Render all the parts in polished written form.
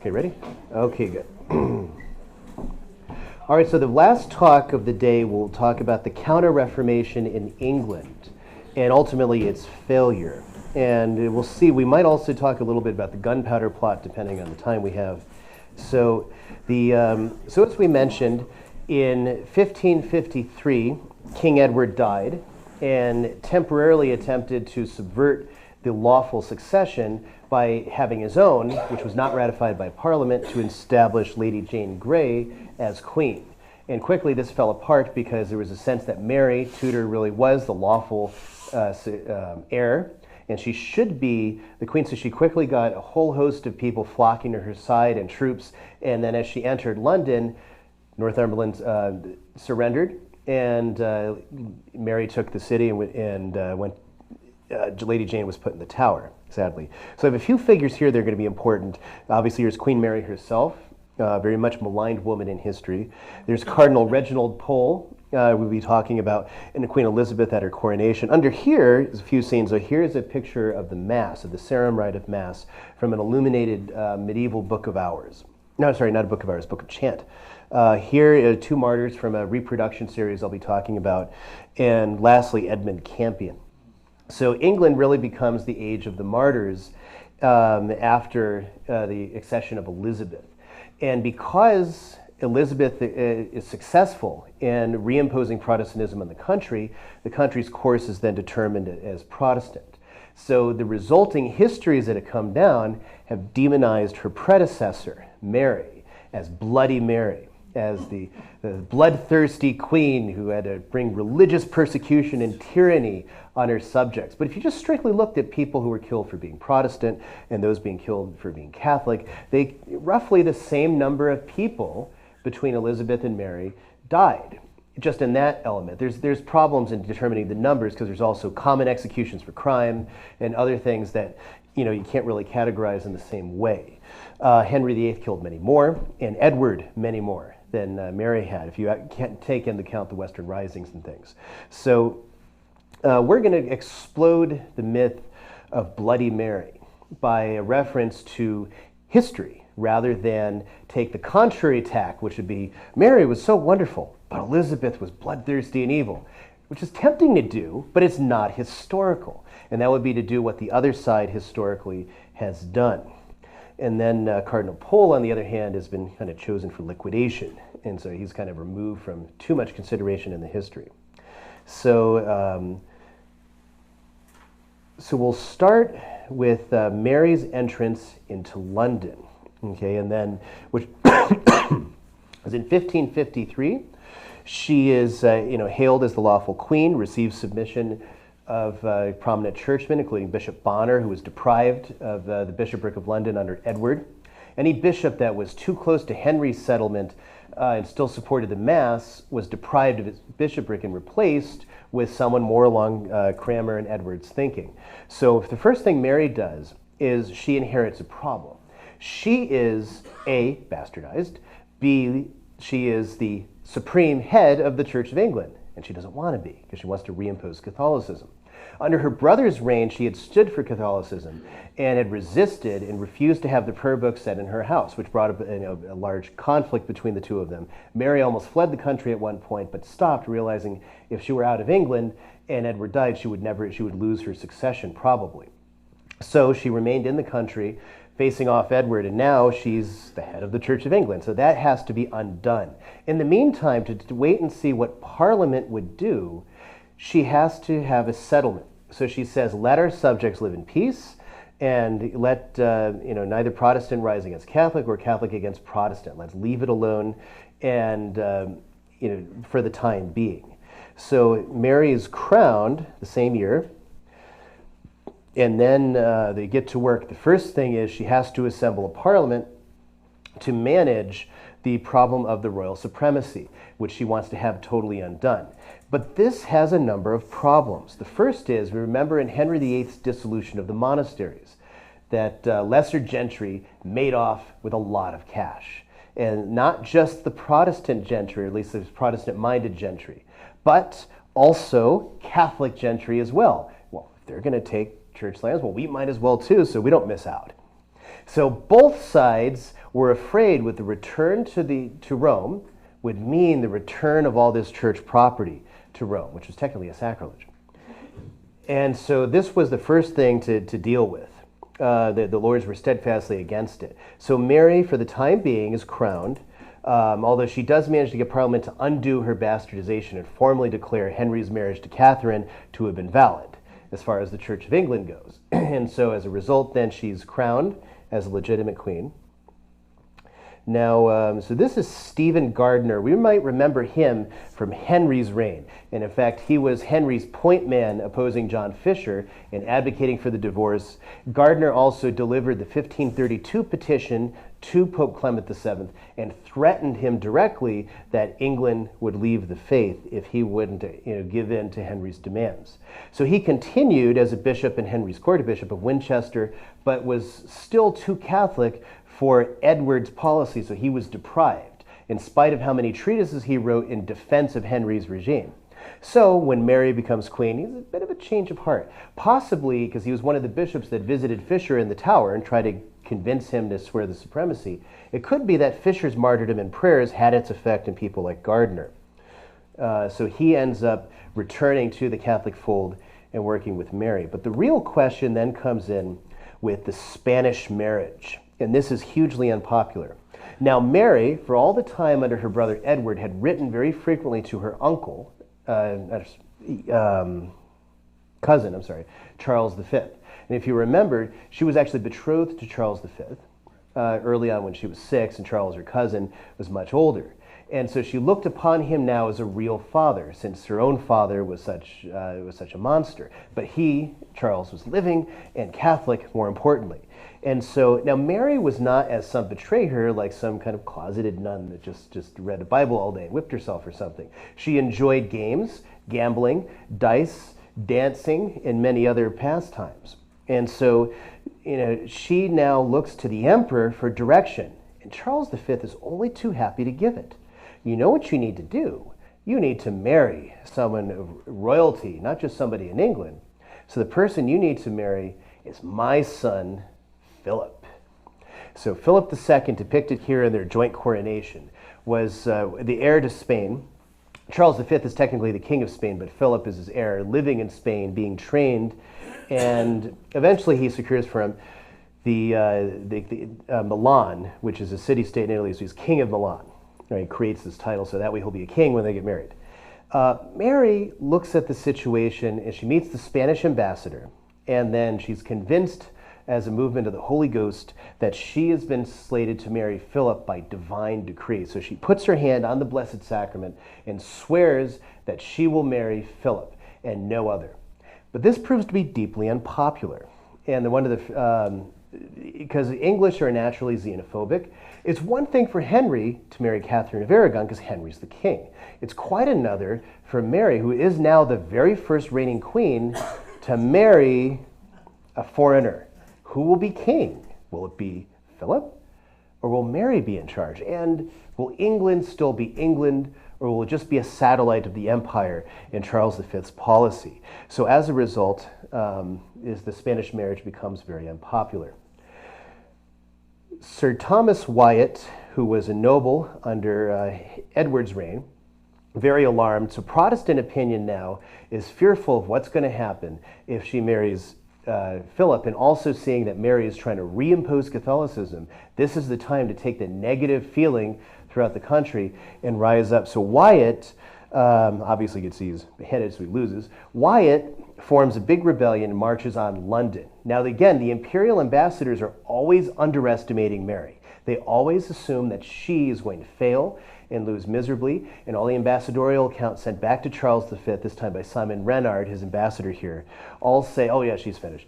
Okay, ready? Okay, good. All right, so the last talk of the day will talk about the Counter-Reformation in England and ultimately its failure. And we'll see, we might also talk a little bit about the gunpowder plot depending on the time we have. So, as we mentioned, in 1553, King Edward died and temporarily attempted to subvert the lawful succession by having his own, which was not ratified by Parliament, to establish Lady Jane Grey as queen. And quickly this fell apart because there was a sense that Mary Tudor really was the lawful heir, and she should be the queen, so she quickly got a whole host of people flocking to her side and troops, and then as she entered London, Northumberland surrendered, and Mary took the city and went. Lady Jane was put in the Tower, sadly. So I have a few figures here that are going to be important. Obviously, there's Queen Mary herself, very much maligned woman in history. There's Cardinal Reginald Pole, we'll be talking about, and Queen Elizabeth at her coronation. Under here is a few scenes. So here is a picture of the Mass, of the Sarum Rite of Mass, from an illuminated medieval Book of Hours. No, sorry, not a Book of Hours, Book of Chant. Here are two martyrs from a reproduction series I'll be talking about. And lastly, Edmund Campion. So England really becomes the age of the martyrs after the accession of Elizabeth. And because Elizabeth is successful in reimposing Protestantism in the country's course is then determined as Protestant. So the resulting histories that have come down have demonized her predecessor, Mary, as Bloody Mary, as the bloodthirsty queen who had to bring religious persecution and tyranny on her subjects. But if you just strictly looked at people who were killed for being Protestant and those being killed for being Catholic, roughly the same number of people between Elizabeth and Mary died. Just in that element. There's problems in determining the numbers because there's also common executions for crime and other things that you can't really categorize in the same way. Henry VIII killed many more, and Edward many more than Mary had, if you can't take into account the Western Risings and things. So we're going to explode the myth of Bloody Mary by a reference to history rather than take the contrary tack, which would be Mary was so wonderful, but Elizabeth was bloodthirsty and evil, which is tempting to do, but it's not historical. And that would be to do what the other side historically has done. And then Cardinal Pole, on the other hand, has been kind of chosen for liquidation. And so he's kind of removed from too much consideration in the history. So, so we'll start with Mary's entrance into London. Okay, and then, which was in 1553. She is, hailed as the lawful queen, receives submission of prominent churchmen, including Bishop Bonner, who was deprived of the bishopric of London under Edward. Any bishop that was too close to Henry's settlement and still supported the Mass was deprived of its bishopric and replaced with someone more along Krammer and Edward's thinking. So the first thing Mary does is she inherits a problem. She is A, bastardized, B, she is the supreme head of the Church of England, and she doesn't want to be because she wants to reimpose Catholicism. Under her brother's reign, she had stood for Catholicism and had resisted and refused to have the prayer book set in her house, which brought up a large conflict between the two of them. Mary almost fled the country at one point, but stopped, realizing if she were out of England and Edward died, she would lose her succession probably. So she remained in the country, facing off Edward, and now she's the head of the Church of England. So that has to be undone. In the meantime, to wait and see what Parliament would do, she has to have a settlement. So she says, let our subjects live in peace, and let neither Protestant rise against Catholic or Catholic against Protestant. Let's leave it alone, and for the time being. So Mary is crowned the same year. And then they get to work. The first thing is she has to assemble a parliament to manage the problem of the royal supremacy, which she wants to have totally undone. But this has a number of problems. The first is, remember in Henry VIII's dissolution of the monasteries, that lesser gentry made off with a lot of cash. And not just the Protestant gentry, or at least the Protestant-minded gentry, but also Catholic gentry as well. Well, if they're going to take church lands, well, we might as well too, so we don't miss out. So both sides were afraid with the return to Rome would mean the return of all this church property to Rome, which was technically a sacrilege. And so this was the first thing to deal with. The lords were steadfastly against it. So Mary, for the time being, is crowned, although she does manage to get Parliament to undo her bastardization and formally declare Henry's marriage to Catherine to have been valid, as far as the Church of England goes. And so as a result, then, she's crowned as a legitimate queen. Now, so this is Stephen Gardiner. We might remember him from Henry's reign. And in fact, he was Henry's point man opposing John Fisher and advocating for the divorce. Gardiner also delivered the 1532 petition to Pope Clement VII and threatened him directly that England would leave the faith if he wouldn't give in to Henry's demands. So he continued as a bishop in Henry's court, a bishop of Winchester, but was still too Catholic for Edward's policy, so he was deprived, in spite of how many treatises he wrote in defense of Henry's regime. So when Mary becomes queen, he's a bit of a change of heart, possibly because he was one of the bishops that visited Fisher in the Tower and tried to convince him to swear the supremacy. It could be that Fisher's martyrdom and prayers had its effect in people like Gardiner. So he ends up returning to the Catholic fold and working with Mary. But the real question then comes in with the Spanish marriage. And this is hugely unpopular. Now, Mary, for all the time under her brother Edward, had written very frequently to her uncle, cousin, Charles V. And if you remember, she was actually betrothed to Charles V early on when she was 6, and Charles, her cousin, was much older. And so she looked upon him now as a real father, since her own father was such a monster. But he, Charles, was living and Catholic, more importantly. And so now Mary was not, as some betray her, like some kind of closeted nun that just read the Bible all day and whipped herself or something. She enjoyed games, gambling, dice, dancing, and many other pastimes. And so, she now looks to the emperor for direction, and Charles V is only too happy to give it. You know what you need to do? You need to marry someone of royalty, not just somebody in England. So the person you need to marry is my son, Philip. So Philip II, depicted here in their joint coronation, was the heir to Spain. Charles V is technically the king of Spain, but Philip is his heir, living in Spain, being trained, and eventually he secures for him the Milan, which is a city-state in Italy, so he's king of Milan. He creates this title so that way he'll be a king when they get married. Mary looks at the situation and she meets the Spanish ambassador, and then she's convinced as a movement of the Holy Ghost that she has been slated to marry Philip by divine decree. So she puts her hand on the Blessed Sacrament and swears that she will marry Philip and no other. But this proves to be deeply unpopular. And because the English are naturally xenophobic, it's one thing for Henry to marry Catherine of Aragon because Henry's the king. It's quite another for Mary, who is now the very first reigning queen, to marry a foreigner. Who will be king? Will it be Philip? Or will Mary be in charge? And will England still be England? Or will it just be a satellite of the empire in Charles V's policy? So as a result, the Spanish marriage becomes very unpopular. Sir Thomas Wyatt, who was a noble under Edward's reign, very alarmed. So Protestant opinion now is fearful of what's going to happen if she marries Philip, and also seeing that Mary is trying to reimpose Catholicism. This is the time to take the negative feeling throughout the country and rise up. So Wyatt obviously gets beheaded, so he loses. Wyatt forms a big rebellion and marches on London. Now again, the imperial ambassadors are always underestimating Mary. They always assume that she is going to fail and lose miserably, and all the ambassadorial accounts sent back to Charles V, this time by Simon Renard, his ambassador here, all say, oh yeah, she's finished.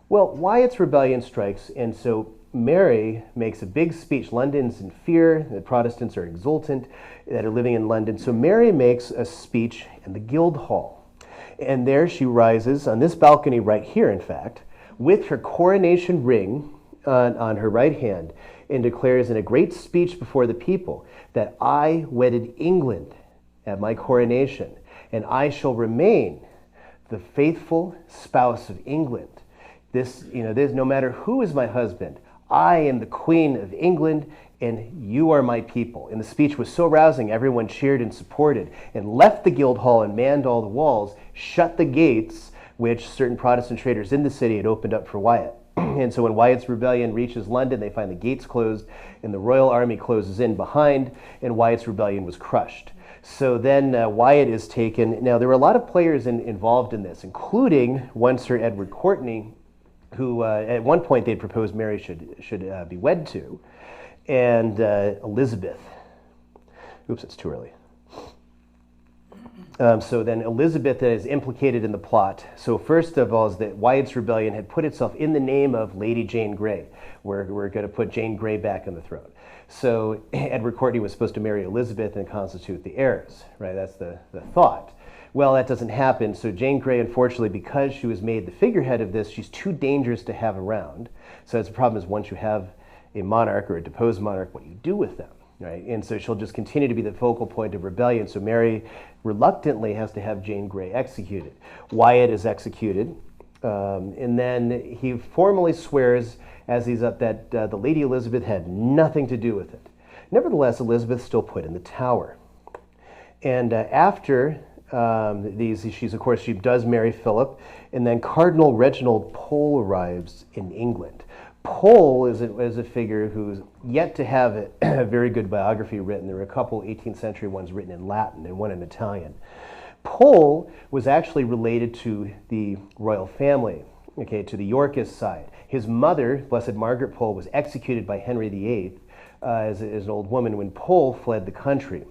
Well, Wyatt's rebellion strikes, and so Mary makes a big speech. London's in fear, the Protestants are exultant that are living in London, so Mary makes a speech in the Guildhall. And there she rises, on this balcony right here, in fact, with her coronation ring on her right hand, and declares in a great speech before the people that I wedded England at my coronation, and I shall remain the faithful spouse of England. This, no matter who is my husband, I am the Queen of England, and you are my people. And the speech was so rousing, everyone cheered and supported, and left the Guildhall and manned all the walls, shut the gates, which certain Protestant traders in the city had opened up for Wyatt. And so when Wyatt's rebellion reaches London, they find the gates closed, and the royal army closes in behind, and Wyatt's rebellion was crushed. So then Wyatt is taken. Now, there were a lot of players involved in this, including one Sir Edward Courtenay, who at one point they'd proposed Mary should be wed to, and Elizabeth. Oops, it's too early. So then Elizabeth is implicated in the plot. So first of all is that Wyatt's rebellion had put itself in the name of Lady Jane Grey. We're going to put Jane Grey back on the throne. So Edward Courtenay was supposed to marry Elizabeth and constitute the heirs, right? That's the thought. Well, that doesn't happen. So Jane Grey, unfortunately, because she was made the figurehead of this, she's too dangerous to have around. So that's the problem is once you have a monarch or a deposed monarch, what do you do with them? Right? And so she'll just continue to be the focal point of rebellion. So Mary reluctantly has to have Jane Grey executed. Wyatt is executed. And then he formally swears as he's up that the Lady Elizabeth had nothing to do with it. Nevertheless, Elizabeth's still put in the Tower. And after she does marry Philip. And then Cardinal Reginald Pole arrives in England. Pole is a figure who's yet to have a very good biography written. There were a couple 18th century ones written in Latin and one in Italian. Pole was actually related to the royal family, okay, to the Yorkist side. His mother, Blessed Margaret Pole, was executed by Henry VIII as an old woman when Pole fled the country.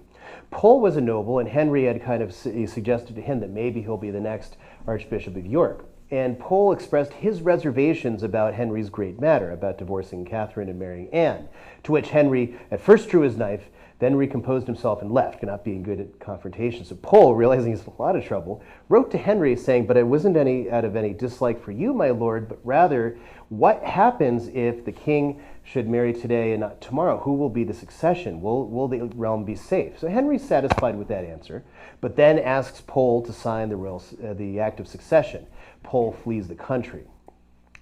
Pole was a noble, and Henry had kind of suggested to him that maybe he'll be the next Archbishop of York. And Pole expressed his reservations about Henry's great matter, about divorcing Catherine and marrying Anne, to which Henry at first drew his knife, then recomposed himself and left, not being good at confrontation. So Pole, realizing he's in a lot of trouble, wrote to Henry saying, but it wasn't out of any dislike for you, my lord, but rather, what happens if the king should marry today and not tomorrow? Who will be the succession? Will the realm be safe? So Henry's satisfied with that answer, but then asks Pole to sign the Act of Succession. Pole flees the country.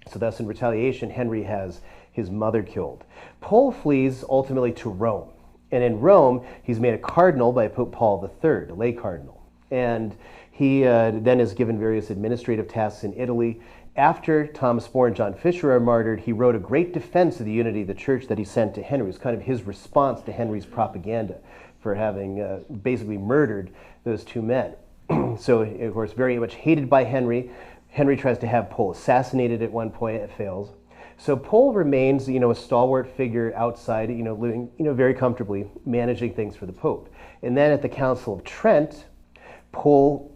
So thus in retaliation, Henry has his mother killed. Pole flees ultimately to Rome. And in Rome, he's made a cardinal by Pope Paul III, a lay cardinal. And he then is given various administrative tasks in Italy. After Thomas More and John Fisher are martyred, he wrote a great defense of the unity of the church that he sent to Henry. It was kind of his response to Henry's propaganda for having basically murdered those two men. So, of course, very much hated by Henry. Henry tries to have Pole assassinated at one point. It fails. So Pole remains, a stalwart figure outside, living, very comfortably, managing things for the Pope. And then at the Council of Trent, Pole,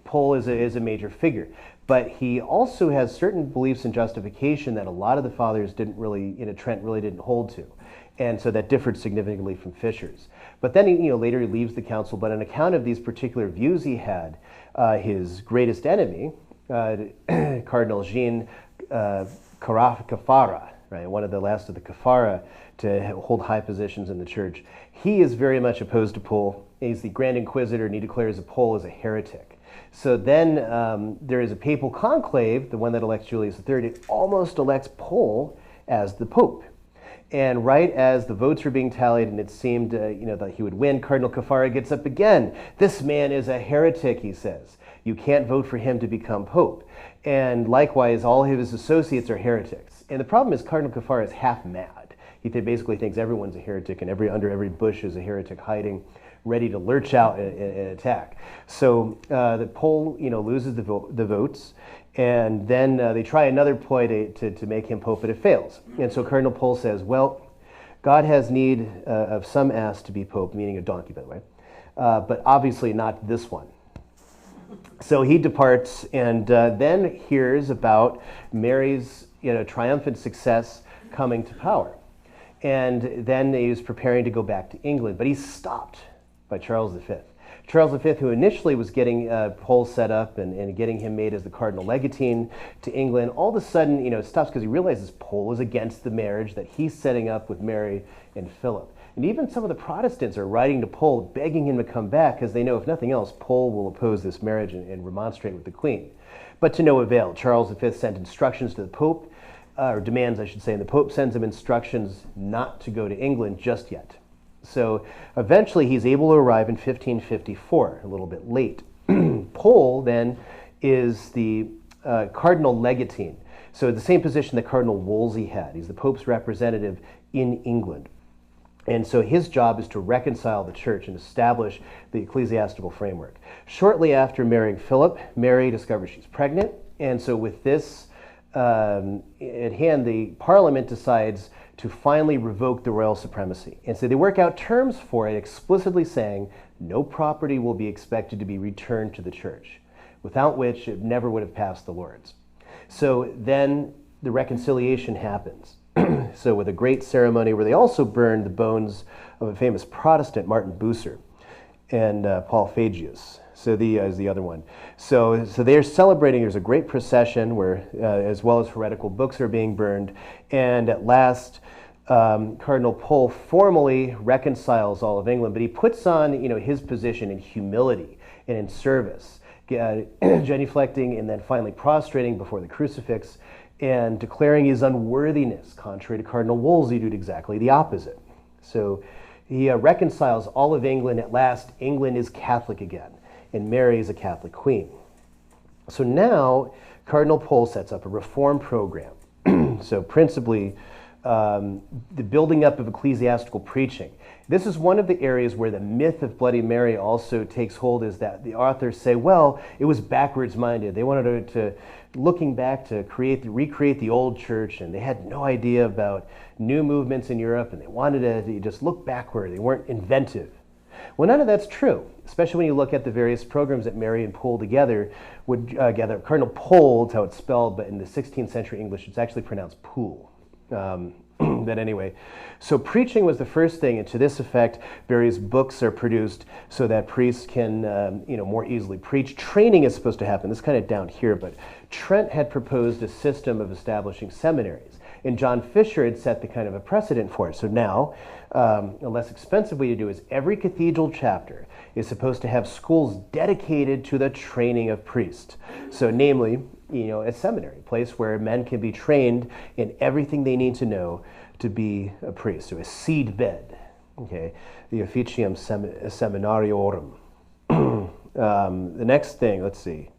Pole is a major figure. But he also has certain beliefs and justification that a lot of the fathers didn't really, Trent really didn't hold to. And so that differed significantly from Fisher's. But then, later he leaves the council. But on account of these particular views he had, his greatest enemy, Cardinal Jean Cafara, right, one of the last of the Cafara to hold high positions in the church, he is very much opposed to Pole. He's the Grand Inquisitor, and he declares that Pole is a heretic. So then there is a papal conclave, the one that elects Julius III. It almost elects Pole as the Pope. And right as the votes were being tallied and it seemed that he would win, Cardinal Cafara gets up again. This man is a heretic, he says. You can't vote for him to become Pope. And likewise, all of his associates are heretics. And the problem is Cardinal Cafara is half mad. He basically thinks everyone's a heretic and under every bush is a heretic hiding, ready to lurch out and attack. So the Pole loses the votes. And then they try another ploy to make him Pope, but it fails. And so Cardinal Pole says, well, God has need of some ass to be Pope, meaning a donkey, by the way, but obviously not this one. So he departs and then hears about Mary's triumphant success coming to power. And then he was preparing to go back to England, but he's stopped by Charles V. Charles V, who initially was getting Pole set up and getting him made as the Cardinal Legatine to England, all of a sudden, stops because he realizes Pole is against the marriage that he's setting up with Mary and Philip. And even some of the Protestants are writing to Pole, begging him to come back because they know, if nothing else, Pole will oppose this marriage and remonstrate with the Queen. But to no avail. Charles V sent instructions to the Pope or demands, I should say, and the Pope sends him instructions not to go to England just yet. So eventually he's able to arrive in 1554, a little bit late. Pole then is the Cardinal Legatine, so the same position that Cardinal Wolsey had. He's the Pope's representative in England. And so his job is to reconcile the church and establish the ecclesiastical framework. Shortly after marrying Philip, Mary discovers she's pregnant, and so with this at hand, the Parliament decides to finally revoke the royal supremacy. And so they work out terms for it, explicitly saying no property will be expected to be returned to the church, without which it never would have passed the Lords. So then the reconciliation happens. So with a great ceremony where they also burned the bones of a famous Protestant, Martin Bucer, and Paul Fagius. So is the other one. So they're celebrating. There's a great procession where, as well as heretical books are being burned, and at last, Cardinal Pole formally reconciles all of England, but he puts on, his position in humility and in service, genuflecting and then finally prostrating before the crucifix and declaring his unworthiness, contrary to Cardinal Wolsey, who did exactly the opposite. So he reconciles all of England. At last, England is Catholic again, and Mary is a Catholic queen. So now, Cardinal Pole sets up a reform program. So principally, the building up of ecclesiastical preaching. This is one of the areas where the myth of Bloody Mary also takes hold, is that the authors say, well, it was backwards minded. They wanted to looking back to recreate the old church, and they had no idea about new movements in Europe, and they wanted to just look backward. They weren't inventive. Well, none of that's true, especially when you look at the various programs that Marian Pole together would gather. Cardinal Pole, that's how it's spelled, but in the 16th century English, it's actually pronounced Poole. But anyway, so preaching was the first thing, and to this effect, various books are produced so that priests can, more easily preach. Training is supposed to happen. This is kind of down here, but Trent had proposed a system of establishing seminaries, and John Fisher had set the kind of a precedent for it. So now, a less expensive way to do it is every cathedral chapter is supposed to have schools dedicated to the training of priests. So namely, a seminary, a place where men can be trained in everything they need to know to be a priest. So a seed bed, okay, the officium seminariorum. The next thing, let's see.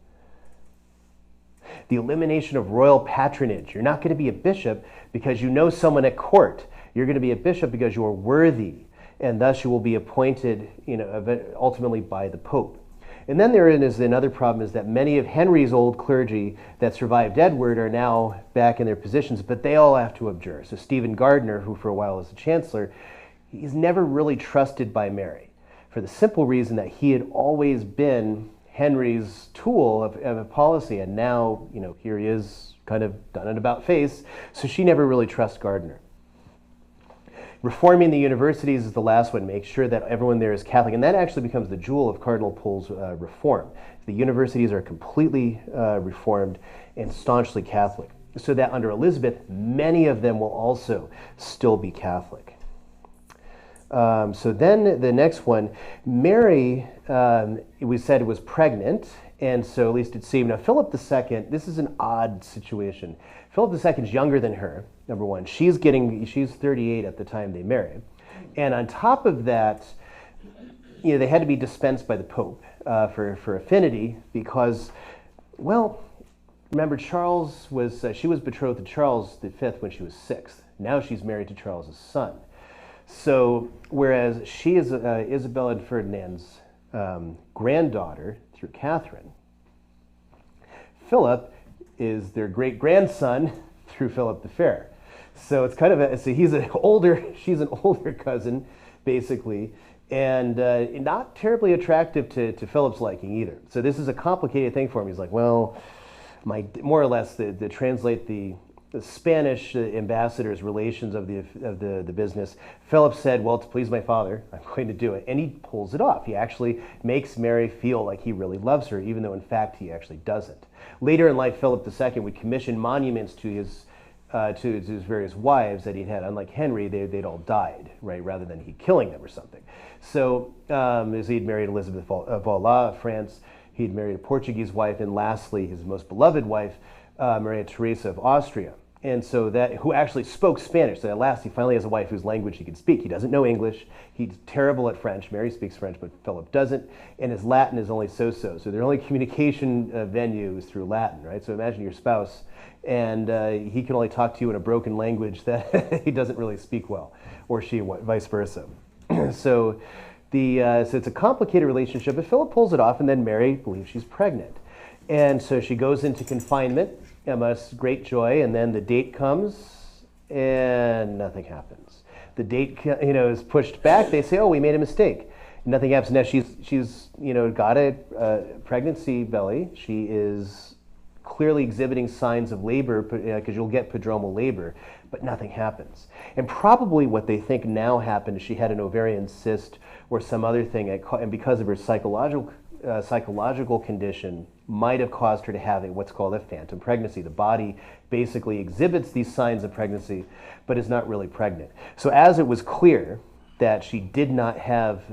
The elimination of royal patronage. You're not going to be a bishop because you know someone at court. You're going to be a bishop because you are worthy, and thus you will be appointed, ultimately by the Pope. And then there is another problem, is that many of Henry's old clergy that survived Edward are now back in their positions, but they all have to abjure. So Stephen Gardiner, who for a while was the chancellor, he's never really trusted by Mary, for the simple reason that he had always been Henry's tool of a policy, and now, here he is, kind of done an about face, so she never really trusts Gardiner. Reforming the universities is the last one. Make sure that everyone there is Catholic. And that actually becomes the jewel of Cardinal Pole's reform. The universities are completely reformed and staunchly Catholic. So that under Elizabeth, many of them will also still be Catholic. So then the next one, Mary, we said was pregnant. And so at least it seemed. Now Philip II, this is an odd situation. Philip II is younger than her, number one. She's 38 at the time they married. And on top of that, they had to be dispensed by the Pope for affinity because, well, remember she was betrothed to Charles V when she was 6. Now she's married to Charles's son. So whereas she is Isabella and Ferdinand's granddaughter through Catherine, Philip is their great-grandson through Philip the Fair. So it's kind of she's an older cousin, basically, and not terribly attractive to Philip's liking either. So this is a complicated thing for him. He's like, well, more or less, to translate the Spanish ambassador's relations of the business, Philip said, well, to please my father, I'm going to do it. And he pulls it off. He actually makes Mary feel like he really loves her, even though in fact he actually doesn't. Later in life, Philip II would commission monuments to his various wives that he'd had. Unlike Henry, they'd all died, right, rather than he killing them or something. So as he'd married Elizabeth of Valois of France, he'd married a Portuguese wife, and lastly, his most beloved wife, Maria Theresa of Austria. And so that, who actually spoke Spanish. So at last he finally has a wife whose language he can speak. He doesn't know English. He's terrible at French. Mary speaks French, but Philip doesn't. And his Latin is only so-so. So their only communication venue is through Latin, right? So imagine your spouse, and he can only talk to you in a broken language that he doesn't really speak well, or she, vice versa. So it's a complicated relationship, but Philip pulls it off, and then Mary believes she's pregnant. And so she goes into confinement, amidst great joy, and then the date comes, and nothing happens. The date, is pushed back. They say, "Oh, we made a mistake." Nothing happens. Now she's got a pregnancy belly. She is clearly exhibiting signs of labor, because you'll get prodromal labor, but nothing happens. And probably what they think now happened is she had an ovarian cyst or some other thing, and because of her psychological condition, might have caused her to have what's called a phantom pregnancy. The body basically exhibits these signs of pregnancy, but is not really pregnant. So as it was clear that she did not have,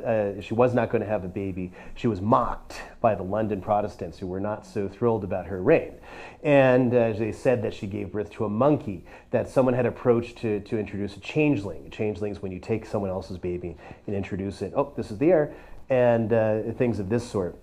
she was not going to have a baby, she was mocked by the London Protestants, who were not so thrilled about her reign. And they said that she gave birth to a monkey, that someone had approached to introduce a changeling. A changeling is when you take someone else's baby and introduce it. Oh, this is the heir, and things of this sort.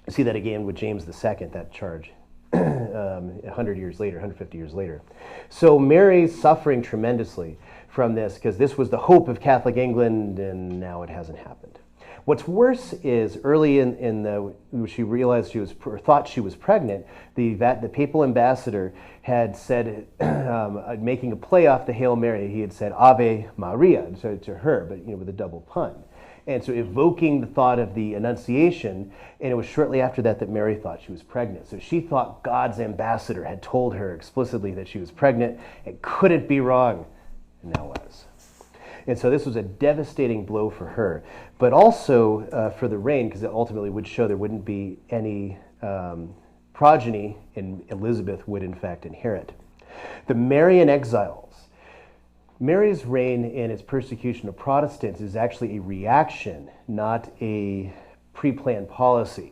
See that again with James II, that charge, 100 years later, 150 years later. So Mary's suffering tremendously from this, because this was the hope of Catholic England, and now it hasn't happened. What's worse is early when she realized she was, or thought she was pregnant, the papal ambassador had said, making a play off the Hail Mary, he had said Ave Maria to her, but with a double pun. And so evoking the thought of the Annunciation, and it was shortly after that Mary thought she was pregnant. So she thought God's ambassador had told her explicitly that she was pregnant. It couldn't be wrong, and now was. And so this was a devastating blow for her, but also for the reign, because it ultimately would show there wouldn't be any progeny, and Elizabeth would in fact inherit. The Marian exiles. Mary's reign and its persecution of Protestants is actually a reaction, not a pre-planned policy.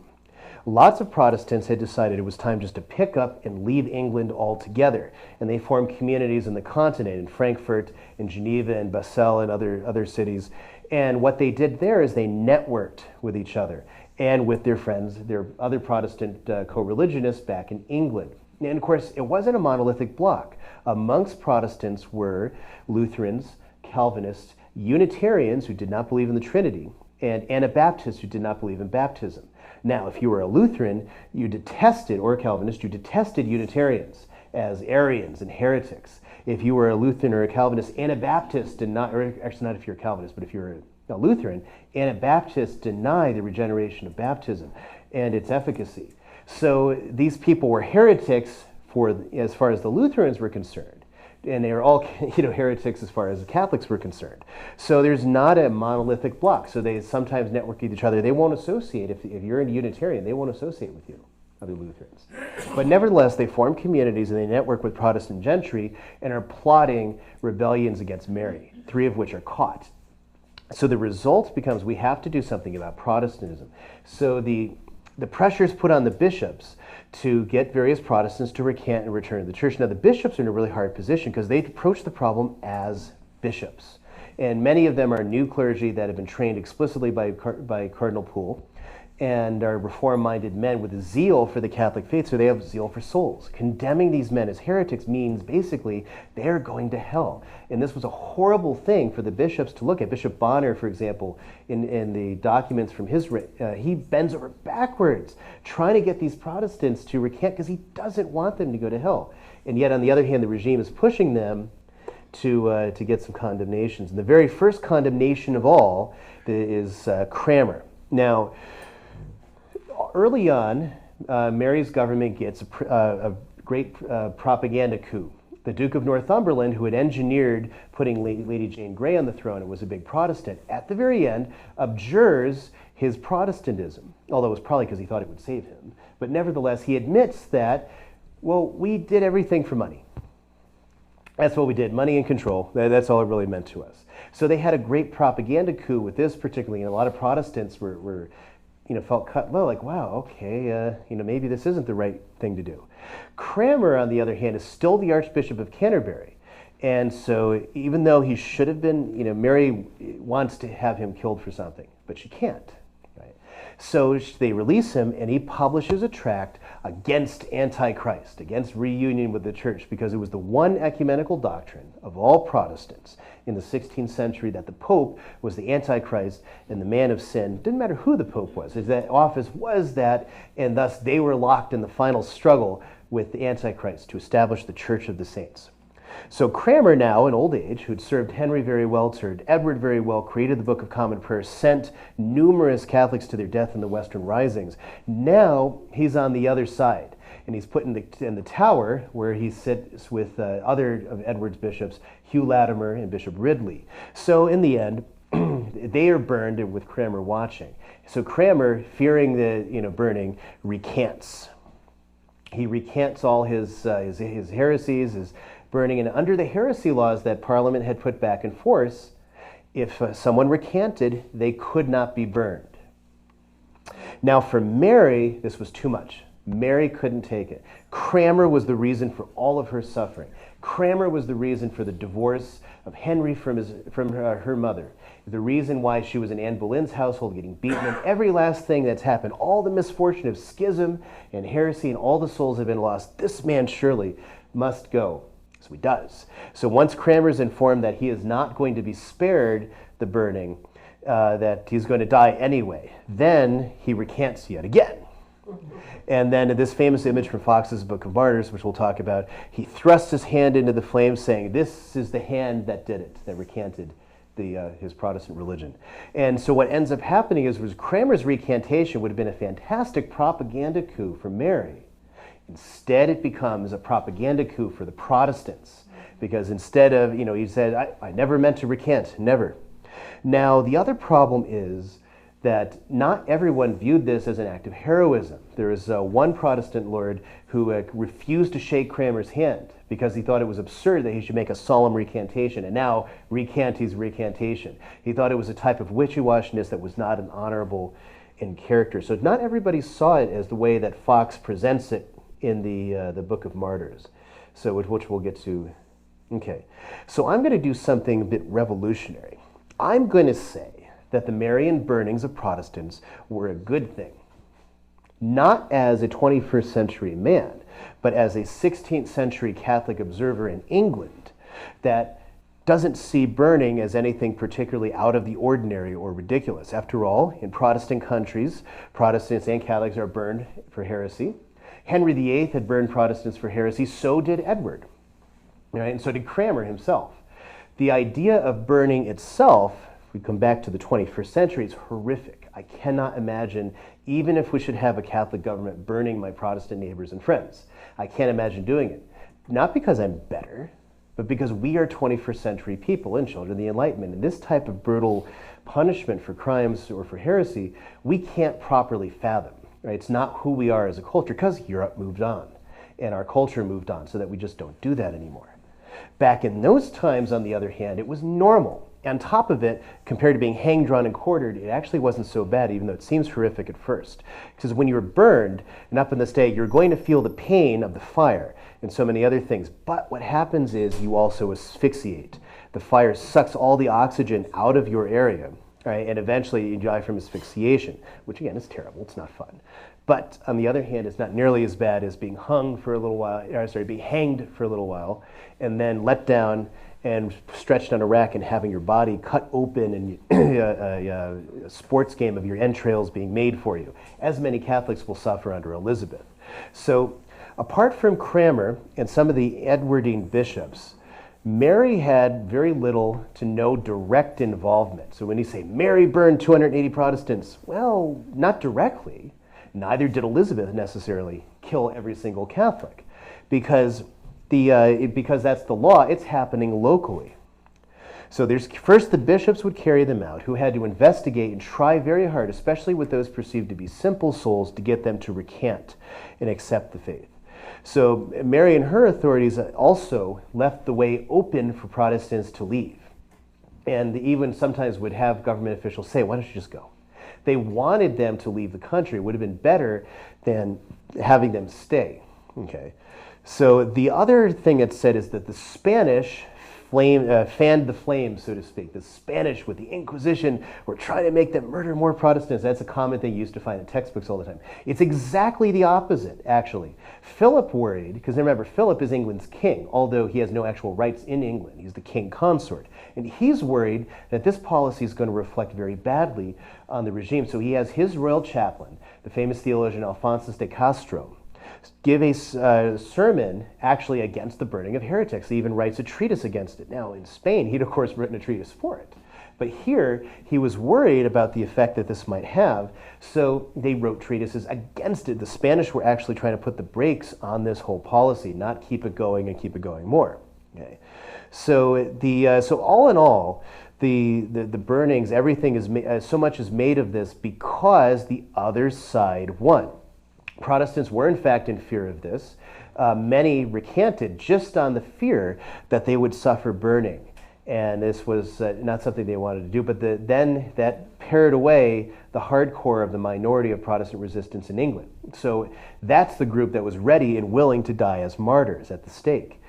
Lots of Protestants had decided it was time just to pick up and leave England altogether, and they formed communities in the continent, in Frankfurt, in Geneva, and Basel, and other cities. And what they did there is they networked with each other and with their friends, their other Protestant co-religionists back in England. And of course, it wasn't a monolithic bloc. Amongst Protestants were Lutherans, Calvinists, Unitarians who did not believe in the Trinity, and Anabaptists who did not believe in baptism. Now, if you were a Lutheran, you detested, or a Calvinist, you detested Unitarians as Arians and heretics. If you were a Lutheran or a Calvinist, Anabaptists did not, or actually not if you're a Calvinist, but if you're a Lutheran, Anabaptists deny the regeneration of baptism and its efficacy. So these people were heretics as far as the Lutherans were concerned, and they were all heretics as far as the Catholics were concerned. So there's not a monolithic bloc. So they sometimes network with each other. They won't associate, if you're a Unitarian, they won't associate with you, other Lutherans. But nevertheless, they form communities and they network with Protestant gentry and are plotting rebellions against Mary, 3 of which are caught. So the result becomes we have to do something about Protestantism. So the pressure is put on the bishops to get various Protestants to recant and return to the church. Now, the bishops are in a really hard position because they approach the problem as bishops. And many of them are new clergy that have been trained explicitly by Cardinal Poole and are reform-minded men with a zeal for the Catholic faith, so they have zeal for souls. Condemning these men as heretics means basically they're going to hell. And this was a horrible thing for the bishops to look at. Bishop Bonner, for example, in the documents from his he bends over backwards trying to get these Protestants to recant because he doesn't want them to go to hell. And yet, on the other hand, the regime is pushing them to get some condemnations. And the very first condemnation of all is Krammer. Now, early on, Mary's government gets a great propaganda coup. The Duke of Northumberland, who had engineered putting Lady Jane Grey on the throne and was a big Protestant, at the very end abjures his Protestantism, although it was probably because he thought it would save him. But nevertheless, he admits that, well, we did everything for money. That's what we did, money and control. That's all it really meant to us. So they had a great propaganda coup with this particularly, and a lot of Protestants were felt cut low, like, wow, okay, maybe this isn't the right thing to do. Krammer, on the other hand, is still the Archbishop of Canterbury. And so even though he should have been, Mary wants to have him killed for something, but she can't. Right? So they release him, and he publishes a tract against Antichrist, against reunion with the church, because it was the one ecumenical doctrine of all Protestants in the 16th century that the Pope was the Antichrist and the man of sin. Didn't matter who the Pope was, that office was that, and thus they were locked in the final struggle with the Antichrist to establish the Church of the Saints. So Krammer, now in old age, who'd served Henry very well, served Edward very well, created the Book of Common Prayer, sent numerous Catholics to their death in the Western Risings, now he's on the other side. And he's put in the Tower, where he sits with other of Edward's bishops, Hugh Latimer and Bishop Ridley. So in the end, they are burned with Krammer watching. So Krammer, fearing the burning, recants. He recants all his heresies, his burning, and under the heresy laws that Parliament had put back in force, if someone recanted, they could not be burned. Now for Mary, this was too much. Mary couldn't take it. Krammer was the reason for all of her suffering. Krammer was the reason for the divorce of Henry from her mother. The reason why she was in Anne Boleyn's household getting beaten, and every last thing that's happened, all the misfortune of schism and heresy, and all the souls have been lost. This man surely must go. So he does. So once Krammer is informed that he is not going to be spared the burning, that he's going to die anyway, then he recants yet again. And then in this famous image from Fox's Book of Martyrs, which we'll talk about, he thrusts his hand into the flames, saying, "This is the hand that did it, that recanted his Protestant religion." And so what ends up happening is Krammer's recantation would have been a fantastic propaganda coup for Mary. Instead, it becomes a propaganda coup for the Protestants, because instead of, he said, I never meant to recant, never. Now, the other problem is that not everyone viewed this as an act of heroism. There was one Protestant lord who refused to shake Krammer's hand because he thought it was absurd that he should make a solemn recantation and now recant his recantation. He thought it was a type of wishy-washiness that was not an honorable in character. So not everybody saw it as the way that Fox presents it in the Book of Martyrs, so which we'll get to. Okay, so I'm going to do something a bit revolutionary. I'm going to say that the Marian burnings of Protestants were a good thing, not as a 21st century man, but as a 16th century Catholic observer in England that doesn't see burning as anything particularly out of the ordinary or ridiculous. After all, in Protestant countries, Protestants and Catholics are burned for heresy. Henry VIII had burned Protestants for heresy, so did Edward, right? And so did Krammer himself. The idea of burning itself, if we come back to the 21st century, is horrific. I cannot imagine, even if we should have a Catholic government, burning my Protestant neighbors and friends. I can't imagine doing it. Not because I'm better, but because we are 21st century people and children of the Enlightenment. And this type of brutal punishment for crimes or for heresy, we can't properly fathom. Right? It's not who we are as a culture, because Europe moved on and our culture moved on, so that we just don't do that anymore. Back in those times, on the other hand, it was normal. On top of it, compared to being hanged, drawn, and quartered, it actually wasn't so bad, even though it seems horrific at first. Because when you were burned, and up in this day, you're going to feel the pain of the fire and so many other things. But what happens is you also asphyxiate. The fire sucks all the oxygen out of your area, right? And eventually you die from asphyxiation, which again is terrible. It's not fun. But on the other hand, it's not nearly as bad as being hung for a little while, being hanged for a little while, and then let down and stretched on a rack and having your body cut open and a sports game of your entrails being made for you, as many Catholics will suffer under Elizabeth. So apart from Krammer and some of the Edwardine bishops, Mary had very little to no direct involvement. So when you say Mary burned 280 Protestants, well, not directly. Neither did Elizabeth necessarily kill every single Catholic, because that's the law. It's happening locally. So first the bishops would carry them out, who had to investigate and try very hard, especially with those perceived to be simple souls, to get them to recant and accept the faith. So Mary and her authorities also left the way open for Protestants to leave, and even sometimes would have government officials say, "Why don't you just go?" They wanted them to leave the country. It would have been better than having them stay. Okay. So the other thing it said is that the Spanish fanned the flames, so to speak. The Spanish with the Inquisition were trying to make them murder more Protestants. That's a common thing you used to find in textbooks all the time. It's exactly the opposite, actually. Philip worried, because remember, Philip is England's king, although he has no actual rights in England. He's the king consort. And he's worried that this policy is going to reflect very badly on the regime. So he has his royal chaplain, the famous theologian Alphonsus de Castro, give a sermon actually against the burning of heretics. He even writes a treatise against it. Now, in Spain, he'd of course written a treatise for it. But here, he was worried about the effect that this might have, so they wrote treatises against it. The Spanish were actually trying to put the brakes on this whole policy, not keep it going and keep it going more. Okay. So, so all in all, the burnings, everything is so much is made of this because the other side won. Protestants were in fact in fear of this. Many recanted just on the fear that they would suffer burning. And this was not something they wanted to do, but then that pared away the hardcore of the minority of Protestant resistance in England. So that's the group that was ready and willing to die as martyrs at the stake.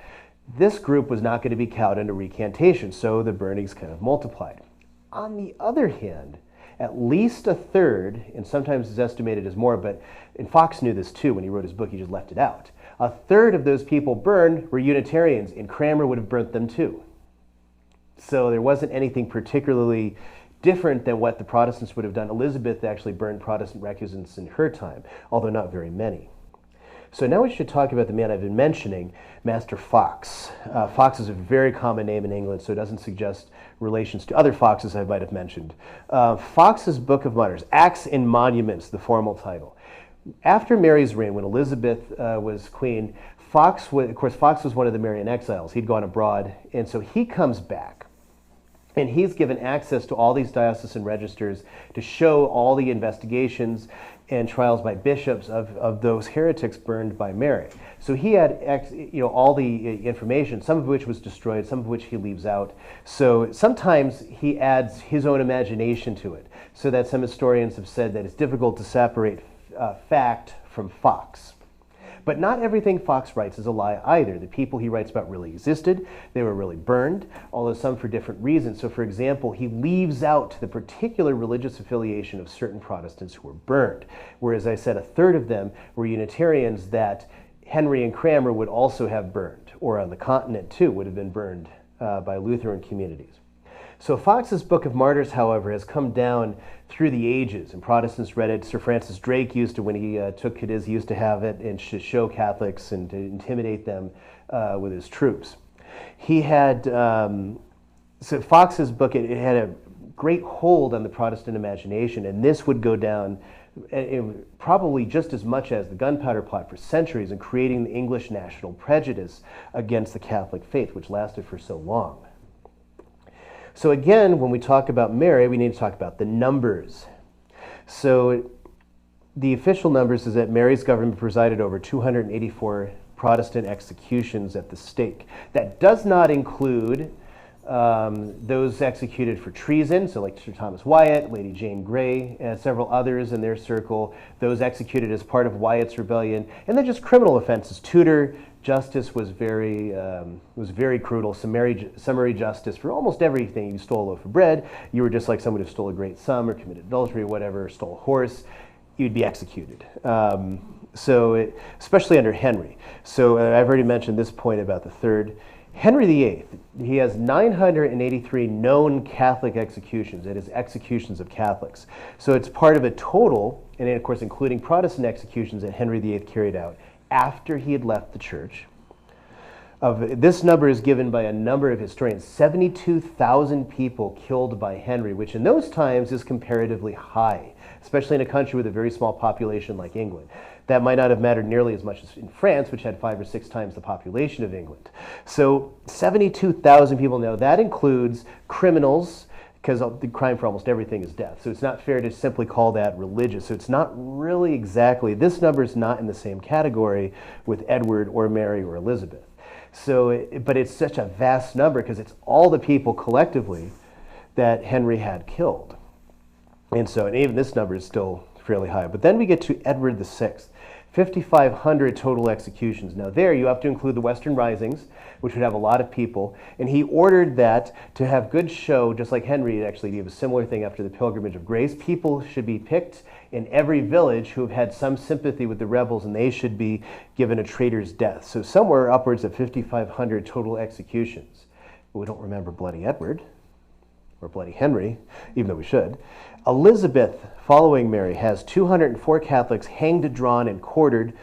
This group was not going to be cowed into recantation, so the burnings kind of multiplied. On the other hand, at least a third, and sometimes it's estimated as more, and Fox knew this too when he wrote his book, he just left it out. A third of those people burned were Unitarians, and Krammer would have burnt them too. So there wasn't anything particularly different than what the Protestants would have done. Elizabeth actually burned Protestant recusants in her time, although not very many. So now we should talk about the man I've been mentioning, Master Fox. Fox is a very common name in England, so it doesn't suggest relations to other Foxes I might have mentioned. Fox's Book of Martyrs, Acts and Monuments, the formal title. After Mary's reign, when Elizabeth was queen, Fox was one of the Marian exiles. He'd gone abroad, and so he comes back. And he's given access to all these diocesan registers to show all the investigations and trials by bishops of those heretics burned by Mary. So he had all the information, some of which was destroyed, some of which he leaves out. So sometimes he adds his own imagination to it, so that some historians have said that it's difficult to separate fact from Fox. But not everything Fox writes is a lie either. The people he writes about really existed. They were really burned, although some for different reasons. So for example, he leaves out the particular religious affiliation of certain Protestants who were burned. Whereas I said a third of them were Unitarians that Henry and Krammer would also have burned, or on the continent too would have been burned by Lutheran communities. So Fox's Book of Martyrs, however, has come down through the ages, and Protestants read it. Sir Francis Drake used to, when he took Cadiz, he used to have it and to show Catholics and to intimidate them with his troops. He had, so Fox's book, it had a great hold on the Protestant imagination, and this would go down probably just as much as the Gunpowder Plot for centuries in creating the English national prejudice against the Catholic faith, which lasted for so long. So again, when we talk about Mary, we need to talk about the numbers. So the official numbers is that Mary's government presided over 284 Protestant executions at the stake. That does not include those executed for treason, so like Sir Thomas Wyatt, Lady Jane Grey, and several others in their circle, those executed as part of Wyatt's rebellion, and then just criminal offenses. Tudor justice was very cruel. Summary justice for almost everything. You stole a loaf of bread, you were just like someone who stole a great sum or committed adultery or whatever, or stole a horse, you'd be executed. Especially under Henry. So I've already mentioned this point about the third. Henry VIII, he has 983 known Catholic executions. That is, executions of Catholics. So it's part of a total, and of course including Protestant executions that Henry VIII carried out after he had left the church. This number is given by a number of historians, 72,000 people killed by Henry, which in those times is comparatively high, especially in a country with a very small population like England. That might not have mattered nearly as much as in France, which had 5 or 6 times the population of England. So 72,000 people. Now that includes criminals, because the crime for almost everything is death. So it's not fair to simply call that religious. So it's not really exactly, this number is not in the same category with Edward or Mary or Elizabeth. So, but it's such a vast number because it's all the people collectively that Henry had killed. And even this number is still fairly high. But then we get to Edward VI, 5,500 total executions. Now there you have to include the Western Risings, which would have a lot of people. And he ordered that to have good show, just like Henry actually did a similar thing after the Pilgrimage of Grace. People should be picked in every village who have had some sympathy with the rebels, and they should be given a traitor's death. So somewhere upwards of 5,500 total executions. But we don't remember Bloody Edward or Bloody Henry, even though we should. Elizabeth, following Mary, has 204 Catholics hanged, drawn, and quartered,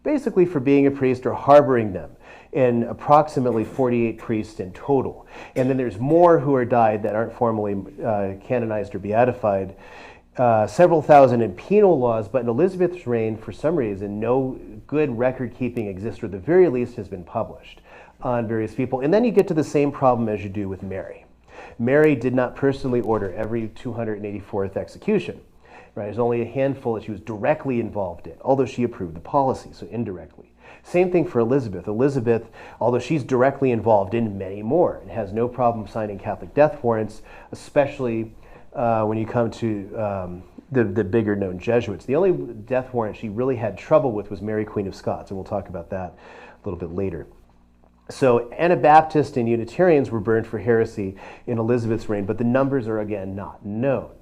basically for being a priest or harboring them, and approximately 48 priests in total. And then there's more who are died that aren't formally canonized or beatified. Several thousand in penal laws, but in Elizabeth's reign, for some reason, no good record keeping exists, or at the very least has been published on various people. And then you get to the same problem as you do with Mary. Mary did not personally order every 284th execution. Right? There's only a handful that she was directly involved in, although she approved the policy, so indirectly. Same thing for Elizabeth. Elizabeth, although she's directly involved in many more and has no problem signing Catholic death warrants, especially when you come to the bigger known Jesuits. The only death warrant she really had trouble with was Mary, Queen of Scots, and we'll talk about that a little bit later. So Anabaptists and Unitarians were burned for heresy in Elizabeth's reign, but the numbers are again not known.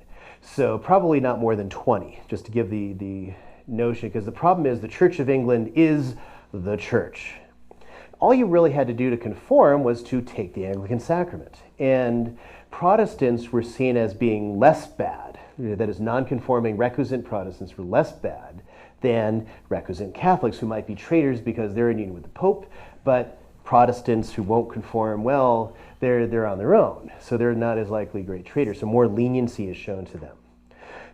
So probably not more than 20, just to give the notion, because the problem is the Church of England is the church. All you really had to do to conform was to take the Anglican sacrament. And Protestants were seen as being less bad, that is, non-conforming recusant Protestants were less bad than recusant Catholics, who might be traitors because they're in union with the Pope, but Protestants who won't conform, well, they're on their own, so they're not as likely great traitors, so more leniency is shown to them.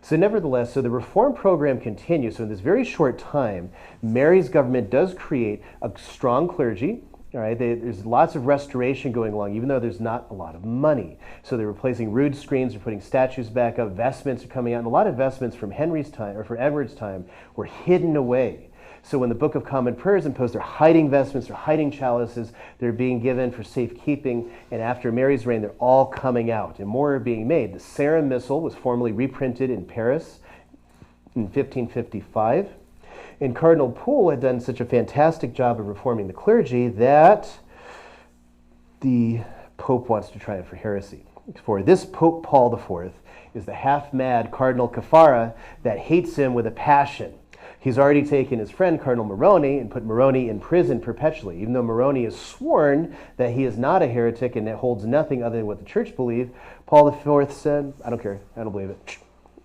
So nevertheless, so the reform program continues. So in this very short time, Mary's government does create a strong clergy. All right, there's lots of restoration going along, even though there's not a lot of money. So they're replacing rood screens, they're putting statues back up, vestments are coming out, and a lot of vestments from Henry's time, or from Edward's time, were hidden away. So when the Book of Common Prayer is imposed, they're hiding vestments, they're hiding chalices, they're being given for safekeeping, and after Mary's reign, they're all coming out, and more are being made. The Sarum Missal was formally reprinted in Paris in 1555, and Cardinal Poole had done such a fantastic job of reforming the clergy that the Pope wants to try it for heresy. For this Pope Paul IV is the half-mad Cardinal Caffarra that hates him with a passion. He's already taken his friend Cardinal Moroni and put Moroni in prison perpetually, even though Moroni has sworn that he is not a heretic and that holds nothing other than what the church believed. Paul IV said, I don't care, I don't believe it,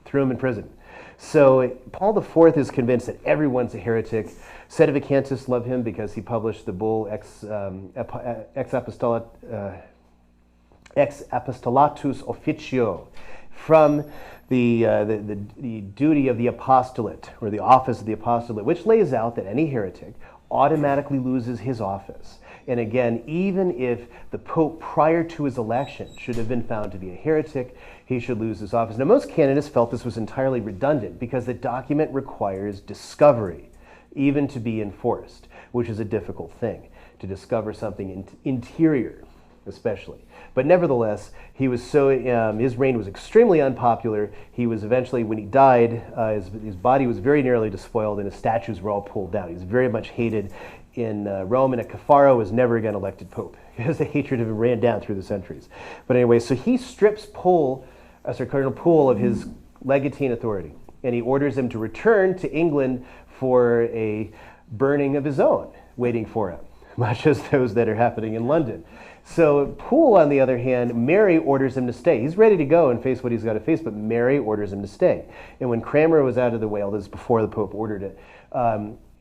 threw him in prison. So Paul IV is convinced that everyone's a heretic. Sedevacantists love him because he published the bull Ex Apostolatus Officio from the duty of the apostolate, or the office of the apostolate, which lays out that any heretic automatically loses his office. And again, even if the Pope prior to his election should have been found to be a heretic, he should lose his office. Now, most canonists felt this was entirely redundant because the document requires discovery, even to be enforced, which is a difficult thing, to discover something interior, especially. But nevertheless, he was so his reign was extremely unpopular. He was eventually, when he died, his body was very nearly despoiled, and his statues were all pulled down. He was very much hated in Rome, and Caffarra was never again elected pope because the hatred of him ran down through the centuries. But anyway, so he strips Cardinal Poole of his legatine authority, and he orders him to return to England for a burning of his own waiting for him, much as those that are happening in London. So Poole, on the other hand, Mary orders him to stay. He's ready to go and face what he's got to face, but Mary orders him to stay. And when Krammer was out of the way, this is before the Pope ordered it,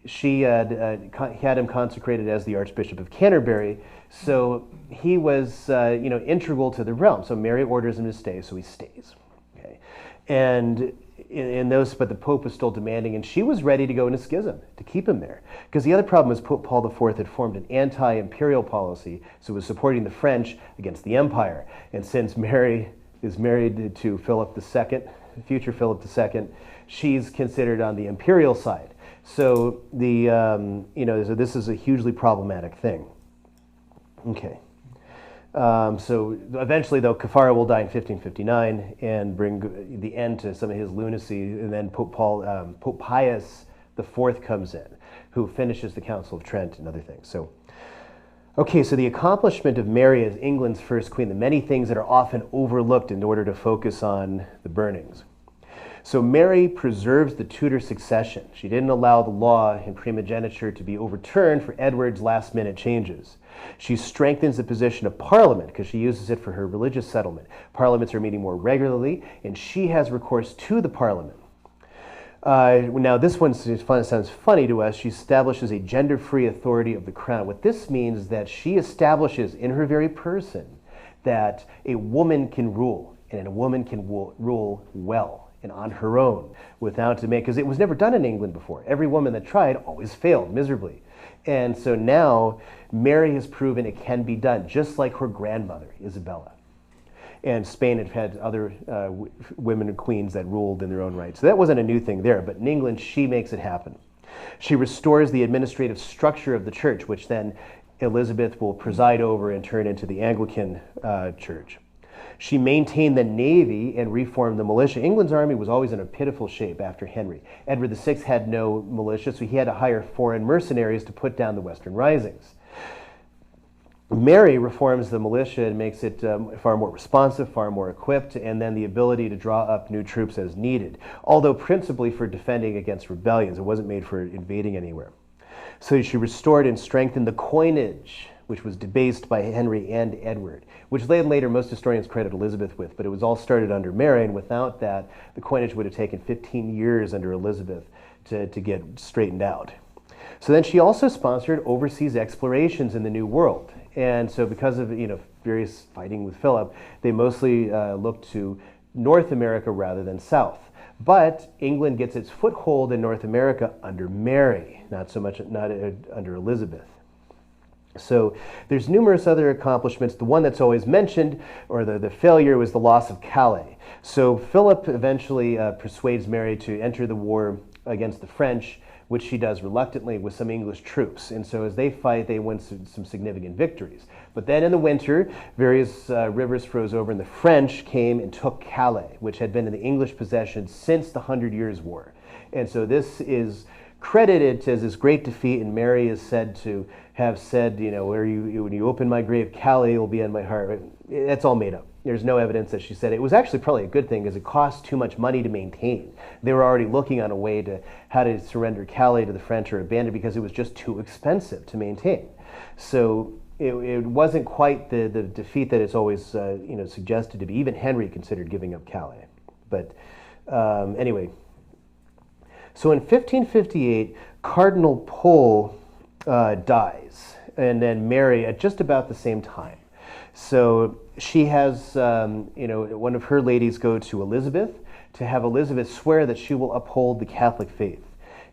she had him consecrated as the Archbishop of Canterbury. So he was integral to the realm. So Mary orders him to stay, so he stays. Okay, and but the Pope was still demanding, and she was ready to go into schism to keep him there. Because the other problem was Pope Paul IV had formed an anti-imperial policy, so it was supporting the French against the Empire. And since Mary is married to Philip II, future Philip II, she's considered on the imperial side. So so this is a hugely problematic thing. Okay. So eventually, though, Kafara will die in 1559 and bring the end to some of his lunacy. And then Pope Pius IV comes in, who finishes the Council of Trent and other things. So, okay, so the accomplishment of Mary as England's first queen, the many things that are often overlooked in order to focus on the burnings. So Mary preserves the Tudor succession. She didn't allow the law in primogeniture to be overturned for Edward's last-minute changes. She strengthens the position of Parliament because she uses it for her religious settlement. Parliaments are meeting more regularly, and she has recourse to the Parliament. Now, this one sounds funny to us. She establishes a gender-free authority of the crown. What this means is that she establishes in her very person that a woman can rule, and a woman can rule well and on her own without demand, because it was never done in England before. Every woman that tried always failed miserably. And so now Mary has proven it can be done, just like her grandmother, Isabella. And Spain had other women and queens that ruled in their own right. So that wasn't a new thing there, but in England, she makes it happen. She restores the administrative structure of the church, which then Elizabeth will preside over and turn into the Anglican church. She maintained the navy and reformed the militia. England's army was always in a pitiful shape after Henry. Edward VI had no militia, so he had to hire foreign mercenaries to put down the Western risings. Mary reforms the militia and makes it far more responsive, far more equipped, and then the ability to draw up new troops as needed, although principally for defending against rebellions. It wasn't made for invading anywhere. So she restored and strengthened the coinage, which was debased by Henry and Edward, which later most historians credit Elizabeth with, but it was all started under Mary, and without that, the coinage would have taken 15 years under Elizabeth to get straightened out. So then she also sponsored overseas explorations in the New World. And so because of various fighting with Philip, they mostly looked to North America rather than South. But England gets its foothold in North America under Mary, not under Elizabeth. So there's numerous other accomplishments. The one that's always mentioned, or the failure, was the loss of Calais. So Philip eventually persuades Mary to enter the war against the French, which she does reluctantly with some English troops. And so as they fight, they win some significant victories. But then in the winter, various rivers froze over, and the French came and took Calais, which had been in the English possession since the 100 Years' War. And so this is credited as this great defeat, and Mary is said to have said, when you open my grave, Calais will be in my heart. That's all made up. There's no evidence that she said it. It was actually probably a good thing, because it cost too much money to maintain. They were already looking on a way to how to surrender Calais to the French or abandon, because it was just too expensive to maintain. So it wasn't quite the defeat that it's always suggested to be. Even Henry considered giving up Calais. But anyway, so in 1558, Cardinal Pole dies, and then Mary at just about the same time. So she has, one of her ladies go to Elizabeth to have Elizabeth swear that she will uphold the Catholic faith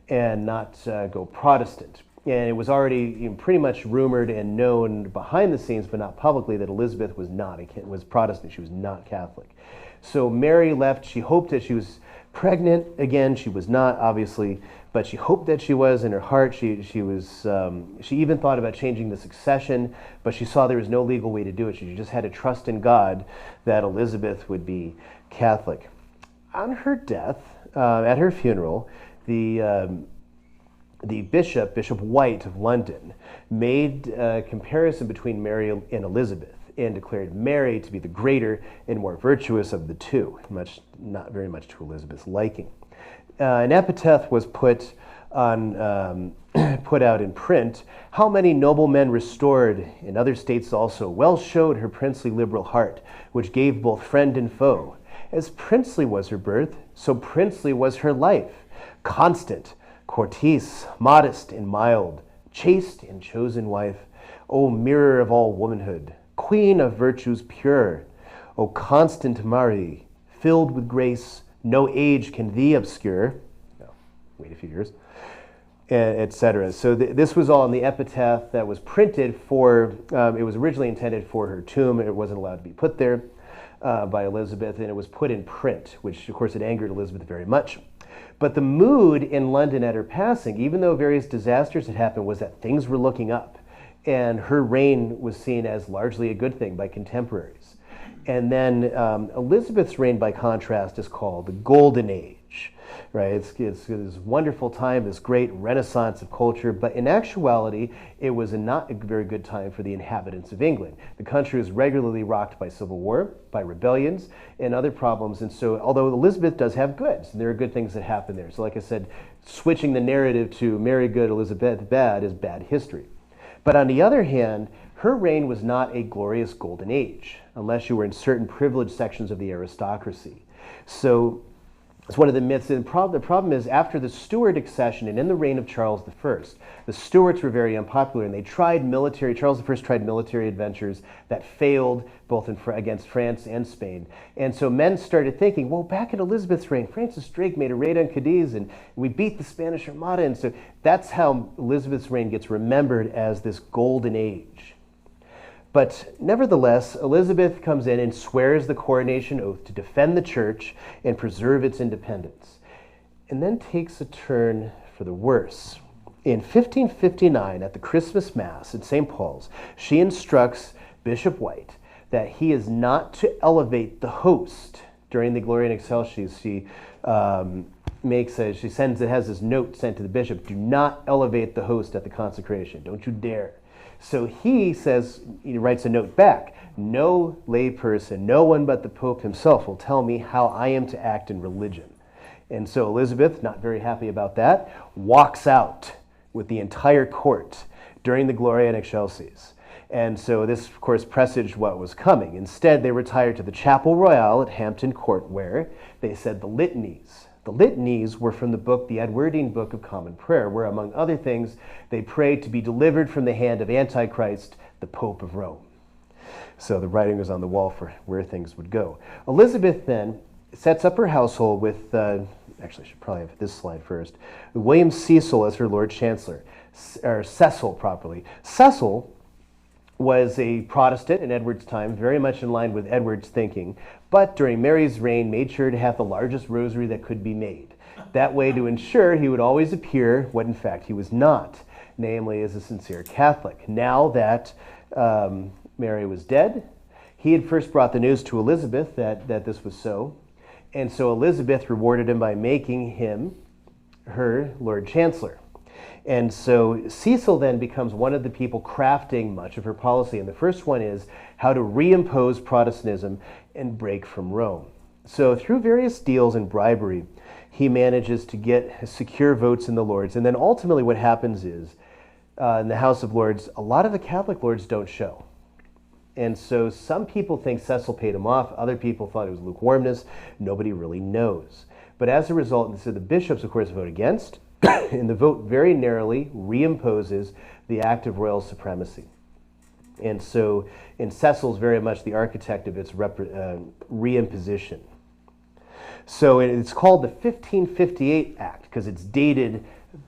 and not go Protestant. And it was already pretty much rumored and known behind the scenes, but not publicly, that Elizabeth was Protestant. She was not Catholic. So Mary left. She hoped that she was pregnant. Again, she was not, obviously, but she hoped that she was in her heart. She even thought about changing the succession, but she saw there was no legal way to do it. She just had to trust in God that Elizabeth would be Catholic. On her death, at her funeral, the Bishop Wyatt of London, made a comparison between Mary and Elizabeth, and declared Mary to be the greater and more virtuous of the two, not very much to Elizabeth's liking. An epitaph was put out in print. How many noblemen restored in other states also well showed her princely liberal heart, which gave both friend and foe. As princely was her birth, so princely was her life, constant, courteous, modest and mild, chaste and chosen wife, O mirror of all womanhood, queen of virtues pure, O constant Marie, filled with grace, no age can thee obscure. No, wait a few years, etc. So this was all in the epitaph that was printed for, it was originally intended for her tomb. It wasn't allowed to be put there by Elizabeth, and it was put in print, which of course it angered Elizabeth very much. But the mood in London at her passing, even though various disasters had happened, was that things were looking up. and her reign was seen as largely a good thing by contemporaries. And then Elizabeth's reign, by contrast, is called the Golden Age, right? It's this wonderful time, this great renaissance of culture, but in actuality, it was not a very good time for the inhabitants of England. The country was regularly rocked by civil war, by rebellions, and other problems. And so, although Elizabeth does have goods, and there are good things that happen there. So like I said, switching the narrative to Mary good, Elizabeth bad is bad history. But on the other hand, her reign was not a glorious golden age, unless you were in certain privileged sections of the aristocracy. So it's one of the myths. And the problem is, after the Stuart accession and in the reign of Charles I, the Stuarts were very unpopular, and they tried Charles I tried military adventures that failed both against France and Spain. And so men started thinking, well, back in Elizabeth's reign, Francis Drake made a raid on Cadiz, and we beat the Spanish Armada. And so that's how Elizabeth's reign gets remembered as this golden age. But nevertheless, Elizabeth comes in and swears the coronation oath to defend the church and preserve its independence, and then takes a turn for the worse. In 1559, at the Christmas Mass at St. Paul's, she instructs Bishop Wyatt that he is not to elevate the host during the Gloria in Excelsis. She has this note sent to the bishop: do not elevate the host at the consecration. Don't you dare. So he writes a note back: no layperson, no one but the Pope himself will tell me how I am to act in religion. And so Elizabeth, not very happy about that, walks out with the entire court during the Gloria in Excelsis. And so this, of course, presaged what was coming. Instead, they retired to the Chapel Royal at Hampton Court, where they said the litanies. The litanies were from the Edwardian Book of Common Prayer, where, among other things, they prayed to be delivered from the hand of Antichrist, the Pope of Rome. So the writing was on the wall for where things would go. Elizabeth then sets up her household with, actually I should probably have this slide first, William Cecil as her Lord Chancellor, or Cecil properly. Cecil was a Protestant in Edward's time, very much in line with Edward's thinking, but during Mary's reign made sure to have the largest rosary that could be made. That way to ensure he would always appear what in fact he was not, namely as a sincere Catholic. Now that Mary was dead, he had first brought the news to Elizabeth that this was so, and so Elizabeth rewarded him by making him her Lord Chancellor. And so Cecil then becomes one of the people crafting much of her policy. And the first one is how to reimpose Protestantism and break from Rome. So through various deals and bribery, he manages to get secure votes in the Lords. And then ultimately what happens is, in the House of Lords, a lot of the Catholic Lords don't show. And so some people think Cecil paid him off. Other people thought it was lukewarmness. Nobody really knows. But as a result, so the bishops, of course, vote against. And the vote very narrowly reimposes the Act of Royal Supremacy. And so, Cecil's very much the architect of its reimposition. So it's called the 1558 Act because it's dated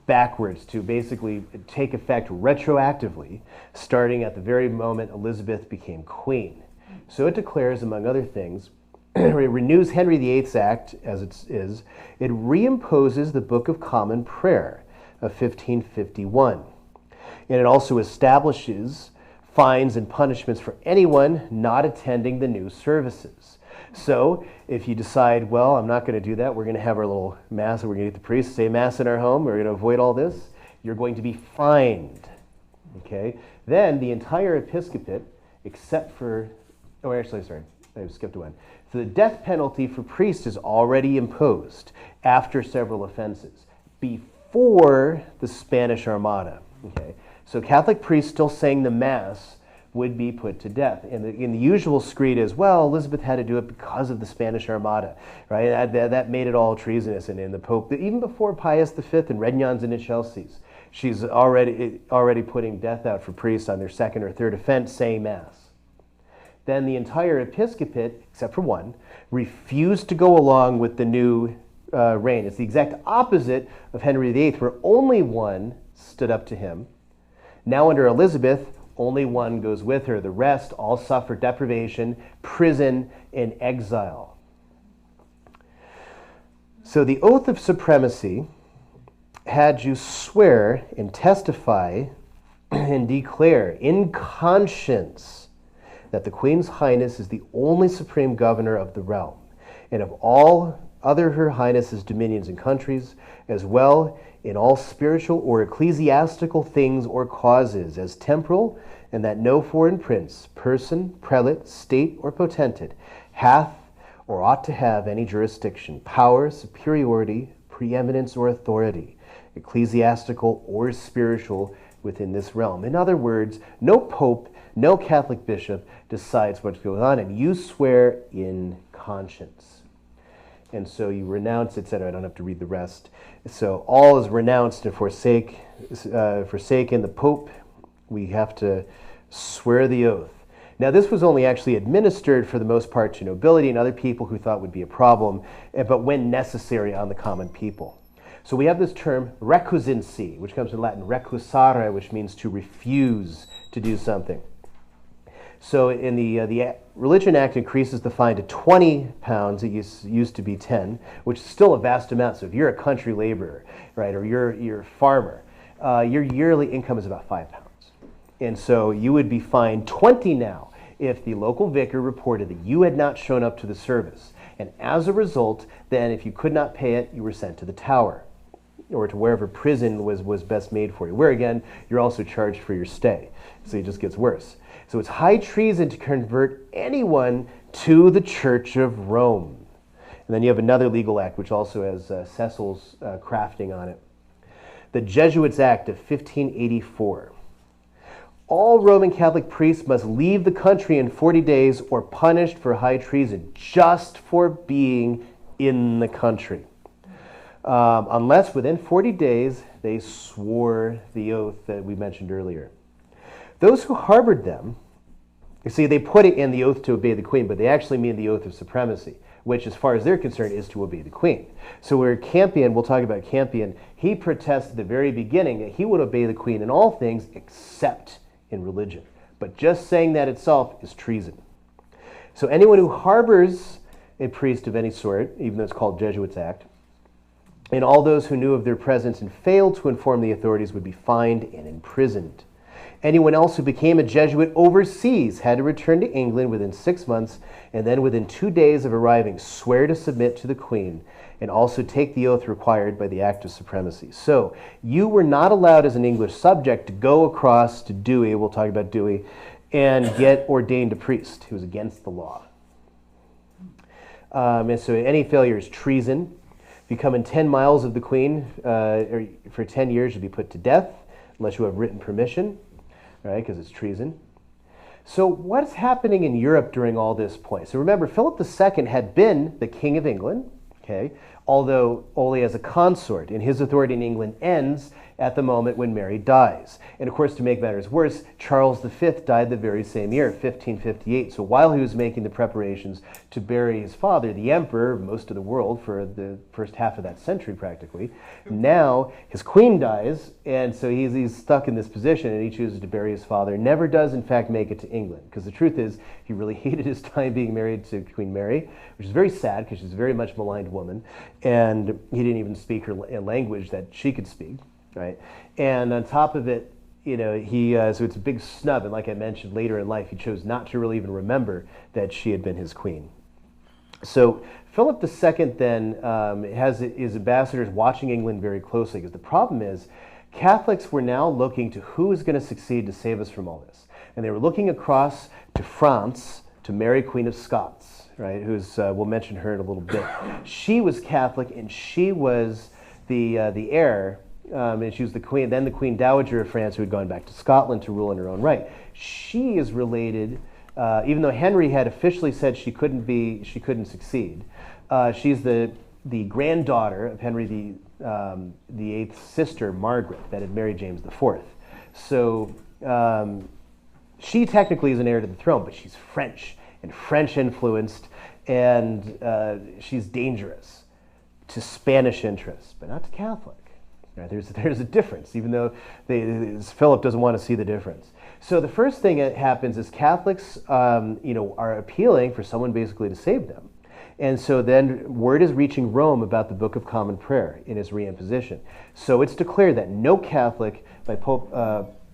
backwards to basically take effect retroactively, starting at the very moment Elizabeth became queen. So it declares, among other things, it renews Henry VIII's Act as it is. It reimposes the Book of Common Prayer of 1551. And it also establishes fines and punishments for anyone not attending the new services. So if you decide, well, I'm not going to do that, we're going to have our little mass, and we're going to get the priest to say mass in our home, we're going to avoid all this, you're going to be fined. Okay? Then the entire episcopate, except for, I skipped one. So the death penalty for priests is already imposed after several offenses, before the Spanish Armada. Okay, so Catholic priests still saying the Mass would be put to death. And the usual screed is, well, Elizabeth had to do it because of the Spanish Armada, right? That made it all treasonous. And in the Pope, even before Pius V and Regnans and Excelsis, she's already putting death out for priests on their second or third offense saying Mass. Then the entire episcopate, except for one, refused to go along with the new reign. It's the exact opposite of Henry VIII, where only one stood up to him. Now under Elizabeth, only one goes with her. The rest all suffer deprivation, prison, and exile. So the Oath of Supremacy had you swear and testify and declare in conscience that the Queen's Highness is the only supreme governor of the realm, and of all other Her Highness's dominions and countries, as well in all spiritual or ecclesiastical things or causes, as temporal, and that no foreign prince, person, prelate, state, or potentate hath or ought to have any jurisdiction, power, superiority, preeminence, or authority, ecclesiastical or spiritual, within this realm. In other words, no pope, no Catholic bishop decides what's going on, and you swear in conscience. And so you renounce, etc. I don't have to read the rest. So all is renounced and forsaken. The Pope, we have to swear the oath. Now, this was only actually administered for the most part to nobility and other people who thought would be a problem, but when necessary on the common people. So we have this term recusancy, which comes from Latin recusare, which means to refuse to do something. So in the Religion Act increases the fine to £20. It used to be 10, which is still a vast amount. So if you're a country laborer, right, or you're a farmer, your yearly income is about £5. And so you would be fined 20 now if the local vicar reported that you had not shown up to the service. And as a result, then if you could not pay it, you were sent to the Tower or to wherever prison was best made for you, where again, you're also charged for your stay. So it just gets worse. So it's high treason to convert anyone to the Church of Rome. And then you have another legal act, which also has Cecil's crafting on it. The Jesuits' Act of 1584. All Roman Catholic priests must leave the country in 40 days or punished for high treason, just for being in the country. Unless within 40 days they swore the oath that we mentioned earlier. Those who harbored them, you see, they put it in the oath to obey the Queen, but they actually mean the Oath of Supremacy, which as far as they're concerned is to obey the Queen. So where Campion, we'll talk about Campion, he protests at the very beginning that he would obey the Queen in all things except in religion. But just saying that itself is treason. So anyone who harbors a priest of any sort, even though it's called Jesuits' Act, and all those who knew of their presence and failed to inform the authorities would be fined and imprisoned. Anyone else who became a Jesuit overseas had to return to England within 6 months, and then within 2 days of arriving, swear to submit to the Queen, and also take the oath required by the Act of Supremacy. So you were not allowed as an English subject to go across to Dewey, we'll talk about Dewey, and get ordained a priest. It was against the law. And so any failure is treason. If you come in 10 miles of the Queen, or for 10 years, you'll be put to death, unless you have written permission, right, because it's treason. So what's happening in Europe during all this point? So remember, Philip II had been the King of England, okay, although only as a consort, and his authority in England ends at the moment when Mary dies. And of course, to make matters worse, Charles V died the very same year, 1558. So while he was making the preparations to bury his father, the emperor of most of the world for the first half of that century practically, now his queen dies, and so he's stuck in this position, and he chooses to bury his father. Never does, in fact, make it to England, because the truth is, he really hated his time being married to Queen Mary, which is very sad, because she's a very much maligned woman, and he didn't even speak her language that she could speak. Right, and on top of it, you know, so it's a big snub. And like I mentioned, later in life, he chose not to really even remember that she had been his queen. So Philip II then has his ambassadors watching England very closely, because the problem is Catholics were now looking to who is going to succeed to save us from all this, and they were looking across to France to Mary, Queen of Scots, right? Who's we'll mention her in a little bit. She was Catholic, and she was the heir. And she was the queen, then the Queen Dowager of France, who had gone back to Scotland to rule in her own right. She is related, even though Henry had officially said she couldn't succeed. She's the granddaughter of Henry VIII's sister, Margaret, that had married James IV. So she technically is an heir to the throne, but she's French and French influenced, and she's dangerous to Spanish interests, but not to Catholic. Right, there's a difference, even though Philip doesn't want to see the difference. So the first thing that happens is Catholics, are appealing for someone basically to save them, and so then word is reaching Rome about the Book of Common Prayer in its reimposition. So it's declared that no Catholic by Pope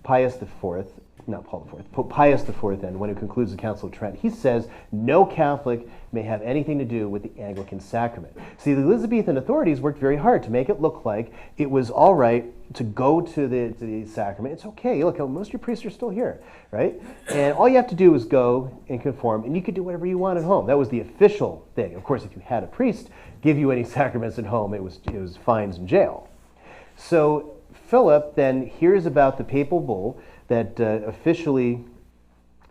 Pius IV, not Paul IV, Pope Pius IV, then, when he concludes the Council of Trent, he says no Catholic may have anything to do with the Anglican sacrament. See, the Elizabethan authorities worked very hard to make it look like it was all right to go to the sacrament. It's okay. Look, most of your priests are still here, right? And all you have to do is go and conform, and you could do whatever you want at home. That was the official thing. Of course, if you had a priest give you any sacraments at home, it was fines and jail. So Philip then hears about the papal bull that officially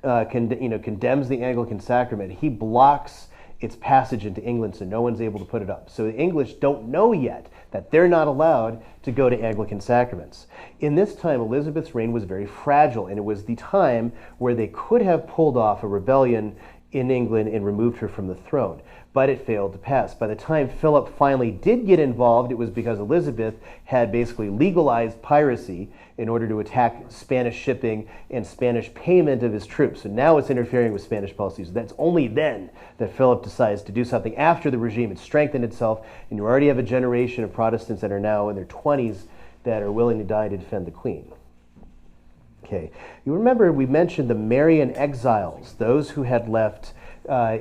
condemns the Anglican sacrament. He blocks its passage into England so no one's able to put it up. So the English don't know yet that they're not allowed to go to Anglican sacraments. In this time, Elizabeth's reign was very fragile, and it was the time where they could have pulled off a rebellion in England and removed her from the throne, but it failed to pass. By the time Philip finally did get involved, it was because Elizabeth had basically legalized piracy in order to attack Spanish shipping and Spanish payment of his troops. And now it's interfering with Spanish policies. That's only then that Philip decides to do something after the regime had strengthened itself, and you already have a generation of Protestants that are now in their 20s that are willing to die to defend the Queen. Okay, you remember we mentioned the Marian exiles, those who had left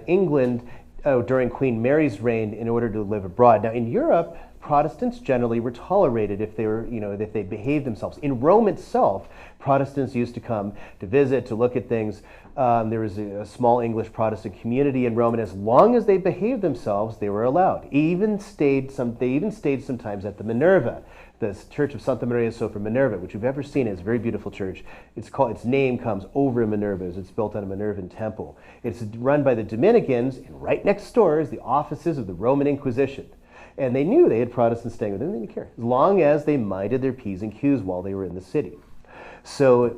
England during Queen Mary's reign in order to live abroad. Now in Europe, Protestants generally were tolerated if they were, if they behaved themselves. In Rome itself, Protestants used to come to visit, to look at things. There was a small English Protestant community in Rome, and as long as they behaved themselves, they were allowed. They even stayed sometimes at the Minerva, the Church of Santa Maria Sopra Minerva, which you've ever seen. It's a very beautiful church. Its name comes over Minerva's. It's built on a Minervan temple. It's run by the Dominicans, and right next door is the offices of the Roman Inquisition. And they knew they had Protestants staying with them. They didn't care, as long as they minded their P's and Q's while they were in the city. So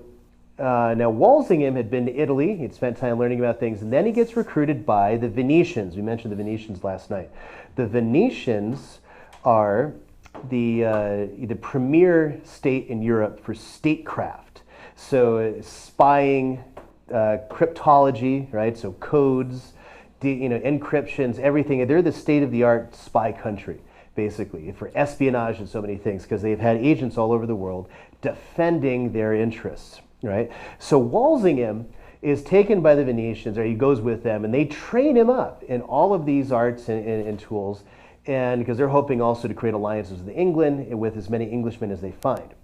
now Walsingham had been to Italy. He'd spent time learning about things, and then he gets recruited by the Venetians. We mentioned the Venetians last night. The Venetians are the premier state in Europe for statecraft. So spying, cryptology, right? So codes, encryptions, everything. They're the state-of-the-art spy country, basically, for espionage and so many things, because they've had agents all over the world defending their interests, right? So Walsingham is taken by the Venetians, or he goes with them, and they train him up in all of these arts and tools, and because they're hoping also to create alliances with England and with as many Englishmen as they find.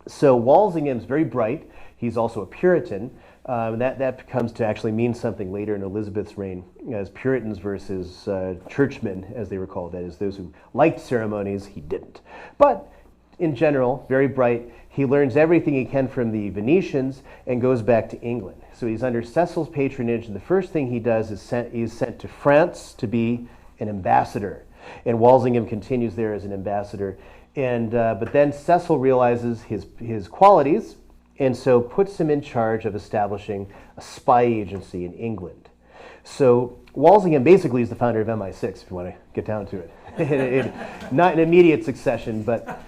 So Walsingham's very bright. He's also a Puritan. That comes to actually mean something later in Elizabeth's reign, as Puritans versus churchmen, as they were called. That is, those who liked ceremonies, he didn't. But in general, very bright. He learns everything he can from the Venetians and goes back to England. So he's under Cecil's patronage, and the first thing he does is he's sent to France to be an ambassador. And Walsingham continues there as an ambassador. And but then Cecil realizes his qualities, and so puts him in charge of establishing a spy agency in England. So Walsingham basically is the founder of MI6, if you want to get down to it. Not in immediate succession, but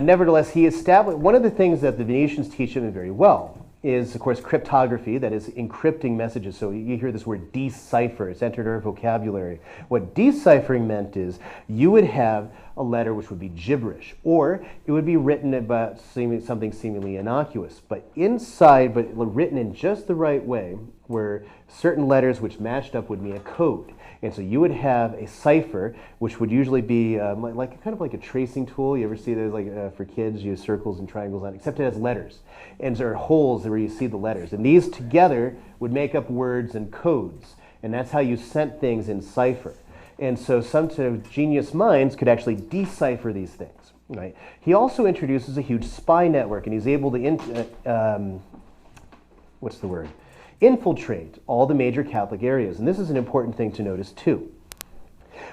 nevertheless, he established, one of the things that the Venetians teach him very well is, of course, cryptography, that is encrypting messages. So you hear this word decipher, it's entered our vocabulary. What deciphering meant is you would have a letter which would be gibberish, or it would be written about something seemingly innocuous, but inside, but written in just the right way, where certain letters which matched up would mean a code. And so you would have a cipher, which would usually be kind of like a tracing tool. You ever see those, for kids, you use circles and triangles on it, except it has letters. And there are holes where you see the letters. And these together would make up words and codes. And that's how you sent things in cipher. And so some sort of genius minds could actually decipher these things. Right? He also introduces a huge spy network, and he's able to, infiltrate all the major Catholic areas. And this is an important thing to notice too.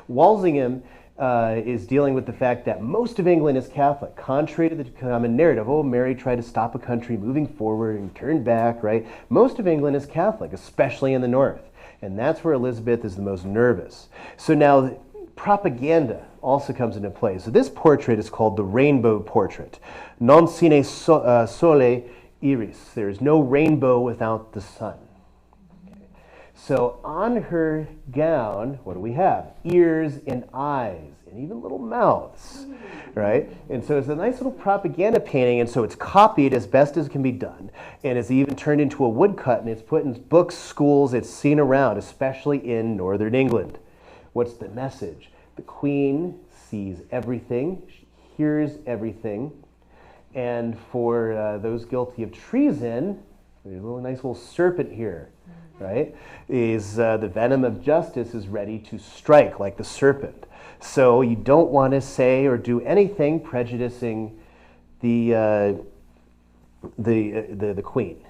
Walsingham is dealing with the fact that most of England is Catholic, contrary to the common narrative. Oh, Mary tried to stop a country moving forward and turned back, right? Most of England is Catholic, especially in the north. And that's where Elizabeth is the most nervous. So now propaganda also comes into play. So this portrait is called the rainbow portrait. Non sine sole iris. There is no rainbow without the sun. So on her gown, what do we have? Ears and eyes. and even little mouths, right? And so it's a nice little propaganda painting, and so it's copied as best as can be done, and it's even turned into a woodcut, and it's put in books, schools, it's seen around, especially in northern England. What's the message? The Queen sees everything, she hears everything, and for those guilty of treason, there's a nice little serpent here, right? Is the venom of justice is ready to strike like the serpent. So you don't want to say or do anything prejudicing the Queen.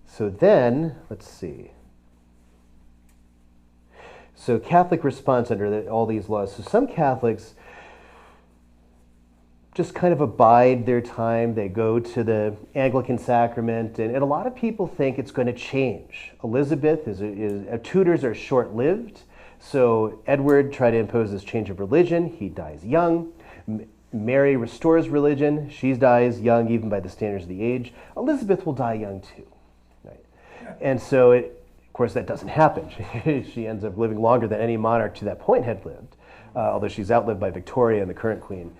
So then, let's see. So Catholic response under all these laws. So some Catholics just kind of abide their time. They go to the Anglican sacrament, and a lot of people think it's going to change. Elizabeth Tudors are short-lived, so Edward tried to impose this change of religion. He dies young. Mary restores religion. She dies young, even by the standards of the age. Elizabeth will die young too, right? And so, of course, that doesn't happen. She ends up living longer than any monarch to that point had lived, although she's outlived by Victoria and the current queen.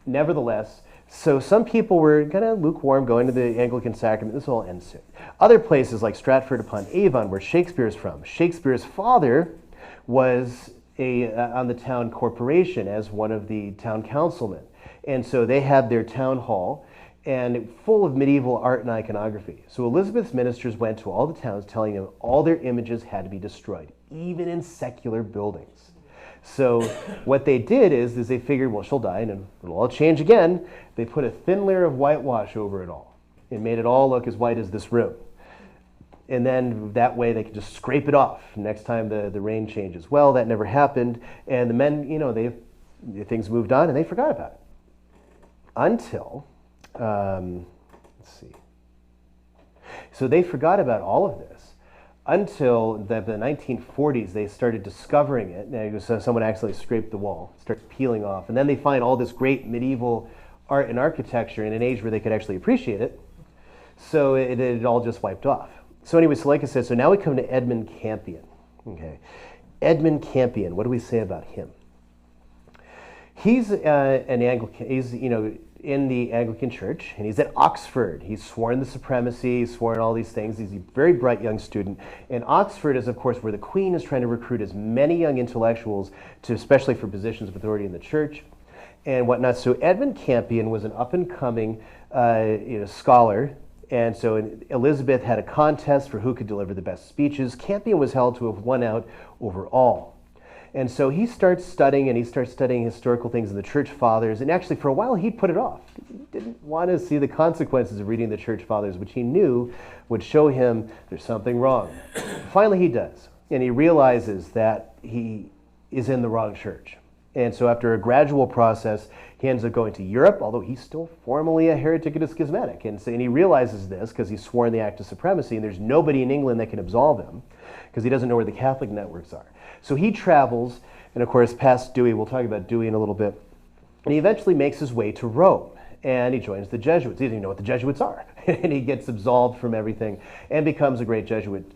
Nevertheless, so some people were kind of lukewarm going to the Anglican sacrament. This will all end soon. Other places like Stratford-upon-Avon, where Shakespeare's from. Shakespeare's father was on the town corporation as one of the town councilmen. And so they had their town hall and full of medieval art and iconography. So Elizabeth's ministers went to all the towns telling them all their images had to be destroyed, even in secular buildings. So what they did is they figured, well, she'll die and it'll all change again. They put a thin layer of whitewash over it all and made it all look as white as this room. And then that way they could just scrape it off next time the rain changes. Well, that never happened. And the men, things moved on and they forgot about it. Until, let's see. So they forgot about all of this until the 1940s. They started discovering it. Now, so someone accidentally scraped the wall, starts peeling off, and then they find all this great medieval art and architecture in an age where they could actually appreciate it. So it all just wiped off. So anyway, so like I said, so now we come to Edmund Campion. Okay, Edmund Campion. What do we say about him? He's an Anglican. He's in the Anglican Church, and he's at Oxford. He's sworn the supremacy, he's sworn all these things. He's a very bright young student. And Oxford is, of course, where the Queen is trying to recruit as many young intellectuals, especially for positions of authority in the church and whatnot. So Edmund Campion was an up-and-coming scholar. And so Elizabeth had a contest for who could deliver the best speeches. Campion was held to have won out over all. And so he starts studying, and he starts studying historical things in the church fathers. And actually, for a while, he put it off. He didn't want to see the consequences of reading the church fathers, which he knew would show him there's something wrong. Finally, he does. And he realizes that he is in the wrong church. And so after a gradual process, he ends up going to Europe, although he's still formally a heretic and a schismatic. And he realizes this because he's sworn the Act of Supremacy, and there's nobody in England that can absolve him because he doesn't know where the Catholic networks are. So he travels, and of course, past Dewey. We'll talk about Dewey in a little bit. And he eventually makes his way to Rome, and he joins the Jesuits. He doesn't even know what the Jesuits are. And he gets absolved from everything and becomes a great Jesuit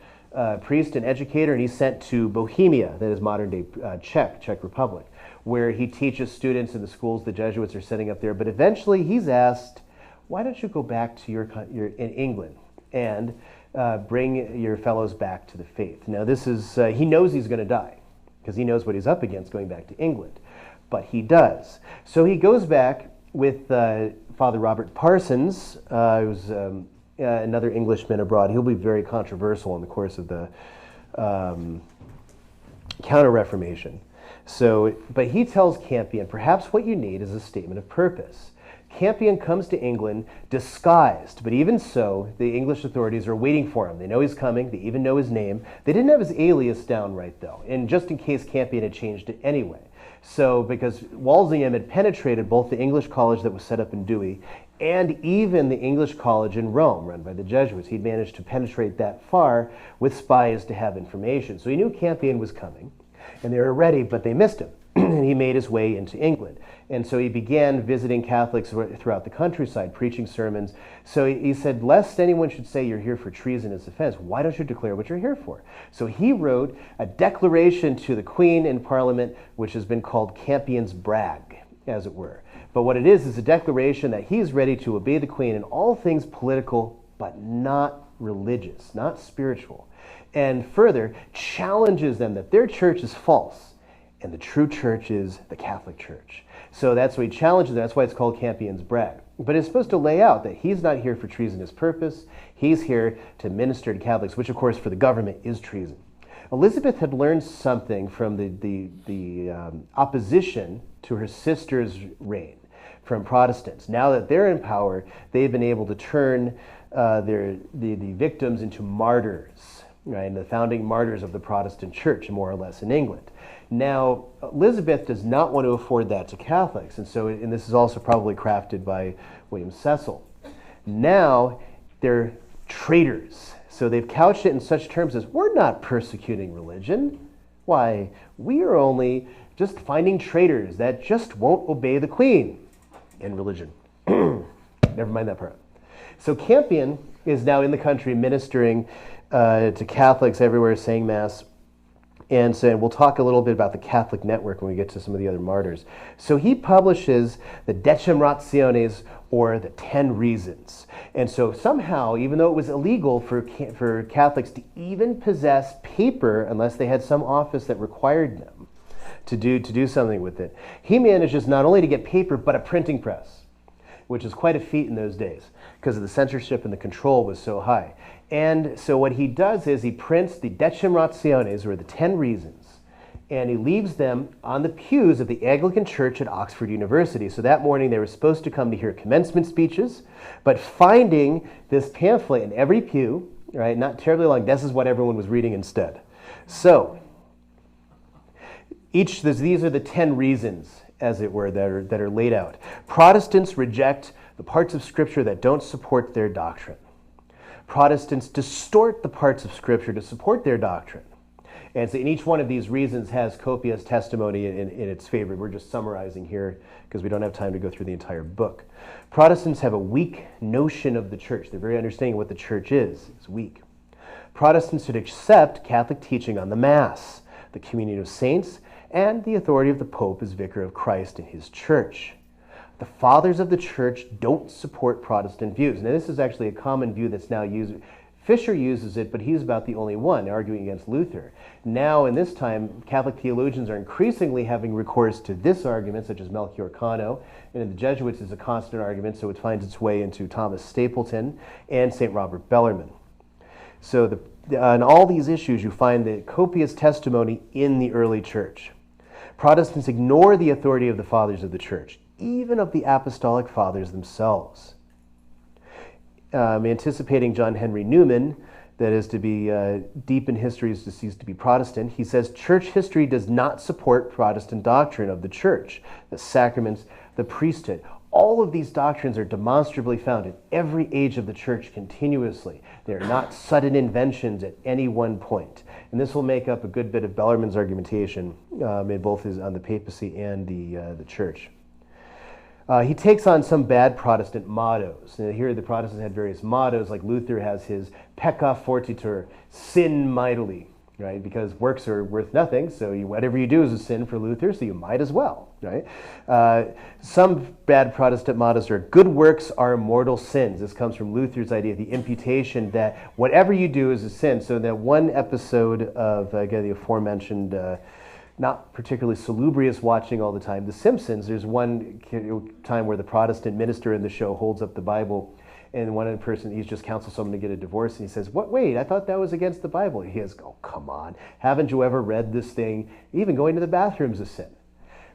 priest and educator, and he's sent to Bohemia, that is modern-day Czech Republic, where he teaches students in the schools the Jesuits are setting up there. But eventually he's asked, why don't you go back to your in England and bring your fellows back to the faith? Now this is, he knows he's going to die because he knows what he's up against going back to England, but he does. So he goes back with Father Robert Parsons, who's another Englishman abroad. He'll be very controversial in the course of the Counter-Reformation. So, but he tells Campion, perhaps what you need is a statement of purpose. Campion comes to England disguised, but even so, the English authorities are waiting for him. They know he's coming. They even know his name. They didn't have his alias down right, though, and just in case Campion had changed it anyway. So, because Walsingham had penetrated both the English college that was set up in Dewey and even the English college in Rome, run by the Jesuits. He'd managed to penetrate that far with spies to have information. So he knew Campion was coming, and they were ready, but they missed him. and he made his way into England. And so he began visiting Catholics throughout the countryside, preaching sermons. So he said, lest anyone should say you're here for treasonous offense, why don't you declare what you're here for? So he wrote a declaration to the Queen in Parliament, which has been called Campion's Brag, as it were. But what it is a declaration that he's ready to obey the Queen in all things political, but not religious, not spiritual. And further, challenges them that their church is false, and the true church is the Catholic Church. So that's why he challenges them. That's why it's called Campion's Brag. But it's supposed to lay out that he's not here for treasonous purpose. He's here to minister to Catholics, which of course for the government is treason. Elizabeth had learned something from the opposition to her sister's reign from Protestants. Now that they're in power, they've been able to turn the victims into martyrs, right? And the founding martyrs of the Protestant Church, more or less, in England. Now, Elizabeth does not want to afford that to Catholics, and this is also probably crafted by William Cecil. Now, they're traitors. So they've couched it in such terms as, we're not persecuting religion. Why, we are only just finding traitors that just won't obey the Queen in religion. Never mind that part. So Campion is now in the country ministering to Catholics everywhere, saying Mass. And so we'll talk a little bit about the Catholic network when we get to some of the other martyrs. So he publishes the Decem Rationes, or the 10 Reasons. And so somehow, even though it was illegal for Catholics to even possess paper unless they had some office that required them to do something with it, he manages not only to get paper, but a printing press, which is quite a feat in those days because of the censorship and the control was so high. And so what he does is he prints the Decem Rationes, or the 10 Reasons, and he leaves them on the pews of the Anglican Church at Oxford University. So that morning they were supposed to come to hear commencement speeches, but finding this pamphlet in every pew, right, not terribly long, this is what everyone was reading instead. So these are the 10 reasons, as it were, that are laid out. Protestants reject the parts of Scripture that don't support their doctrine. Protestants distort the parts of Scripture to support their doctrine. And so each one of these reasons has copious testimony in its favor. We're just summarizing here because we don't have time to go through the entire book. Protestants have a weak notion of the church. They're very understanding what the church is. It's weak. Protestants should accept Catholic teaching on the Mass, the communion of saints, and the authority of the Pope as vicar of Christ in his church. The fathers of the church don't support Protestant views. Now, this is actually a common view that's now used. Fisher uses it, but he's about the only one arguing against Luther. Now, in this time, Catholic theologians are increasingly having recourse to this argument, such as Melchior Cano, and in the Jesuits is a constant argument, so it finds its way into Thomas Stapleton and St. Robert Bellarmine. So on all these issues, you find the copious testimony in the early church. Protestants ignore the authority of the fathers of the church, even of the apostolic fathers themselves. Anticipating John Henry Newman, that is to be deep in history is to cease to be Protestant, he says church history does not support Protestant doctrine of the church, the sacraments, the priesthood. All of these doctrines are demonstrably found in every age of the church continuously. They are not sudden inventions at any one point. And this will make up a good bit of Bellarmine's argumentation in both on the papacy and the church. He takes on some bad Protestant mottos. And here the Protestants had various mottos, like Luther has his pecca fortiter, sin mightily, right? Because works are worth nothing, so whatever you do is a sin for Luther, so you might as well, right? Some bad Protestant mottos are, good works are mortal sins. This comes from Luther's idea, the imputation that whatever you do is a sin. So that one episode of, again, the aforementioned not particularly salubrious watching all the time, The Simpsons, there's one time where the Protestant minister in the show holds up the Bible, and one person, he's just counsels someone to get a divorce, and he says, "What? Wait, I thought that was against the Bible." He goes, "Oh, come on. Haven't you ever read this thing? Even going to the bathroom's a sin."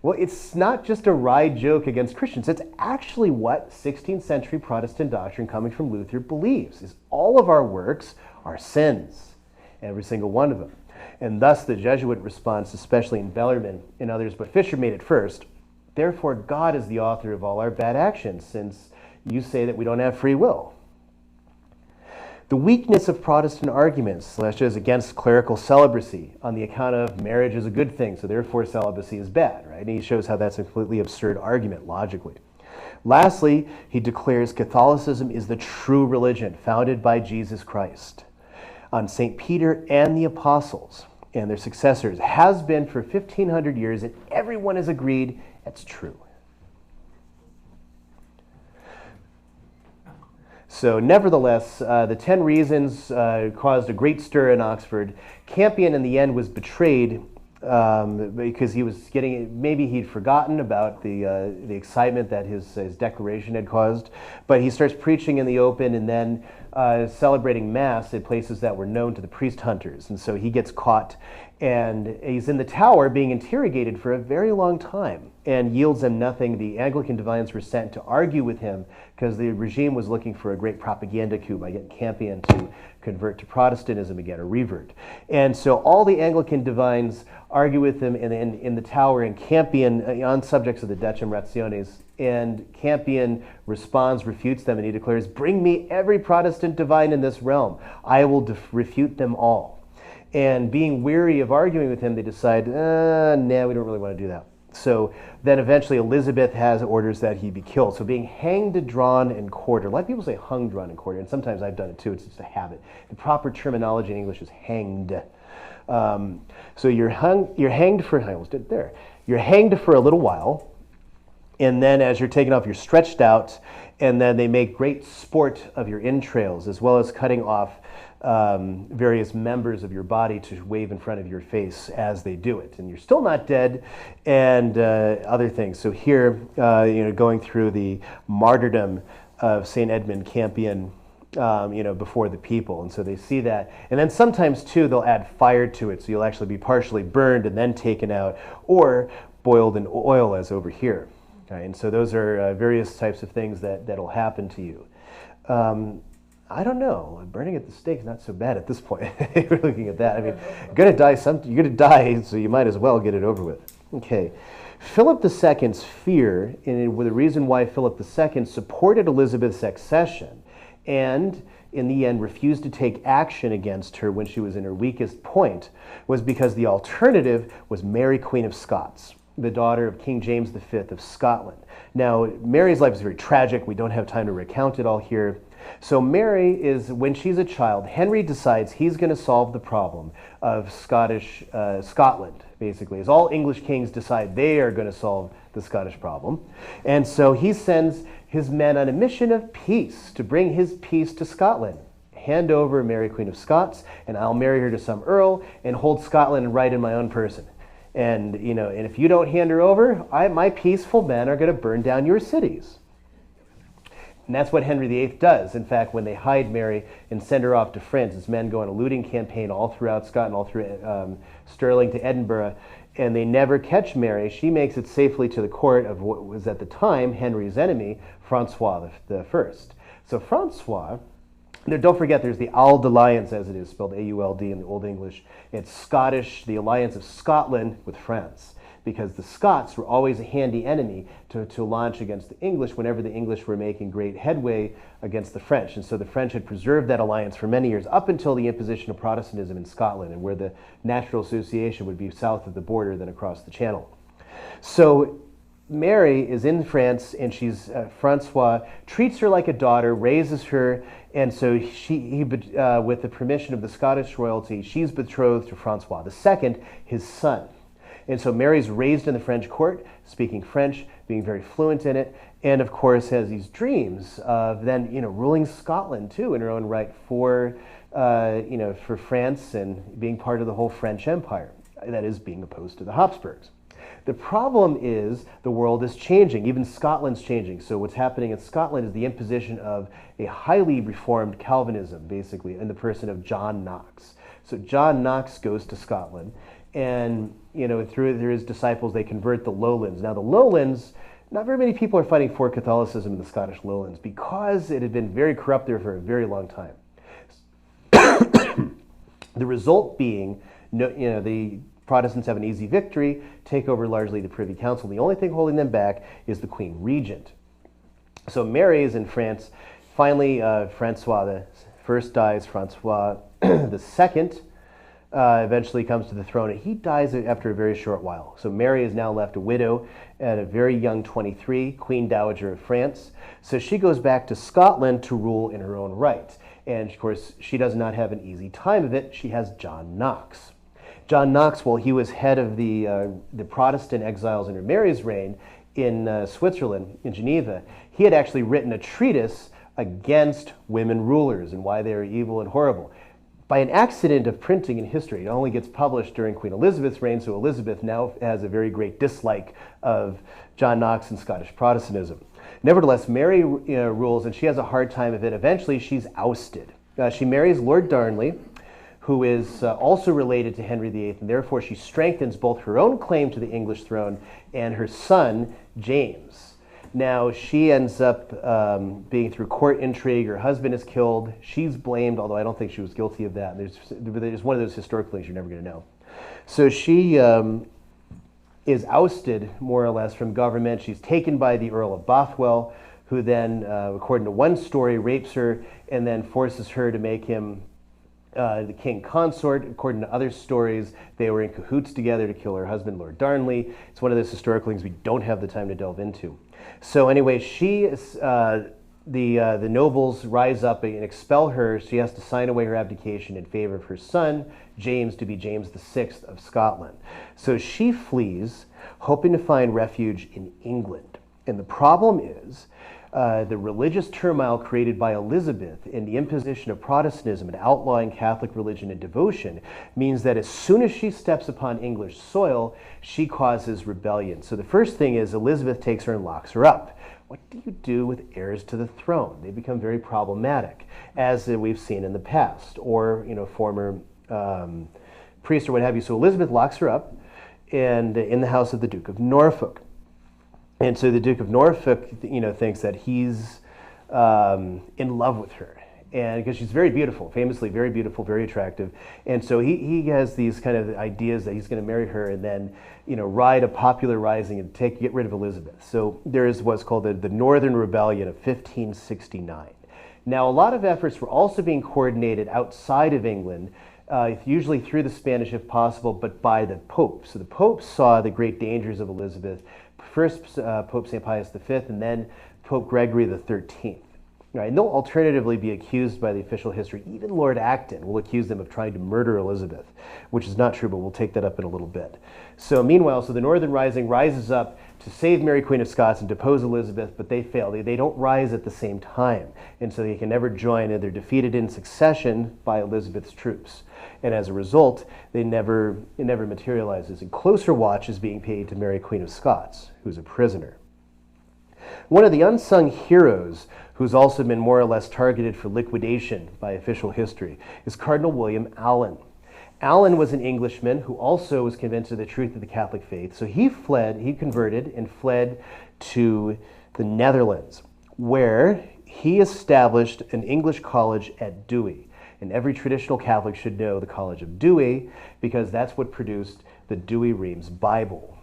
Well, it's not just a wry joke against Christians. It's actually what 16th century Protestant doctrine coming from Luther believes, is all of our works are sins, every single one of them. And thus the Jesuit response, especially in Bellarmine and others, but Fisher made it first, therefore God is the author of all our bad actions, since you say that we don't have free will. The weakness of Protestant arguments, such as against clerical celibacy, on the account of marriage is a good thing, so therefore celibacy is bad, right? And he shows how that's a completely absurd argument, logically. Lastly, he declares Catholicism is the true religion founded by Jesus Christ on St. Peter and the apostles and their successors, has been for 1,500 years, and everyone has agreed it's true. So nevertheless, the 10 reasons caused a great stir in Oxford. Campion in the end was betrayed because he was getting, maybe he'd forgotten about the excitement that his declaration had caused, but he starts preaching in the open and then celebrating Mass at places that were known to the priest hunters. And so he gets caught, and he's in the Tower being interrogated for a very long time and yields them nothing. The Anglican divines were sent to argue with him because the regime was looking for a great propaganda coup by getting Campion to convert to Protestantism again, or revert. And so all the Anglican divines argue with him in the Tower, and Campion, on subjects of the Decem Rationes, and Campion responds, refutes them, and he declares, "Bring me every Protestant divine in this realm. I will refute them all." And being weary of arguing with him, they decide, nah, we don't really want to do that. So then eventually Elizabeth has orders that he be killed. So being hanged, drawn, and quartered. A lot of people say hung, drawn, and quartered, and sometimes I've done it too. It's just a habit. The proper terminology in English is hanged. So you're hanged for, I almost did it there. You're hanged for a little while, and then as you're taken off, you're stretched out, and then they make great sport of your entrails, as well as cutting off various members of your body to wave in front of your face as they do it. And you're still not dead, and other things. So here, going through the martyrdom of St. Edmund Campion, before the people. And so they see that. And then sometimes, too, they'll add fire to it, so you'll actually be partially burned and then taken out, or boiled in oil, as over here. Okay? And so those are various types of things that'll happen to you. I don't know. Burning at the stake is not so bad at this point. We're looking at that. I mean, you're going to die, so you might as well get it over with. Okay. Philip II's fear, and the reason why Philip II supported Elizabeth's accession, and in the end refused to take action against her when she was in her weakest point, was because the alternative was Mary, Queen of Scots, the daughter of King James V of Scotland. Now, Mary's life is very tragic. We don't have time to recount it all here. So Mary is, when she's a child, Henry decides he's going to solve the problem of Scotland, basically, as all English kings decide they are going to solve the Scottish problem. And so he sends his men on a mission of peace to bring his peace to Scotland. Hand over Mary, Queen of Scots, and I'll marry her to some earl and hold Scotland right in my own person. And, and if you don't hand her over, my peaceful men are going to burn down your cities. And that's what Henry VIII does. In fact, when they hide Mary and send her off to France, his men go on a looting campaign all throughout Scotland, all through Stirling to Edinburgh, and they never catch Mary. She makes it safely to the court of what was at the time Henry's enemy, Francois I. So Francois, don't forget there's the Auld Alliance, as it is spelled A-U-L-D in the Old English. It's Scottish, the alliance of Scotland with France, because the Scots were always a handy enemy to launch against the English whenever the English were making great headway against the French. And so the French had preserved that alliance for many years, up until the imposition of Protestantism in Scotland, and where the natural association would be south of the border than across the Channel. So Mary is in France, and Francois treats her like a daughter, raises her, and so with the permission of the Scottish royalty, she's betrothed to Francois II, his son. And so Mary's raised in the French court, speaking French, being very fluent in it, and of course has these dreams of then, ruling Scotland too in her own right for France and being part of the whole French Empire. That is, being opposed to the Habsburgs. The problem is the world is changing. Even Scotland's changing. So what's happening in Scotland is the imposition of a highly reformed Calvinism, basically, in the person of John Knox. So John Knox goes to Scotland, and through his disciples, they convert the lowlands. Now the lowlands, not very many people are fighting for Catholicism in the Scottish lowlands because it had been very corrupt there for a very long time. The result being, the Protestants have an easy victory, take over largely the Privy Council. The only thing holding them back is the Queen Regent. So Mary is in France. Finally, Francois First dies Francois II, eventually comes to the throne, and he dies after a very short while. So Mary is now left a widow at a very young 23, Queen Dowager of France. So she goes back to Scotland to rule in her own right. And of course, she does not have an easy time of it. She has John Knox. John Knox, while he was head of the Protestant exiles under Mary's reign in Switzerland, in Geneva, he had actually written a treatise against women rulers and why they are evil and horrible. By an accident of printing in history, it only gets published during Queen Elizabeth's reign, so Elizabeth now has a very great dislike of John Knox and Scottish Protestantism. Nevertheless, Mary rules, and she has a hard time of it. Eventually, she's ousted. She marries Lord Darnley, who is also related to Henry VIII, and therefore she strengthens both her own claim to the English throne and her son, James. Now, she ends up being through court intrigue. Her husband is killed. She's blamed, although I don't think she was guilty of that. There's one of those historical things you're never going to know. So she is ousted, more or less, from government. She's taken by the Earl of Bothwell, who then, according to one story, rapes her and then forces her to make him the king consort. According to other stories, they were in cahoots together to kill her husband, Lord Darnley. It's one of those historical things we don't have the time to delve into. So anyway, she is, the nobles rise up and expel her. She has to sign away her abdication in favor of her son, James, to be James VI of Scotland. So she flees, hoping to find refuge in England. And the problem is the religious turmoil created by Elizabeth and the imposition of Protestantism and outlawing Catholic religion and devotion means that as soon as she steps upon English soil, she causes rebellion. So the first thing is Elizabeth takes her and locks her up. What do you do with heirs to the throne? They become very problematic, as we've seen in the past, or former priests or what have you. So Elizabeth locks her up and in the house of the Duke of Norfolk. And so the Duke of Norfolk, thinks that he's in love with her, and because she's very beautiful, famously very beautiful, very attractive, and so he has these kind of ideas that he's going to marry her and then, ride a popular rising and get rid of Elizabeth. So there is what's called the Northern Rebellion of 1569. Now, a lot of efforts were also being coordinated outside of England, usually through the Spanish if possible, but by the Pope. So the Pope saw the great dangers of Elizabeth. First Pope St. Pius V, and then Pope Gregory XIII. Right, and they'll alternatively be accused by the official history. Even Lord Acton will accuse them of trying to murder Elizabeth, which is not true, but we'll take that up in a little bit. So meanwhile, the Northern Rising rises up to save Mary, Queen of Scots, and depose Elizabeth, but they fail. They don't rise at the same time, and so they can never join, and they're defeated in succession by Elizabeth's troops. And as a result, it never materializes. And closer watch is being paid to Mary, Queen of Scots, who's a prisoner. One of the unsung heroes who's also been more or less targeted for liquidation by official history is Cardinal William Allen. Allen was an Englishman who also was convinced of the truth of the Catholic faith. So he converted and fled to the Netherlands, where he established an English college at Douay. And every traditional Catholic should know the College of Douay because that's what produced the Douay-Rheims Bible.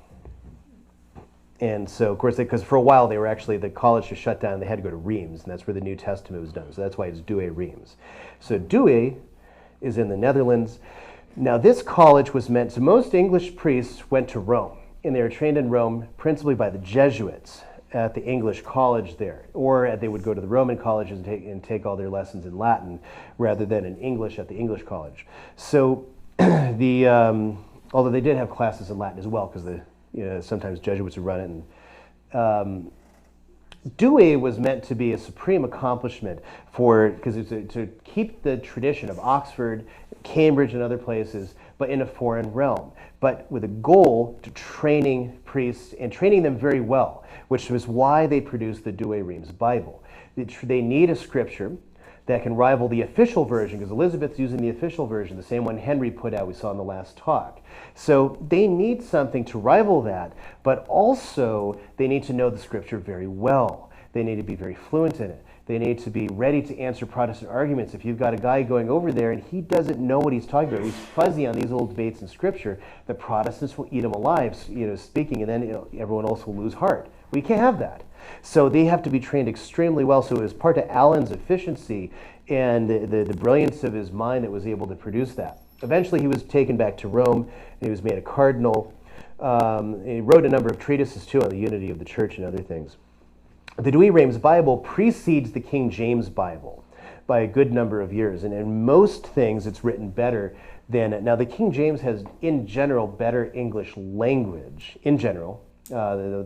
And so, of course, because for a while the college was shut down and they had to go to Rheims, and that's where the New Testament was done. So that's why it's Douay-Rheims. So Douay is in the Netherlands. Now this college was meant, so most English priests went to Rome, and they were trained in Rome principally by the Jesuits at the English college there, or they would go to the Roman colleges and take all their lessons in Latin rather than in English at the English college. So although they did have classes in Latin as well, because sometimes Jesuits would run it. And Douay was meant to be a supreme accomplishment because it's to keep the tradition of Oxford, Cambridge, and other places, but in a foreign realm, but with a goal to training priests and training them very well, which was why they produced the Douay-Rheims Bible. They need a scripture that can rival the official version, because Elizabeth's using the official version, the same one Henry put out, we saw in the last talk. So they need something to rival that, but also they need to know the scripture very well. They need to be very fluent in it. They need to be ready to answer Protestant arguments. If you've got a guy going over there and he doesn't know what he's talking about, he's fuzzy on these old debates in scripture, the Protestants will eat him alive, speaking, and then everyone else will lose heart. We can't have that. So they have to be trained extremely well. So as part of Allen's efficiency and the brilliance of his mind that was able to produce that. Eventually he was taken back to Rome, and he was made a cardinal. He wrote a number of treatises too on the unity of the church and other things. The Douay-Rheims Bible precedes the King James Bible by a good number of years, and in most things it's written better than, now the King James has in general better English language, in general. The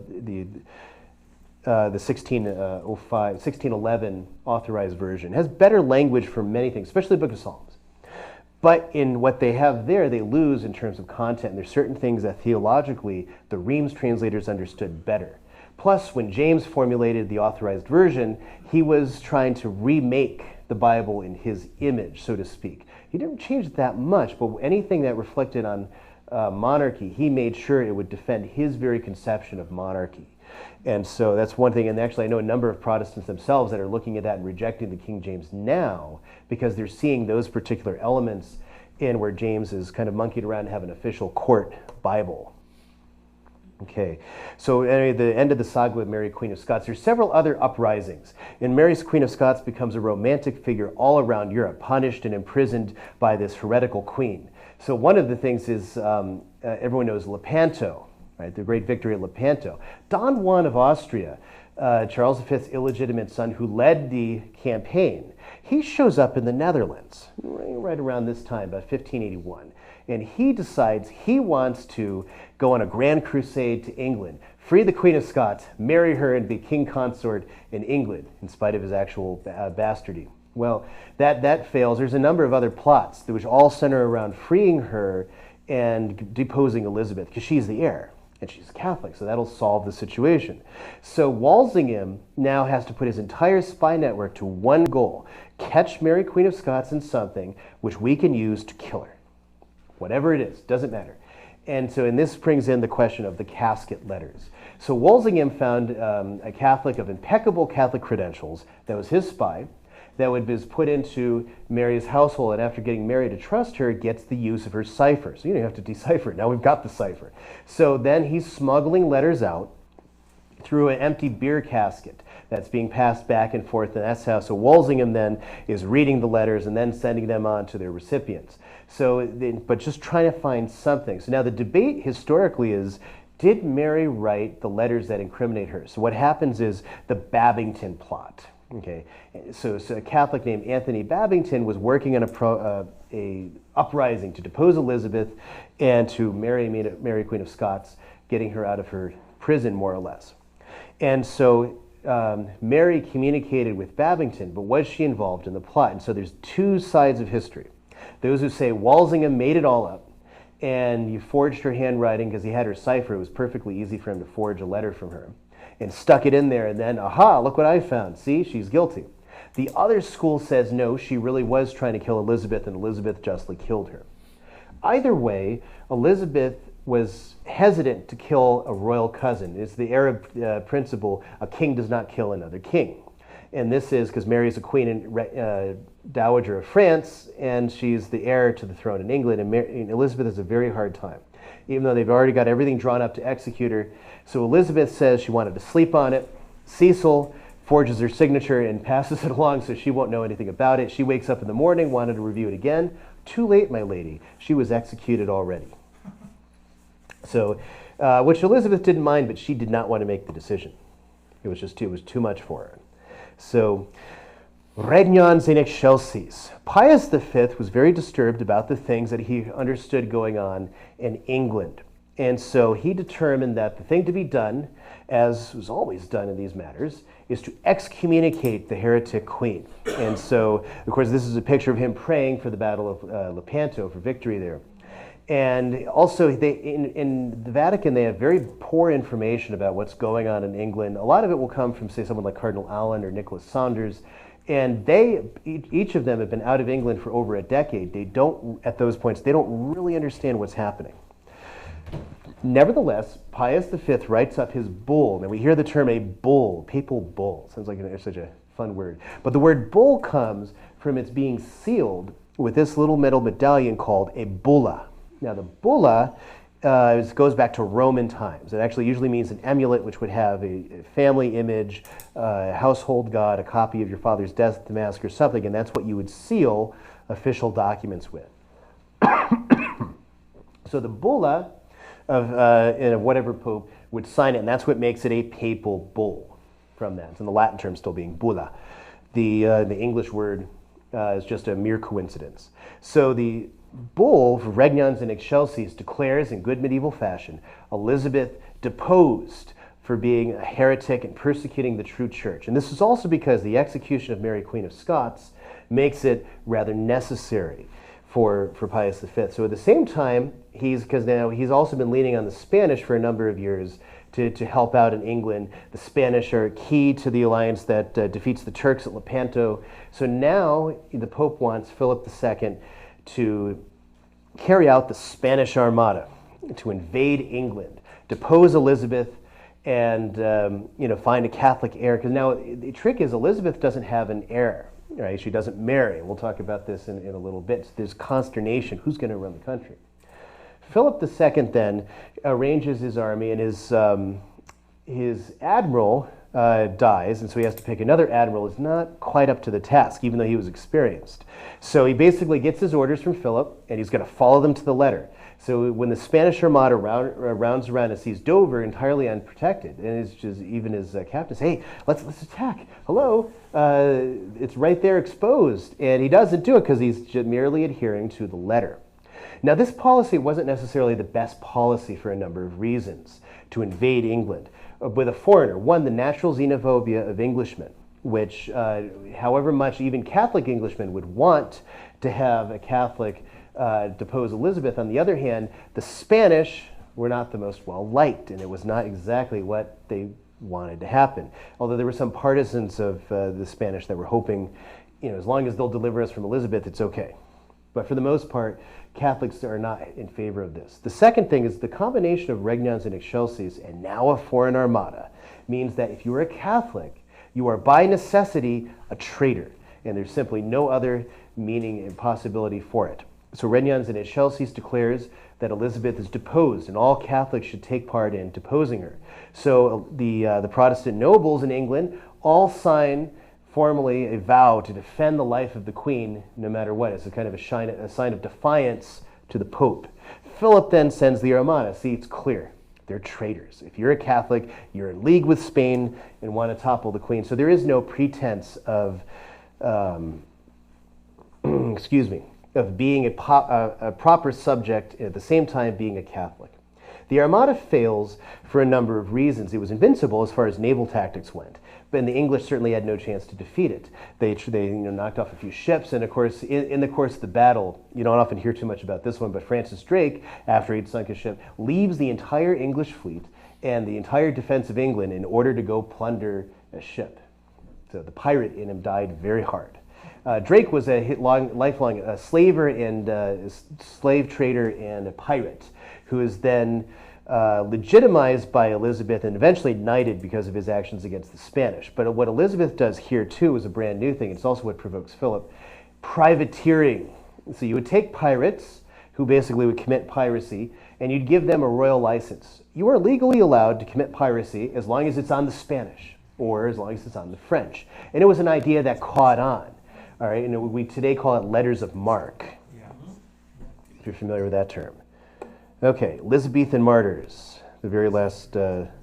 1611 authorized version has better language for many things, especially the Book of Psalms. But in what they have there, they lose in terms of content. And there's certain things that theologically the Rheims translators understood better. Plus, when James formulated the authorized version, he was trying to remake the Bible in his image, so to speak. He didn't change it that much, but anything that reflected on monarchy, he made sure it would defend his very conception of monarchy. And so that's one thing, and actually I know a number of Protestants themselves that are looking at that and rejecting the King James now because they're seeing those particular elements in where James is kind of monkeyed around to have an official court Bible. Okay, so anyway, the end of the saga with Mary, Queen of Scots. There's several other uprisings, and Mary's Queen of Scots becomes a romantic figure all around Europe, punished and imprisoned by this heretical queen. So one of the things is, everyone knows Lepanto, right? The great victory at Lepanto. Don Juan of Austria, Charles V's illegitimate son who led the campaign, he shows up in the Netherlands right around this time, about 1581. And he decides he wants to go on a grand crusade to England, free the Queen of Scots, marry her, and be king consort in England, in spite of his actual bastardy. Well, that fails. There's a number of other plots which all center around freeing her and deposing Elizabeth, because she's the heir, and she's Catholic, so that'll solve the situation. So Walsingham now has to put his entire spy network to one goal: catch Mary, Queen of Scots in something which we can use to kill her. Whatever it is, doesn't matter. And so, and this brings in the question of the casket letters. So Walsingham found a Catholic of impeccable Catholic credentials that was his spy, that was put into Mary's household, and after getting Mary to trust her, gets the use of her cipher. So you don't have to decipher it. Now we've got the cipher. So then he's smuggling letters out through an empty beer casket that's being passed back and forth in that's how. So Walsingham then is reading the letters and then sending them on to their recipients. So, but just trying to find something. So now the debate historically is, did Mary write the letters that incriminate her? So what happens is the Babington plot. Okay, so a Catholic named Anthony Babington was working on a uprising to depose Elizabeth and to marry Mary, Queen of Scots, getting her out of her prison, more or less. And so Mary communicated with Babington, but was she involved in the plot? And so there's two sides of history. Those who say Walsingham made it all up, and he forged her handwriting because he had her cipher. It was perfectly easy for him to forge a letter from her, and stuck it in there, and then, aha, look what I found. See, she's guilty. The other school says no, she really was trying to kill Elizabeth, and Elizabeth justly killed her. Either way, Elizabeth was hesitant to kill a royal cousin. It's the Arab principle, a king does not kill another king. And this is because Mary is a queen and dowager of France, and she's the heir to the throne in England, and Elizabeth has a very hard time, even though they've already got everything drawn up to execute her. So Elizabeth says she wanted to sleep on it. Cecil forges her signature and passes it along so she won't know anything about it. She wakes up in the morning, wanted to review it again. Too late, my lady. She was executed already. So, which Elizabeth didn't mind, but she did not want to make the decision. It was too much for her. So, regnans in excelsis. Pius V was very disturbed about the things that he understood going on in England. And so he determined that the thing to be done, as was always done in these matters, is to excommunicate the heretic queen. And so, of course, this is a picture of him praying for the Battle of Lepanto, for victory there. And also, in the Vatican, they have very poor information about what's going on in England. A lot of it will come from, say, someone like Cardinal Allen or Nicholas Saunders. And each of them have been out of England for over a decade. They don't, at those points, they don't really understand what's happening. Nevertheless, Pius V writes up his bull. Now we hear the term a bull, papal bull. Sounds like such a fun word. But the word bull comes from its being sealed with this little metal medallion called a bulla. Now the bulla it goes back to Roman times. It actually usually means an amulet, which would have a family image, a household god, a copy of your father's death mask or something, and that's what you would seal official documents with. So the bulla of whatever pope would sign it, and that's what makes it a papal bull from that. And the Latin term still being bulla. The English word is just a mere coincidence. So the bull, Regnans in Excelsis, declares in good medieval fashion Elizabeth deposed for being a heretic and persecuting the true church. And this is also because the execution of Mary, Queen of Scots, makes it rather necessary for Pius V. So at the same time, because now he's also been leaning on the Spanish for a number of years to help out in England. The Spanish are key to the alliance that defeats the Turks at Lepanto. So now the Pope wants Philip II to carry out the Spanish Armada, to invade England, depose Elizabeth, and find a Catholic heir. Because now the trick is Elizabeth doesn't have an heir, right? She doesn't marry. We'll talk about this in a little bit. So there's consternation. Who's going to run the country? Philip II then arranges his army, and his admiral dies, and so he has to pick another admiral. Is not quite up to the task, even though he was experienced. So he basically gets his orders from Philip, and he's going to follow them to the letter. So when the Spanish Armada rounds around and sees Dover entirely unprotected, and it's just even his captains, hey, let's attack. Hello, it's right there exposed, and he doesn't do it because he's just merely adhering to the letter. Now, this policy wasn't necessarily the best policy for a number of reasons to invade England with a foreigner. One, the natural xenophobia of Englishmen, which, however much even Catholic Englishmen would want to have a Catholic depose Elizabeth. On the other hand, the Spanish were not the most well-liked, and it was not exactly what they wanted to happen. Although there were some partisans of the Spanish that were hoping, as long as they'll deliver us from Elizabeth, it's okay. But for the most part, Catholics are not in favor of this. The second thing is the combination of Regnans and Excelsis and now a foreign armada means that if you are a Catholic, you are by necessity a traitor, and there's simply no other meaning and possibility for it. So Regnans and Excelsis declares that Elizabeth is deposed, and all Catholics should take part in deposing her. So the Protestant nobles in England all sign formally a vow to defend the life of the Queen no matter what. It's a kind of a sign of defiance to the Pope. Philip then sends the Armada. See, it's clear. They're traitors. If you're a Catholic, you're in league with Spain and want to topple the Queen. So there is no pretense of, of being a proper subject at the same time being a Catholic. The Armada fails for a number of reasons. It was invincible as far as naval tactics went, but the English certainly had no chance to defeat it. They knocked off a few ships, and of course, in the course of the battle, you don't often hear too much about this one, but Francis Drake, after he'd sunk a ship, leaves the entire English fleet and the entire defense of England in order to go plunder a ship. So the pirate in him died very hard. Drake was a lifelong slaver and slave trader and a pirate who is then legitimized by Elizabeth and eventually knighted because of his actions against the Spanish. But what Elizabeth does here too is a brand new thing. It's also what provokes Philip. Privateering. So you would take pirates who basically would commit piracy and you'd give them a royal license. You are legally allowed to commit piracy as long as it's on the Spanish or as long as it's on the French. And it was an idea that caught on. All right, and we today call it letters of marque, if you're familiar with that term. Okay, Elizabethan martyrs, the very last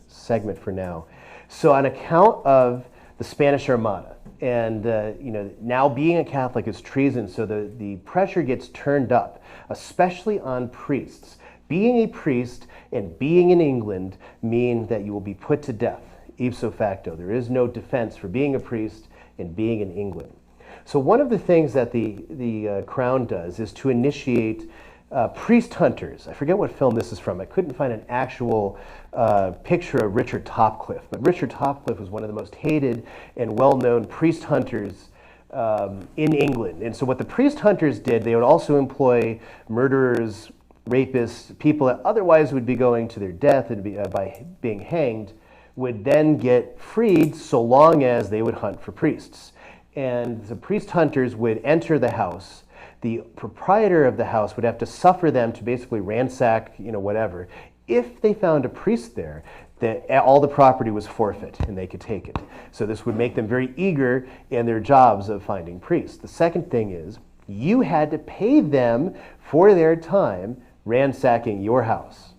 segment for now. So on account of the Spanish Armada, and now being a Catholic is treason, so the pressure gets turned up, especially on priests. Being a priest and being in England mean that you will be put to death, ipso facto. There is no defense for being a priest and being in England. So one of the things that the Crown does is to initiate priest hunters. I forget what film this is from. I couldn't find an actual picture of Richard Topcliffe, but Richard Topcliffe was one of the most hated and well-known priest hunters in England. And so what the priest hunters did, they would also employ murderers, rapists, people that otherwise would be going to their death and by being hanged, would then get freed so long as they would hunt for priests. And the priest hunters would enter the house. the proprietor of the house would have to suffer them to basically ransack, whatever. If they found a priest there, all the property was forfeit and they could take it. So this would make them very eager in their jobs of finding priests. The second thing is you had to pay them for their time ransacking your house.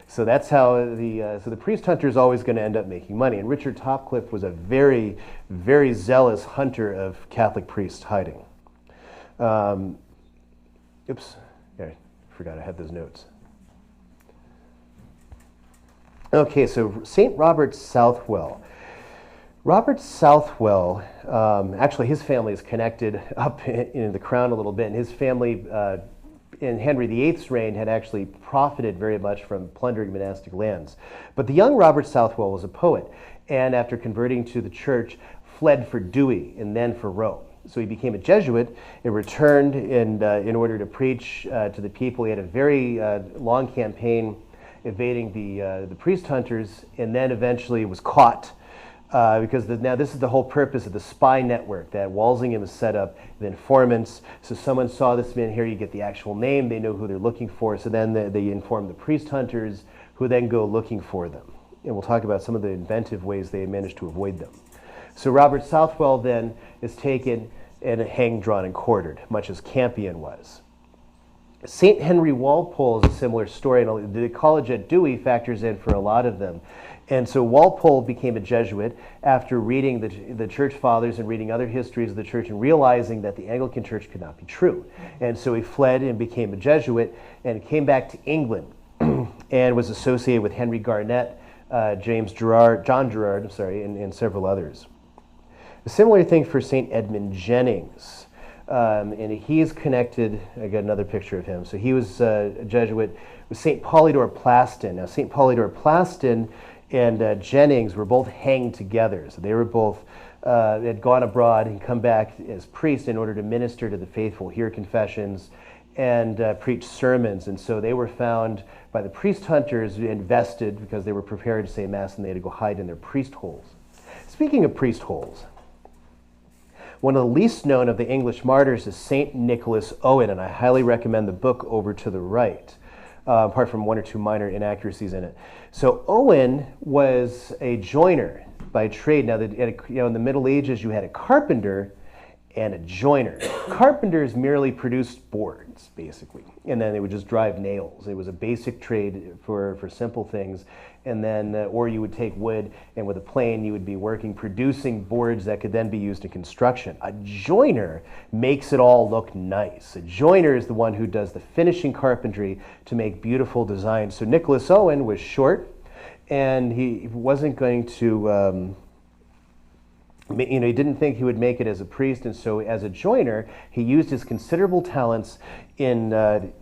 So that's how the priest hunter is always going to end up making money. And Richard Topcliffe was a very, very zealous hunter of Catholic priests hiding. Oops, I forgot I had those notes. Okay, so St. Robert Southwell. Robert Southwell, actually his family is connected up in the crown a little bit, and his family in Henry VIII's reign had actually profited very much from plundering monastic lands. But the young Robert Southwell was a poet, and after converting to the church, fled for Douay and then for Rome. So he became a Jesuit and returned in order to preach to the people. He had a very long campaign evading the priest hunters, and then eventually was caught because now this is the whole purpose of the spy network that Walsingham has set up, the informants. So someone saw this man here, you get the actual name, they know who they're looking for, so then they inform the priest hunters who then go looking for them. And we'll talk about some of the inventive ways they managed to avoid them. So Robert Southwell then is taken and hanged, drawn, and quartered, much as Campion was. St. Henry Walpole is a similar story, and the college at Douay factors in for a lot of them. And so Walpole became a Jesuit after reading the church fathers and reading other histories of the church and realizing that the Anglican church could not be true. And so he fled and became a Jesuit and came back to England and was associated with Henry Garnet, John Gerard, and several others. A similar thing for St. Edmund Jennings. And he's connected, I got another picture of him. So he was a Jesuit with St. Polydore Plaston. Now, St. Polydore Plaston and Jennings were both hanged together. So they were both, had gone abroad and come back as priests in order to minister to the faithful, hear confessions, and preach sermons. And so they were found by the priest hunters invested because they were prepared to say Mass and they had to go hide in their priest holes. Speaking of priest holes, one of the least known of the English martyrs is St. Nicholas Owen, and I highly recommend the book over to the right, apart from one or two minor inaccuracies in it. So Owen was a joiner by trade. Now, in the Middle Ages, you had a carpenter and a joiner. Carpenters merely produced boards, basically, and then they would just drive nails. It was a basic trade for simple things. And then, or you would take wood, and with a plane, you would be producing boards that could then be used in construction. A joiner makes it all look nice. A joiner is the one who does the finishing carpentry to make beautiful designs. So Nicholas Owen was short, and he wasn't going to, he didn't think he would make it as a priest, and so as a joiner, he used his considerable talents in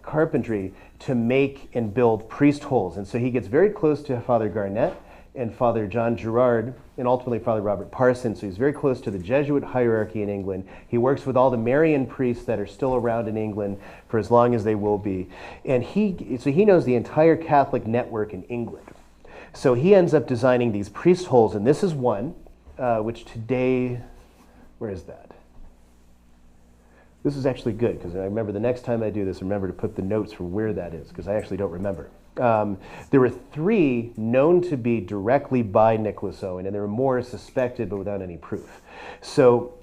carpentry to make and build priest holes. And so he gets very close to Father Garnet and Father John Gerard, and ultimately Father Robert Parson. So he's very close to the Jesuit hierarchy in England. He works with all the Marian priests that are still around in England for as long as they will be. And so he knows the entire Catholic network in England. So he ends up designing these priest holes, and this is one, which today, where is that? This is actually good, because I remember the next time I do this, remember to put the notes for where that is, because I actually don't remember. There were 3 known to be directly by Nicholas Owen, and there were more suspected but without any proof. So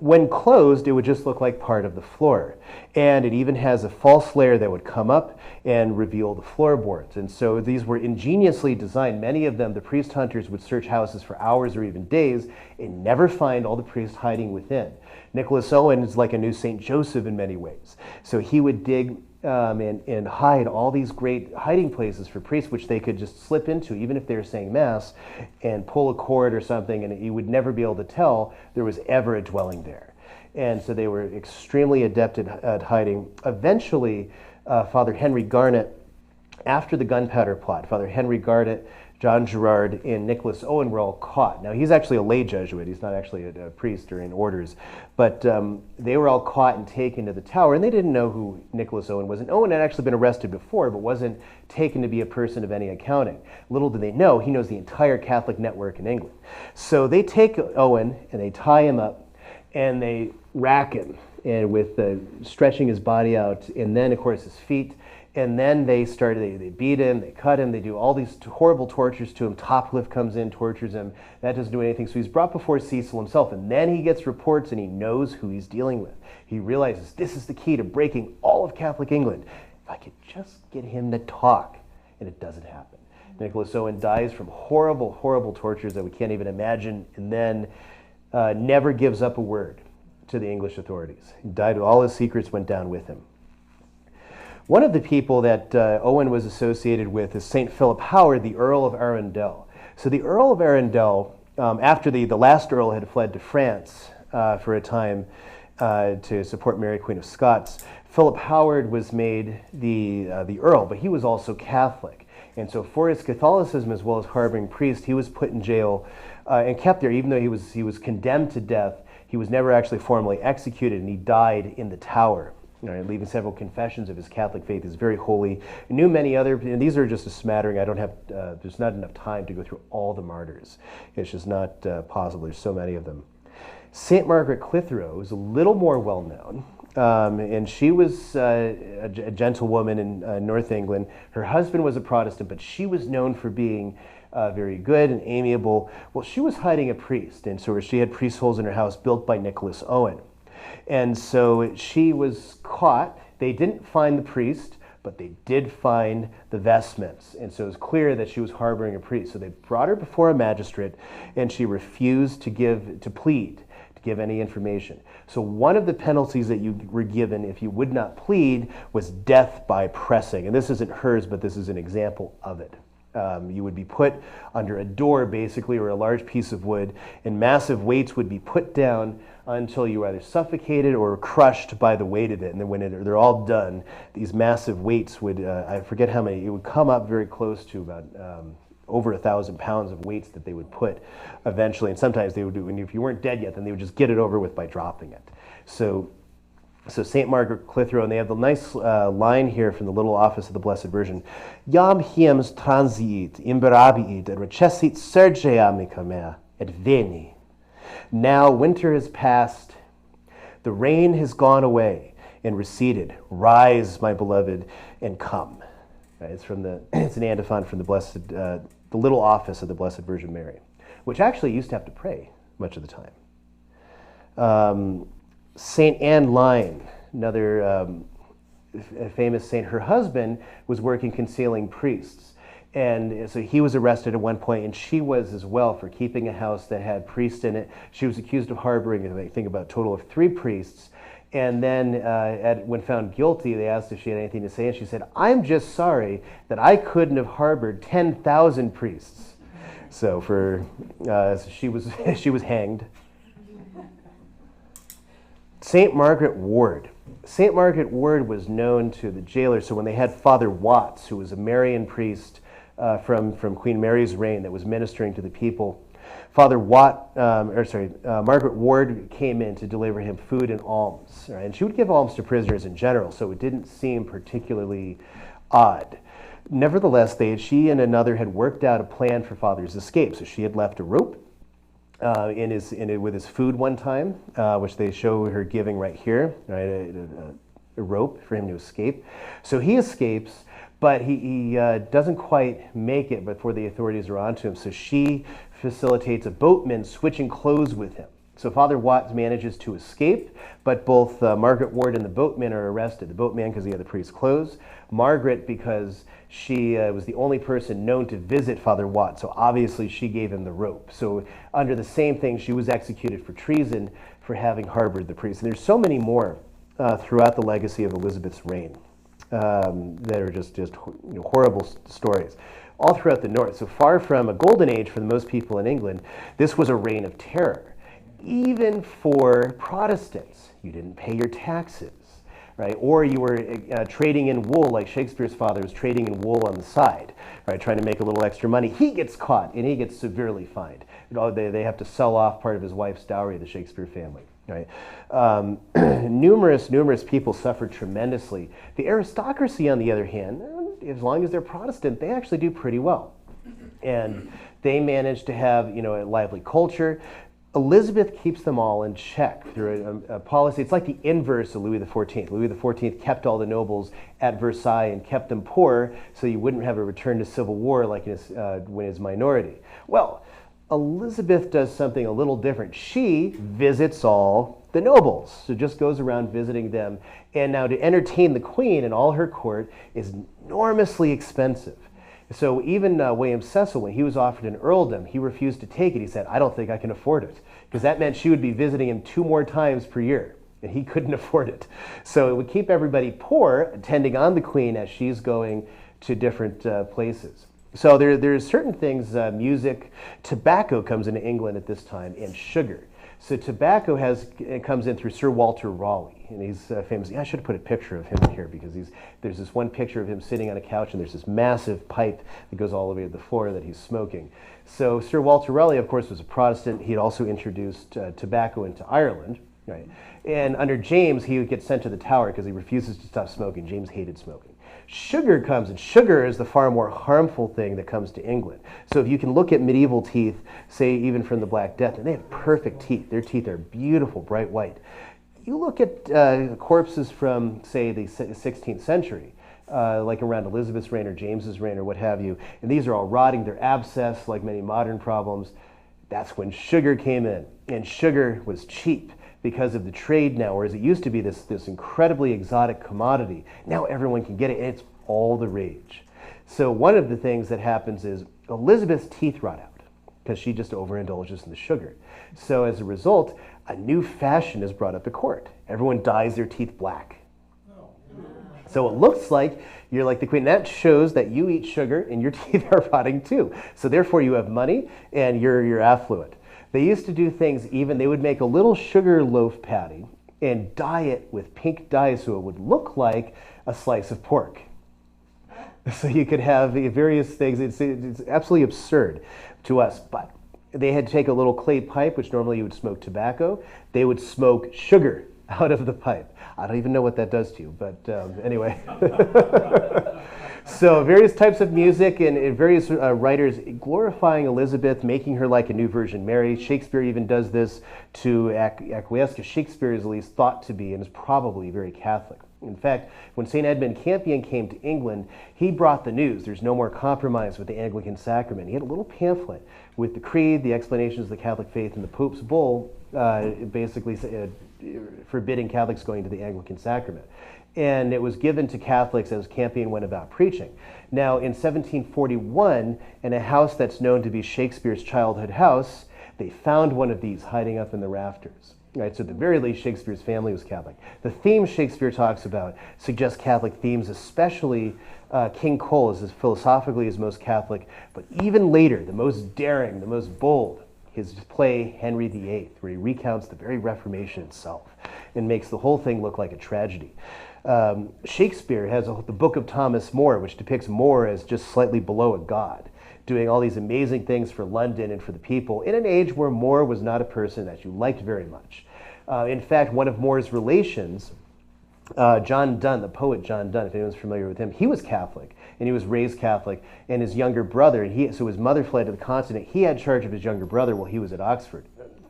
when closed, it would just look like part of the floor. And it even has a false layer that would come up and reveal the floorboards. And so these were ingeniously designed. Many of them, the priest hunters would search houses for hours or even days and never find all the priests hiding within. Nicholas Owen is like a new St. Joseph in many ways. So he would dig and hide all these great hiding places for priests, which they could just slip into, even if they were saying Mass, and pull a cord or something, and you would never be able to tell there was ever a dwelling there. And so they were extremely adept at hiding. Eventually, Father Henry Garnet, after the gunpowder plot, Father Henry Garnet, John Gerard, and Nicholas Owen were all caught. Now, he's actually a lay Jesuit. He's not actually a priest or in orders. But they were all caught and taken to the Tower, and they didn't know who Nicholas Owen was. And Owen had actually been arrested before, but wasn't taken to be a person of any accounting. Little did they know, he knows the entire Catholic network in England. So they take Owen, and they tie him up, and they rack him and with stretching his body out, and then of course his feet. And then they beat him, they cut him, they do all these horrible tortures to him. Toplift comes in, tortures him. That doesn't do anything. So he's brought before Cecil himself, and then he gets reports and he knows who he's dealing with. He realizes this is the key to breaking all of Catholic England. If I could just get him to talk, and it doesn't happen. Nicholas Owen dies from horrible, horrible tortures that we can't even imagine, and then never gives up a word to the English authorities. He died, all his secrets went down with him. One of the people that Owen was associated with is St. Philip Howard, the Earl of Arundel. So the Earl of Arundel, after the last Earl had fled to France for a time to support Mary Queen of Scots, Philip Howard was made the Earl, but he was also Catholic. And so for his Catholicism as well as harboring priests, he was put in jail and kept there. Even though he was condemned to death, he was never actually formally executed, and he died in the Tower. Leaving several confessions of his Catholic faith. Is very holy. He knew many other, and these are just a smattering. I don't have, there's not enough time to go through all the martyrs. It's just not possible. There's so many of them. St. Margaret Clitheroe is a little more well known, and she was a gentlewoman in North England. Her husband was a Protestant, but she was known for being very good and amiable. Well, she was hiding a priest, and so she had priest holes in her house built by Nicholas Owen. And so she was caught. They didn't find the priest, but they did find the vestments. And so it was clear that she was harboring a priest. So they brought her before a magistrate, and she refused to plead, to give any information. So one of the penalties that you were given if you would not plead was death by pressing. And this isn't hers, but this is an example of it. You would be put under a door, basically, or a large piece of wood, and massive weights would be put down until you were either suffocated or crushed by the weight of it. And then when they're all done, these massive weights would, I forget how many, it would come up very close to about over 1,000 pounds of weights that they would put eventually. And sometimes they would do, and if you weren't dead yet, then they would just get it over with by dropping it. So St. Margaret Clitheroe, and they have the nice line here from the Little Office of the Blessed Virgin. Jam hiems transiit, imberabiit, et recessit serge amica mea, et veni. Now winter has passed, the rain has gone away and receded. Rise, my beloved, and come. It's an antiphon from the Little Office of the Blessed Virgin Mary, which actually used to have to pray much of the time. Saint Anne Line, another famous saint, her husband was working concealing priests. And so he was arrested at one point, and she was as well, for keeping a house that had priests in it. She was accused of harboring, I think, about a total of 3 priests. And then when found guilty, they asked if she had anything to say, and she said, "I'm just sorry that I couldn't have harbored 10,000 priests." So she was hanged. St. Margaret Ward. St. Margaret Ward was known to the jailer. So when they had Father Watts, who was a Marian priest from Queen Mary's reign that was ministering to the people, Margaret Ward came in to deliver him food and alms. Right? And she would give alms to prisoners in general, so it didn't seem particularly odd. Nevertheless, she and another had worked out a plan for Father's escape. So she had left a rope with his food one time, which they show her giving right here, right? A rope for him to escape. So he escapes, but he doesn't quite make it before the authorities are onto him. So she facilitates a boatman switching clothes with him. So Father Watts manages to escape, but both Margaret Ward and the boatman are arrested. The boatman because he had the priest's clothes, Margaret because she was the only person known to visit Father Watts, so obviously she gave him the rope. So under the same thing, she was executed for treason for having harbored the priest. And there's so many more throughout the legacy of Elizabeth's reign that are just horrible stories. All throughout the north, so far from a golden age for the most people in England, this was a reign of terror. Even for Protestants, you didn't pay your taxes, right? Or you were trading in wool, like Shakespeare's father was trading in wool on the side, right? Trying to make a little extra money. He gets caught and he gets severely fined. They have to sell off part of his wife's dowry, the Shakespeare family, right? Numerous people suffered tremendously. The aristocracy, on the other hand, as long as they're Protestant, they actually do pretty well. And they managed to have, a lively culture. Elizabeth keeps them all in check through a policy. It's like the inverse of Louis XIV. Louis XIV kept all the nobles at Versailles and kept them poor so you wouldn't have a return to civil war like when his minority. Well, Elizabeth does something a little different. She visits all the nobles, so just goes around visiting them. And now to entertain the queen and all her court is enormously expensive. So even William Cecil, when he was offered an earldom, he refused to take it. He said, I don't think I can afford it, because that meant she would be visiting him 2 more times per year, and he couldn't afford it. So it would keep everybody poor, attending on the queen as she's going to different places. So there's certain things, music, tobacco comes into England at this time, and sugar. So tobacco comes in through Sir Walter Raleigh, and he's famous. Yeah, I should have put a picture of him in here because there's this one picture of him sitting on a couch, and there's this massive pipe that goes all the way to the floor that he's smoking. So Sir Walter Raleigh, of course, was a Protestant. He had also introduced tobacco into Ireland, right? And under James, he would get sent to the Tower because he refuses to stop smoking. James hated smoking. Sugar comes, and sugar is the far more harmful thing that comes to England. So if you can look at medieval teeth, say even from the Black Death, and they have perfect teeth. Their teeth are beautiful, bright white. You look at corpses from, say, the 16th century, like around Elizabeth's reign or James's reign or what have you, and these are all rotting. They're abscessed, like many modern problems. That's when sugar came in, and sugar was cheap because of the trade now, whereas it used to be this incredibly exotic commodity. Now everyone can get it, and it's all the rage. So one of the things that happens is Elizabeth's teeth rot out because she just overindulges in the sugar. So as a result, a new fashion is brought up at court. Everyone dyes their teeth black. So it looks like you're like the queen. That shows that you eat sugar and your teeth are rotting too. So therefore you have money and you're affluent. They used to do things they would make a little sugar loaf patty and dye it with pink dye so it would look like a slice of pork. So you could have various things. It's absolutely absurd to us, but they had to take a little clay pipe, which normally you would smoke tobacco. They would smoke sugar out of the pipe. I don't even know what that does to you, but anyway. So various types of music and various writers glorifying Elizabeth, making her like a new Virgin Mary. Shakespeare even does this to acquiesce, because Shakespeare is at least thought to be and is probably very Catholic. In fact, when St. Edmund Campion came to England, he brought the news. There's no more compromise with the Anglican sacrament. He had a little pamphlet with the creed, the explanations of the Catholic faith, and the Pope's bull basically forbidding Catholics going to the Anglican sacrament. And it was given to Catholics as Campion went about preaching. Now, in 1741, in a house that's known to be Shakespeare's childhood house, they found one of these hiding up in the rafters. Right, so at the very least, Shakespeare's family was Catholic. The themes Shakespeare talks about suggest Catholic themes, especially King Cole is philosophically his most Catholic, but even later, the most daring, the most bold, his play Henry VIII, where he recounts the very Reformation itself and makes the whole thing look like a tragedy. Shakespeare has the Book of Thomas More, which depicts More as just slightly below a god, doing all these amazing things for London and for the people in an age where More was not a person that you liked very much. In fact, one of More's relations, John Donne, the poet John Donne, if anyone's familiar with him, he was Catholic, and he was raised Catholic, and his younger brother, so his mother fled to the continent, he had charge of his younger brother while he was at Oxford.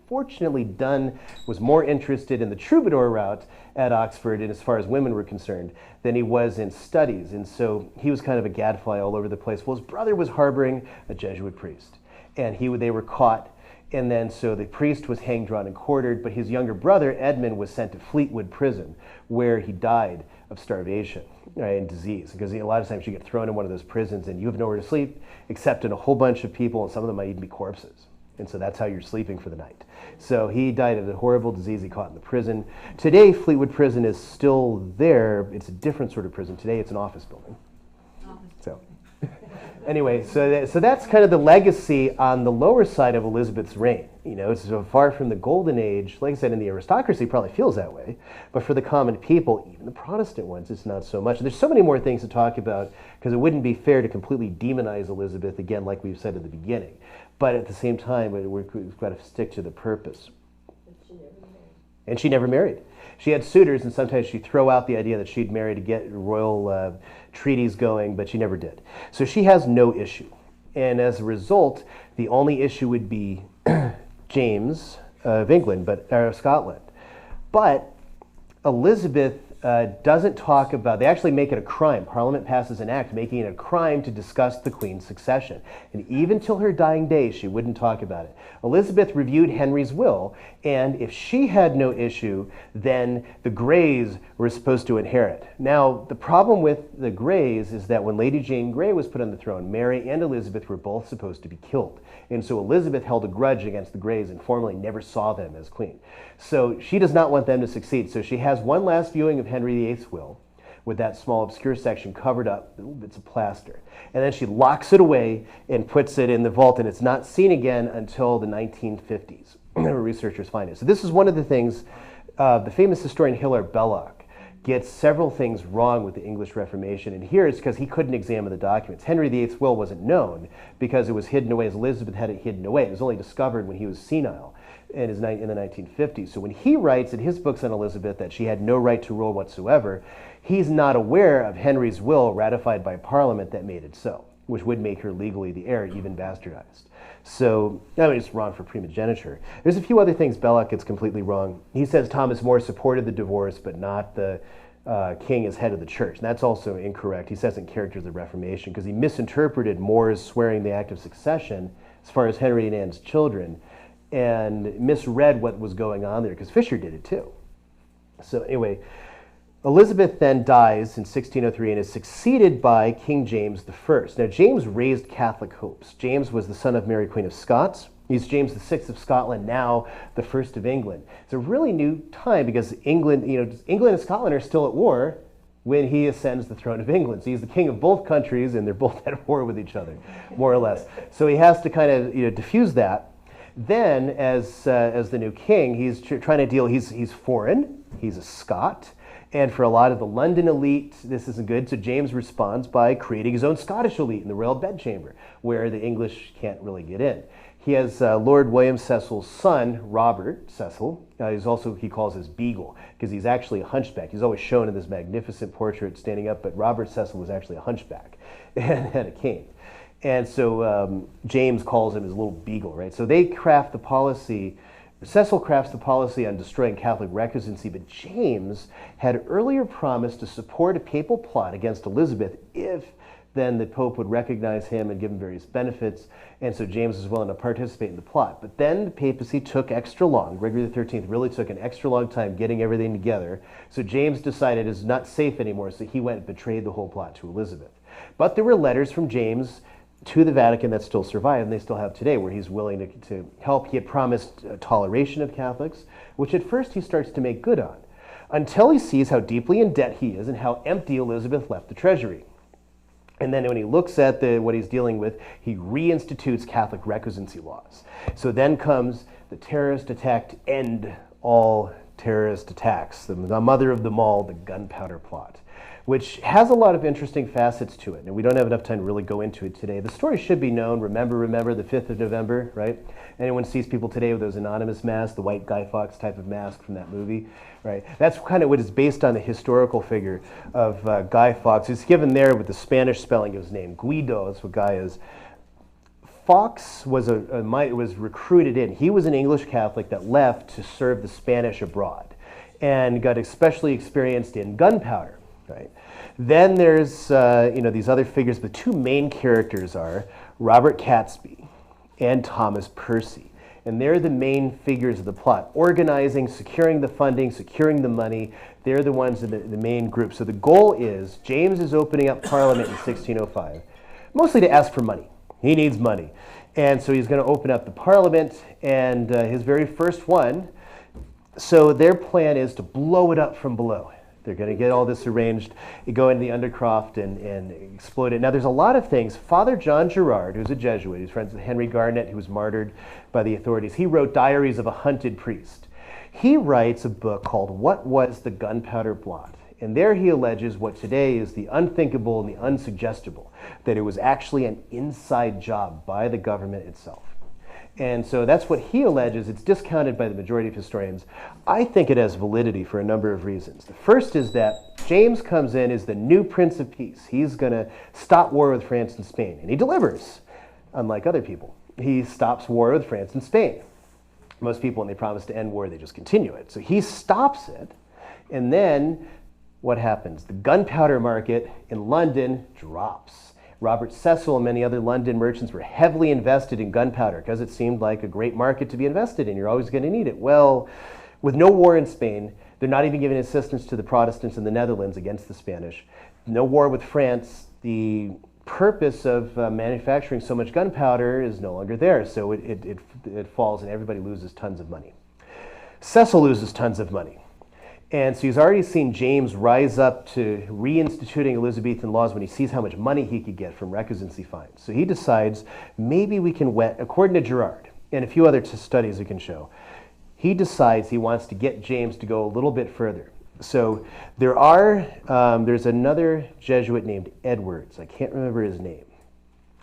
Fortunately, Donne was more interested in the troubadour route at Oxford, and as far as women were concerned, than he was in studies, and so he was kind of a gadfly all over the place. Well, his brother was harboring a Jesuit priest, and they were caught, and then so the priest was hanged, drawn, and quartered, but his younger brother, Edmund, was sent to Fleetwood Prison, where he died of starvation and disease, because a lot of times you get thrown in one of those prisons and you have nowhere to sleep except in a whole bunch of people, and some of them might even be corpses. And so that's how you're sleeping for the night. So he died of a horrible disease he caught in the prison. Today, Fleetwood Prison is still there. It's a different sort of prison. Today, it's an office building. So anyway, so that's kind of the legacy on the lower side of Elizabeth's reign. You know, it's so far from the golden age. Like I said, in the aristocracy, probably feels that way. But for the common people, even the Protestant ones, it's not so much. There's so many more things to talk about, because it wouldn't be fair to completely demonize Elizabeth, again, like we've said at the beginning. But at the same time, we've got to stick to the purpose. And she never married. She had suitors, and sometimes she'd throw out the idea that she'd marry to get royal treaties going, but she never did. So she has no issue. And as a result, the only issue would be James England, or Scotland. But Elizabeth doesn't talk about, they actually make it a crime. Parliament passes an act making it a crime to discuss the Queen's succession. And even till her dying day, she wouldn't talk about it. Elizabeth reviewed Henry's will, and if she had no issue, then the Greys were supposed to inherit. Now, the problem with the Greys is that when Lady Jane Grey was put on the throne, Mary and Elizabeth were both supposed to be killed. And so Elizabeth held a grudge against the Greys and formally never saw them as queen. So she does not want them to succeed. So she has one last viewing of Henry VIII's will with that small obscure section covered up, little bits of plaster. And then she locks it away and puts it in the vault, and it's not seen again until the 1950s. Researchers find it. So this is one of the things, the famous historian Hilaire Belloc gets several things wrong with the English Reformation, and here it's because he couldn't examine the documents. Henry VIII's will wasn't known because it was hidden away as Elizabeth had it hidden away. It was only discovered when he was senile in the 1950s. So when he writes in his books on Elizabeth that she had no right to rule whatsoever, he's not aware of Henry's will ratified by Parliament that made it so, which would make her legally the heir, even bastardized. So, I mean, it's wrong for primogeniture. There's a few other things Belloc gets completely wrong. He says Thomas More supported the divorce, but not the king as head of the church. And that's also incorrect. He says in Characters of the Reformation, because he misinterpreted More's swearing the Act of Succession as far as Henry and Anne's children, and misread what was going on there, because Fisher did it too. So anyway, Elizabeth then dies in 1603 and is succeeded by King James I. Now, James raised Catholic hopes. James was the son of Mary, Queen of Scots. He's James VI of Scotland, now the first of England. It's a really new time because England and Scotland are still at war when he ascends the throne of England. So he's the king of both countries, and they're both at war with each other, more or less. So he has to kind of diffuse that. Then, as the new king, he's trying to deal. He's foreign. He's a Scot. And for a lot of the London elite, this isn't good. So James responds by creating his own Scottish elite in the royal bedchamber, where the English can't really get in. He has Lord William Cecil's son, Robert Cecil. He calls his beagle, because he's actually a hunchback. He's always shown in this magnificent portrait standing up, but Robert Cecil was actually a hunchback and had a cane. And so James calls him his little beagle, right? So they craft the policy. Cecil crafts the policy on destroying Catholic recusancy, but James had earlier promised to support a papal plot against Elizabeth if then the Pope would recognize him and give him various benefits, and so James was willing to participate in the plot. But then the papacy took extra long. Gregory XIII really took an extra long time getting everything together, so James decided it's not safe anymore, so he went and betrayed the whole plot to Elizabeth. But there were letters from James to the Vatican that still survive, and they still have today, where he's willing to help. He had promised toleration of Catholics, which at first he starts to make good on, until he sees how deeply in debt he is and how empty Elizabeth left the treasury. And then when he looks at what he's dealing with, he reinstitutes Catholic recusancy laws. So then comes the terrorist attack to end all terrorist attacks, the mother of them all, the gunpowder plot, which has a lot of interesting facets to it. And we don't have enough time to really go into it today. The story should be known. Remember, the 5th of November, right? Anyone sees people today with those anonymous masks, the white Guy Fawkes type of mask from that movie, right? That's kind of what is based on the historical figure of Guy Fawkes. It's given there with the Spanish spelling of his name, Guido, that's what Guy is. Fawkes was was recruited in. He was an English Catholic that left to serve the Spanish abroad and got especially experienced in gunpowder, right? Then there's these other figures. The two main characters are Robert Catesby and Thomas Percy. And they're the main figures of the plot, organizing, securing the funding, securing the money. They're the ones in the main group. So the goal is, James is opening up Parliament in 1605, mostly to ask for money. He needs money. And so he's going to open up the Parliament, and his very first one. So their plan is to blow it up from below. They're going to get all this arranged, go into the Undercroft and explode it. Now, there's a lot of things. Father John Gerard, who's a Jesuit, who's friends with Henry Garnet, who was martyred by the authorities, he wrote Diaries of a Hunted Priest. He writes a book called What Was the Gunpowder Plot? And there he alleges what today is the unthinkable and the unsuggestible, that it was actually an inside job by the government itself. And so that's what he alleges. It's discounted by the majority of historians. I think it has validity for a number of reasons. The first is that James comes in as the new Prince of Peace. He's going to stop war with France and Spain. And he delivers, unlike other people. He stops war with France and Spain. Most people, when they promise to end war, they just continue it. So he stops it, and then what happens? The gunpowder market in London drops. Robert Cecil and many other London merchants were heavily invested in gunpowder because it seemed like a great market to be invested in. You're always going to need it. Well, with no war in Spain, they're not even giving assistance to the Protestants in the Netherlands against the Spanish. No war with France. The purpose of manufacturing so much gunpowder is no longer there, so it falls and everybody loses tons of money. Cecil loses tons of money. And so he's already seen James rise up to reinstituting Elizabethan laws when he sees how much money he could get from recusancy fines. So he decides maybe we can according to Gerard and a few other studies we can show, he decides he wants to get James to go a little bit further. So there's another Jesuit named Edwards. I can't remember his name.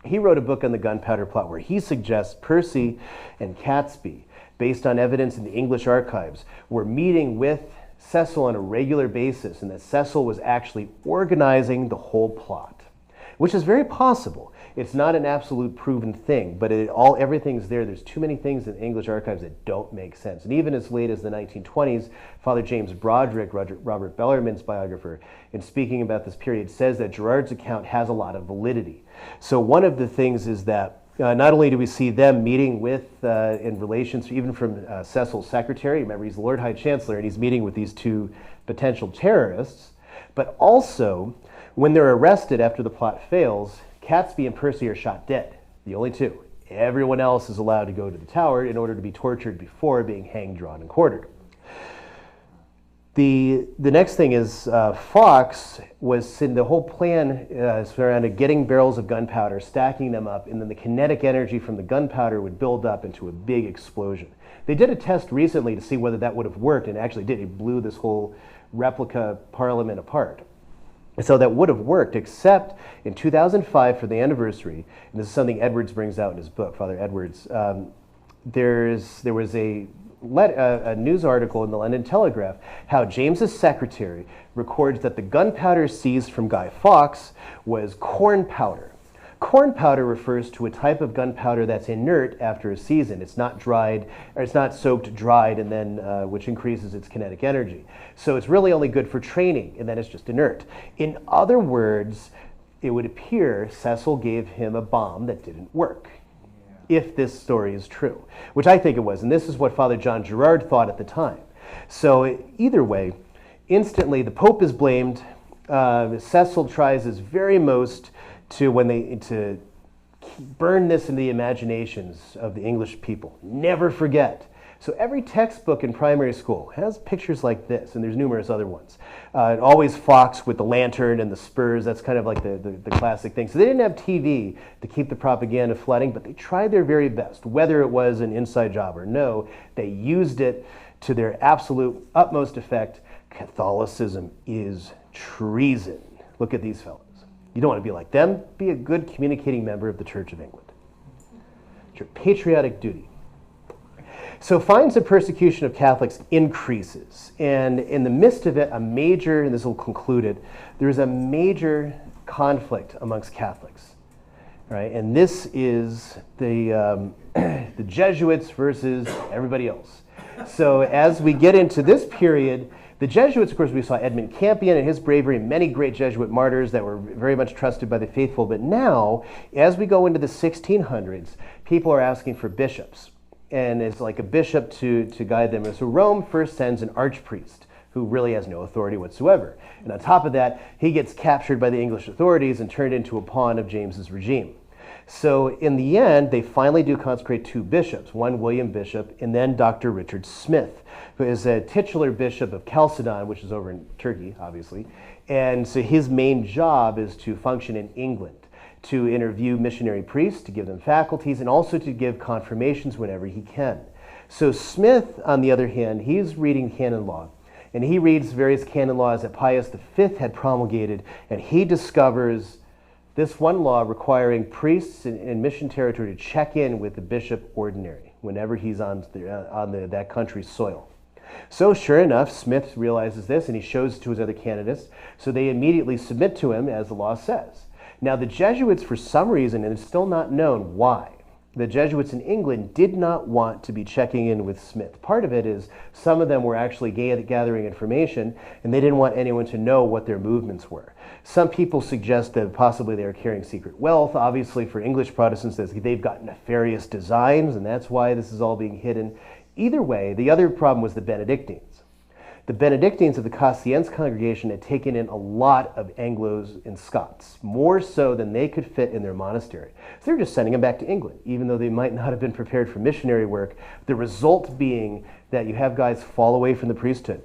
He wrote a book on the gunpowder plot where he suggests Percy and Catesby, based on evidence in the English archives, were meeting with Cecil on a regular basis, and that Cecil was actually organizing the whole plot, which is very possible. It's not an absolute proven thing, but everything's there. There's too many things in the English archives that don't make sense. And even as late as the 1920s, Father James Broderick, Robert Bellarmine's biographer, in speaking about this period, says that Gerard's account has a lot of validity. So one of the things is that not only do we see them meeting with, in relations, even from Cecil's secretary, remember he's the Lord High Chancellor, and he's meeting with these two potential terrorists, but also when they're arrested after the plot fails, Catesby and Percy are shot dead, the only two. Everyone else is allowed to go to the Tower in order to be tortured before being hanged, drawn, and quartered. The next thing is Fawkes was in the whole plan surrounded getting barrels of gunpowder, stacking them up, and then the kinetic energy from the gunpowder would build up into a big explosion. They did a test recently to see whether that would have worked, and it actually did. It blew this whole replica parliament apart. So that would have worked, except in 2005 for the anniversary, and this is something Edwards brings out in his book, Father Edwards, there was a news article in the London Telegraph how James's secretary records that the gunpowder seized from Guy Fawkes was corn powder. Corn powder refers to a type of gunpowder that's inert after a season. It's not dried, or it's not soaked, dried, and then which increases its kinetic energy. So it's really only good for training, and then it's just inert. In other words, it would appear Cecil gave him a bomb that didn't work, if this story is true, which I think it was. And this is what Father John Gerard thought at the time. So either way, instantly the Pope is blamed. Cecil tries his very most to burn this in the imaginations of the English people. Never forget. So every textbook in primary school has pictures like this, and there's numerous other ones. Always Fawkes with the lantern and the spurs. That's kind of like the classic thing. So they didn't have TV to keep the propaganda flooding, but they tried their very best. Whether it was an inside job or no, they used it to their absolute utmost effect. Catholicism is treason. Look at these fellows. You don't want to be like them. Be a good communicating member of the Church of England. It's your patriotic duty. So fines and persecution of Catholics increases. And in the midst of it, and this will conclude it, there's a major conflict amongst Catholics. Right? And this is the Jesuits versus everybody else. So as we get into this period, the Jesuits, of course, we saw Edmund Campion and his bravery, many great Jesuit martyrs that were very much trusted by the faithful. But now, as we go into the 1600s, people are asking for bishops. And it's like a bishop to guide them. And so Rome first sends an archpriest who really has no authority whatsoever. And on top of that, he gets captured by the English authorities and turned into a pawn of James's regime. So in the end, they finally do consecrate two bishops, one William Bishop, and then Dr. Richard Smith, who is a titular bishop of Chalcedon, which is over in Turkey, obviously. And so his main job is to function in England, to interview missionary priests, to give them faculties, and also to give confirmations whenever he can. So Smith, on the other hand, he's reading canon law, and he reads various canon laws that Pius V had promulgated, and he discovers this one law requiring priests in mission territory to check in with the bishop ordinary whenever he's on that country's soil. So sure enough, Smith realizes this, and he shows it to his other candidates, so they immediately submit to him as the law says. Now the Jesuits, for some reason, and it's still not known why, the Jesuits in England did not want to be checking in with Smith. Part of it is some of them were actually gathering information, and they didn't want anyone to know what their movements were. Some people suggest that possibly they were carrying secret wealth. Obviously, for English Protestants, they've got nefarious designs, and that's why this is all being hidden. Either way, the other problem was the Benedictines. The Benedictines of the Cassiense congregation had taken in a lot of Anglos and Scots, more so than they could fit in their monastery. So they're just sending them back to England, even though they might not have been prepared for missionary work. The result being that you have guys fall away from the priesthood.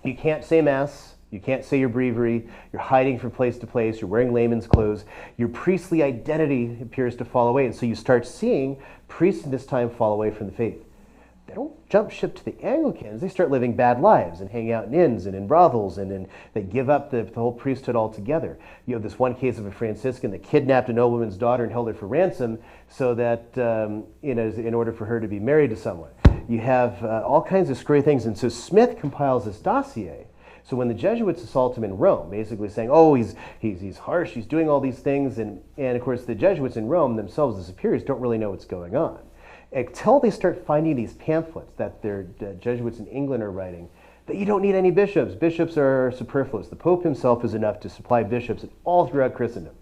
You can't say Mass, you can't say your breviary, you're hiding from place to place, you're wearing layman's clothes, your priestly identity appears to fall away. And so you start seeing priests in this time fall away from the faith. They don't jump ship to the Anglicans. They start living bad lives and hanging out in inns and in brothels, and they give up the whole priesthood altogether. You have this one case of a Franciscan that kidnapped a nobleman's daughter and held her for ransom so that, in order for her to be married to someone. You have all kinds of screwy things. And so Smith compiles this dossier. So when the Jesuits assault him in Rome, basically saying, oh, he's harsh, he's doing all these things, and of course the Jesuits in Rome themselves, the superiors, don't really know what's going on. Until they start finding these pamphlets that the Jesuits in England are writing, that you don't need any bishops. Bishops are superfluous. The Pope himself is enough to supply bishops all throughout Christendom.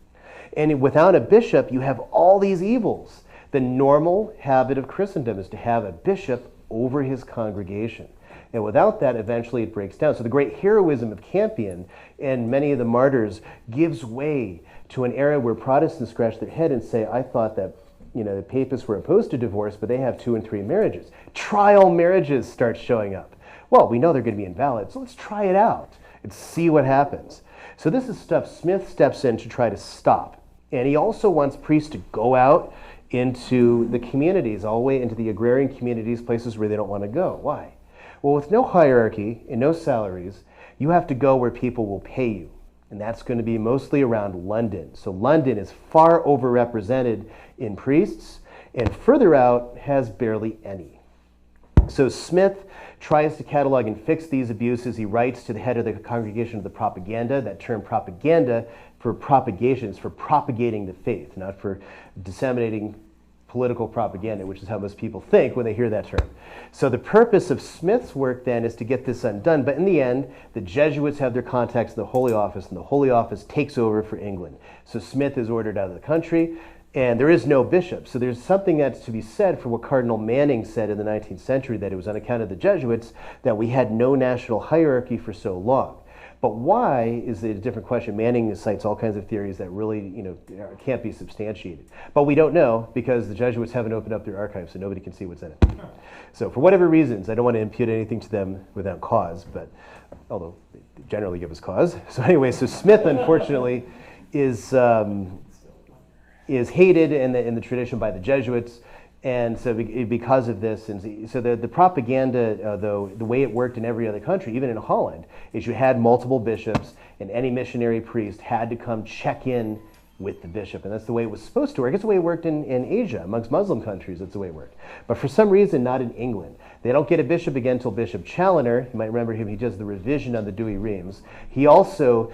And without a bishop, you have all these evils. The normal habit of Christendom is to have a bishop over his congregation. And without that, eventually it breaks down. So the great heroism of Campion and many of the martyrs gives way to an era where Protestants scratch their head and say, I thought that the papists were opposed to divorce, but they have 2 and 3 marriages. Trial marriages start showing up. Well, we know they're going to be invalid, so let's try it out and see what happens. So this is stuff Smith steps in to try to stop. And he also wants priests to go out into the communities, all the way into the agrarian communities, places where they don't want to go. Why? Well, with no hierarchy and no salaries, you have to go where people will pay you. And that's going to be mostly around London. So London is far overrepresented in priests, and further out has barely any. So Smith tries to catalog and fix these abuses. He writes to the head of the Congregation of the Propaganda. That term propaganda for propagation is for propagating the faith, not for disseminating political propaganda, which is how most people think when they hear that term. So the purpose of Smith's work then is to get this undone, but in the end, the Jesuits have their contacts in the Holy Office, and the Holy Office takes over for England. So Smith is ordered out of the country, and there is no bishop. So there's something that's to be said for what Cardinal Manning said in the 19th century, that it was on account of the Jesuits that we had no national hierarchy for so long. But why is a different question. Manning cites all kinds of theories that really, can't be substantiated. But we don't know because the Jesuits haven't opened up their archives, so nobody can see what's in it. So for whatever reasons, I don't want to impute anything to them without cause, but although they generally give us cause. So anyway, so Smith, unfortunately, is hated in the tradition by the Jesuits. And so because of this, and so the propaganda, though, the way it worked in every other country, even in Holland, is you had multiple bishops, and any missionary priest had to come check in with the bishop. And that's the way it was supposed to work. It's the way it worked in Asia, amongst Muslim countries, that's the way it worked. But for some reason, not in England. They don't get a bishop again until Bishop Challoner. You might remember him, he does the revision on the Douay-Rheims. He also,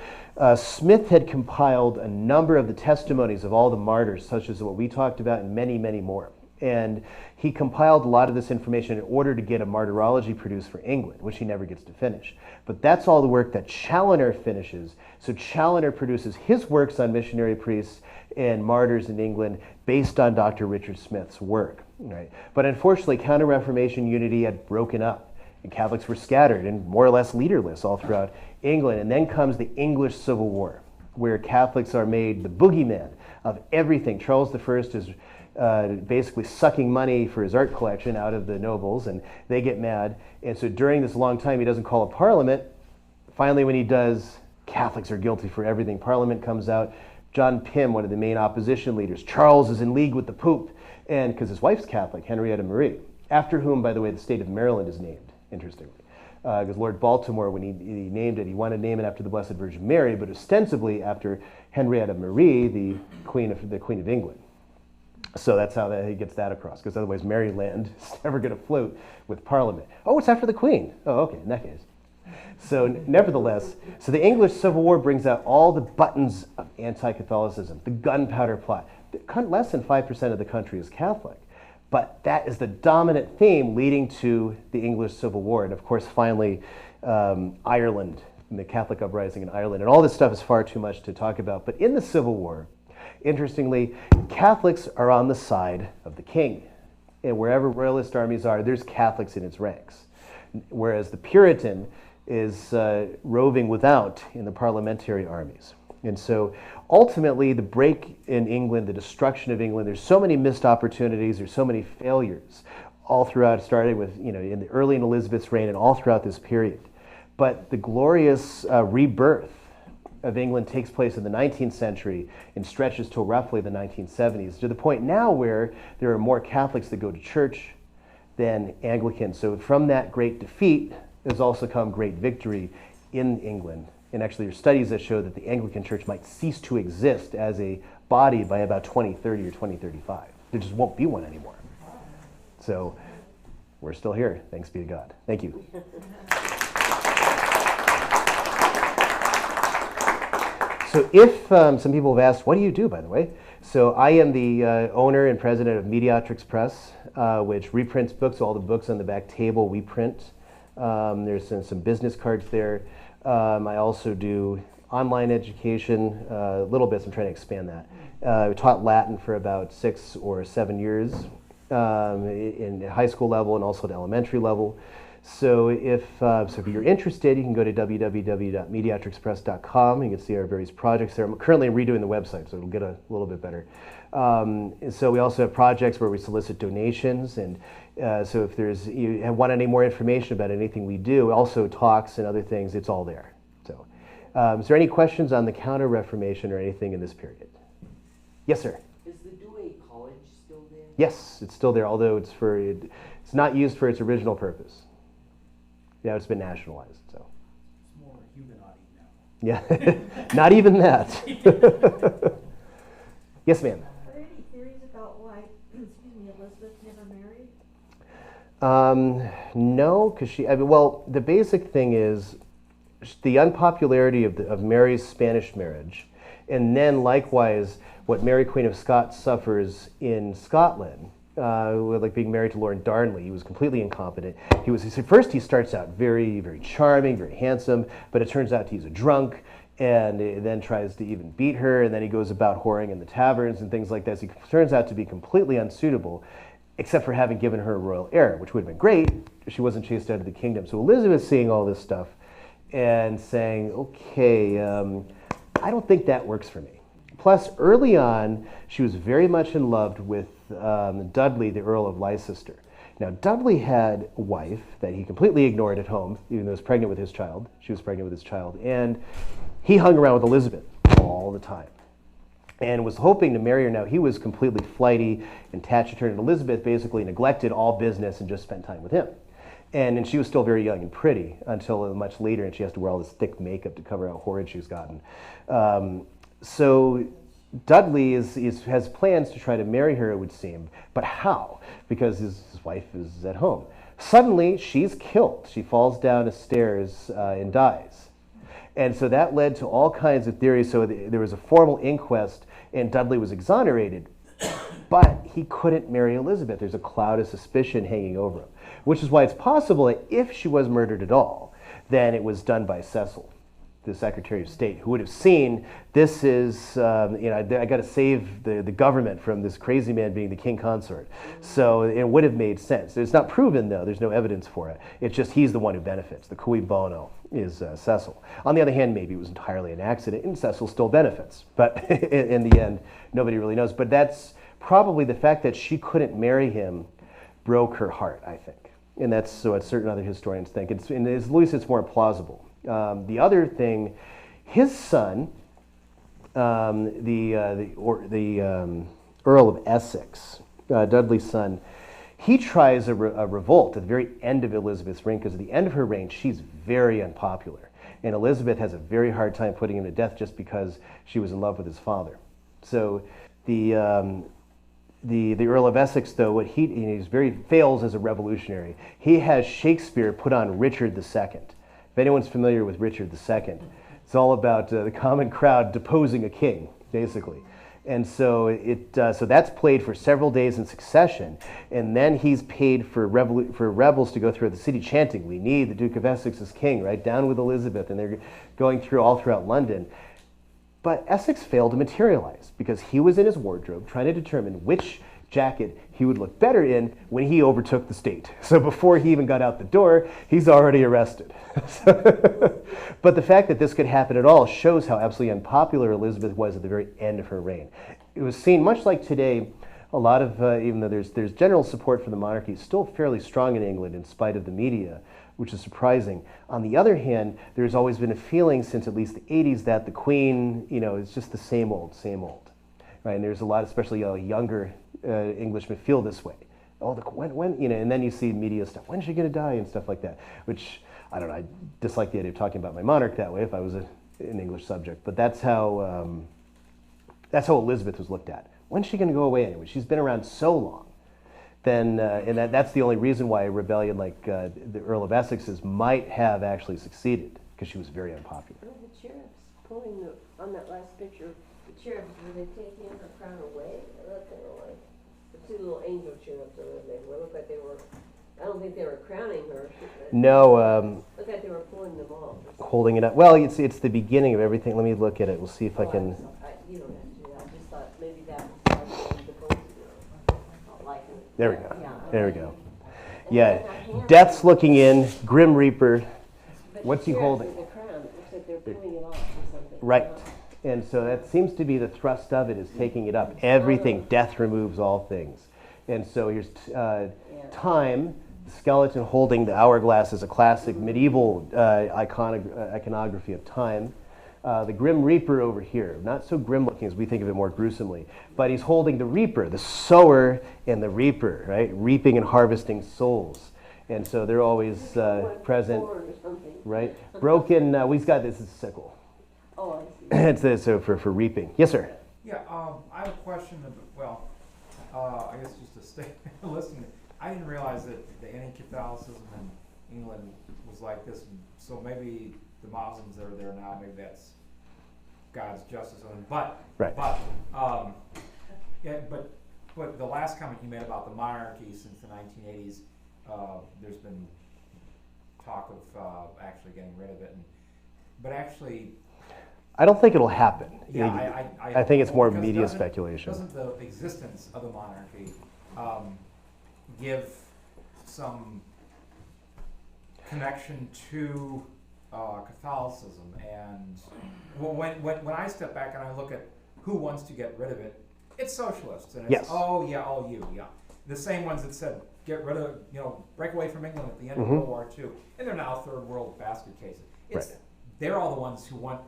Smith had compiled a number of the testimonies of all the martyrs, such as what we talked about, and many, many more. And he compiled a lot of this information in order to get a martyrology produced for England, which he never gets to finish. But that's all the work that Challoner finishes. So Challoner produces his works on missionary priests and martyrs in England based on Dr. Richard Smith's work. Right? But unfortunately, Counter-Reformation unity had broken up, and Catholics were scattered and more or less leaderless all throughout England. And then comes the English Civil War, where Catholics are made the boogeyman of everything. Charles I is basically sucking money for his art collection out of the nobles, and they get mad. And so during this long time, he doesn't call a parliament. Finally, when he does, Catholics are guilty for everything. Parliament comes out. John Pym, one of the main opposition leaders, Charles is in league with the Pope, and because his wife's Catholic, Henrietta Marie, after whom, by the way, the state of Maryland is named, interestingly. Because Lord Baltimore, when he named it, he wanted to name it after the Blessed Virgin Mary, but ostensibly after Henrietta Marie, the Queen of England. So that's how he gets that across, because otherwise Maryland is never going to float with Parliament. Oh, it's after the Queen. Oh, okay, in that case. So nevertheless, so the English Civil War brings out all the buttons of anti-Catholicism, the gunpowder plot. less than 5% of the country is Catholic. But that is the dominant theme leading to the English Civil War. And of course, finally, Ireland, and the Catholic uprising in Ireland. And all this stuff is far too much to talk about. But in the Civil War, interestingly, Catholics are on the side of the king. And wherever royalist armies are, there's Catholics in its ranks. Whereas the Puritan is roving without in the parliamentary armies. And so ultimately, the break in England, the destruction of England, there's so many missed opportunities, there's so many failures all throughout, starting with, in the early in Elizabeth's reign and all throughout this period. But the glorious rebirth of England takes place in the 19th century and stretches till roughly the 1970s, to the point now where there are more Catholics that go to church than Anglicans. So from that great defeat has also come great victory in England. And actually, there are studies that show that the Anglican Church might cease to exist as a body by about 2030 or 2035. There just won't be one anymore. So we're still here, thanks be to God. Thank you. So if some people have asked, what do you do, by the way? So I am the owner and president of Mediatrix Press, which reprints books. All the books on the back table we print. There's some business cards there. I also do online education, little bits. I'm trying to expand that. I taught Latin for about 6 or 7 years in high school level and also at elementary level. So if you're interested, you can go to www.mediatrixpress.com. You can see our various projects there. I'm currently redoing the website, so it'll get a little bit better. And so we also have projects where we solicit donations, and so if you want any more information about anything we do, also talks and other things, it's all there. So, is there any questions on the Counter-Reformation or anything in this period? Yes, sir. Is the Douay College still there? Yes, it's still there, although it's not used for its original purpose. Yeah, it's been nationalized. So. It's more Huguenot now. Yeah, not even that. Yes, ma'am. Are there any theories about why, Elizabeth never married? No, because the basic thing is the unpopularity of Mary's Spanish marriage, and then likewise what Mary Queen of Scots suffers in Scotland, like being married to Lord Darnley. He was completely incompetent. First he starts out very, very charming, very handsome, but it turns out he's a drunk, and then tries to even beat her, and then he goes about whoring in the taverns and things like that. So he turns out to be completely unsuitable, except for having given her a royal heir, which would have been great if she wasn't chased out of the kingdom. So Elizabeth's seeing all this stuff and saying, okay, I don't think that works for me. Plus, early on, she was very much in love with Dudley, the Earl of Leicester. Now, Dudley had a wife that he completely ignored at home, even though he was pregnant with his child. She was pregnant with his child. And he hung around with Elizabeth all the time and was hoping to marry her. Now, he was completely flighty and taciturn, and Elizabeth basically neglected all business and just spent time with him. And she was still very young and pretty until much later, and she has to wear all this thick makeup to cover how horrid she's gotten. So Dudley has plans to try to marry her, it would seem. But how? Because his wife is at home. Suddenly, she's killed. She falls down the stairs and dies. And so that led to all kinds of theories. So there was a formal inquest, and Dudley was exonerated. But he couldn't marry Elizabeth. There's a cloud of suspicion hanging over him, which is why it's possible that if she was murdered at all, then it was done by Cecil, the Secretary of State, who would have seen this is, I got to save the government from this crazy man being the king consort. So it would have made sense. It's not proven, though. There's no evidence for it. It's just he's the one who benefits. The cui bono is Cecil. On the other hand, maybe it was entirely an accident, and Cecil still benefits. But in the end, nobody really knows. But that's probably the fact that she couldn't marry him broke her heart, I think. And that's what certain other historians think. At least it's more plausible. The other thing, his son, the Earl of Essex, Dudley's son, he tries a revolt at the very end of Elizabeth's reign, because at the end of her reign, she's very unpopular. And Elizabeth has a very hard time putting him to death just because she was in love with his father. So the Earl of Essex, though, fails as a revolutionary. He has Shakespeare put on Richard II. If anyone's familiar with Richard II, it's all about the common crowd deposing a king, basically. And so so that's played for several days in succession, and then he's paid for rebels to go through the city chanting, "We need the Duke of Essex as king," right? Down with Elizabeth, and they're going through all throughout London. But Essex failed to materialize because he was in his wardrobe trying to determine which jacket he would look better in when he overtook the state. So before he even got out the door, he's already arrested. But the fact that this could happen at all shows how absolutely unpopular Elizabeth was at the very end of her reign. It was seen, much like today, a lot of, even though there's general support for the monarchy, still fairly strong in England in spite of the media, which is surprising. On the other hand, there's always been a feeling since at least the 80s that the Queen, is just the same old, right? And there's a lot, especially younger Englishmen feel this way. Oh, when, and then you see media stuff. When's she going to die and stuff like that? Which I don't know. I dislike the idea of talking about my monarch that way if I was an English subject. But that's how Elizabeth was looked at. When's she going to go away anyway? She's been around so long. Then, and that's the only reason why a rebellion like the Earl of Essex's might have actually succeeded, because she was very unpopular. Well, the sheriffs pulling on that last picture, the sheriffs, were they taking her crown away? It looked kind of like the two little angel sheriffs over there. They looked like they were, I don't think they were crowning her. No. Looked like they were pulling them off. Holding it up. Well, it's the beginning of everything. Let me look at it. We'll see if I can. You don't have to do that. I just thought maybe that was like the both, not liking it. There we go. Yeah. There we go. Yeah, Death's looking in. Grim Reaper. But What's he the holding? The crown. It looks like they're pulling it off or something. Right. And so that seems to be the thrust of it, is taking it up. Everything. Death removes all things. And so here's Time. The skeleton holding the hourglass is a classic medieval iconography of time. The Grim Reaper over here, not so grim looking as we think of it, more gruesomely, but he's holding the Reaper, the sower and the reaper, right? Reaping and harvesting souls. And so they're always present, right? Broken, we've got this is a sickle. Oh, I see. It's so for reaping. Yes, sir. Yeah, I have a question. I guess just a statement. Listening, I didn't realize that the anti-Catholicism in England was like this. So maybe the Muslims that are there now, maybe that's God's justice on them. But Right. But the last comment you made about the monarchy since the 1980s, there's been talk of actually getting rid of it, but actually. I don't think it'll happen. Yeah, I think it's more because media speculation. Doesn't the existence of the monarchy give some connection to Catholicism? And when I step back and I look at who wants to get rid of it, it's socialists, and it's Yes. The same ones that said get rid of, break away from England at the end of World War II, and they're now third world basket cases. They're all the ones who want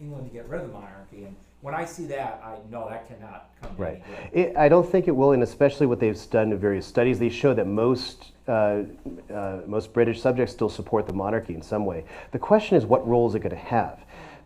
England to get rid of the monarchy, and when I see that, I know that cannot come to any good. I don't think it will, and especially what they've done in various studies, they show that most British subjects still support the monarchy in some way. The question is, what role is it going to have?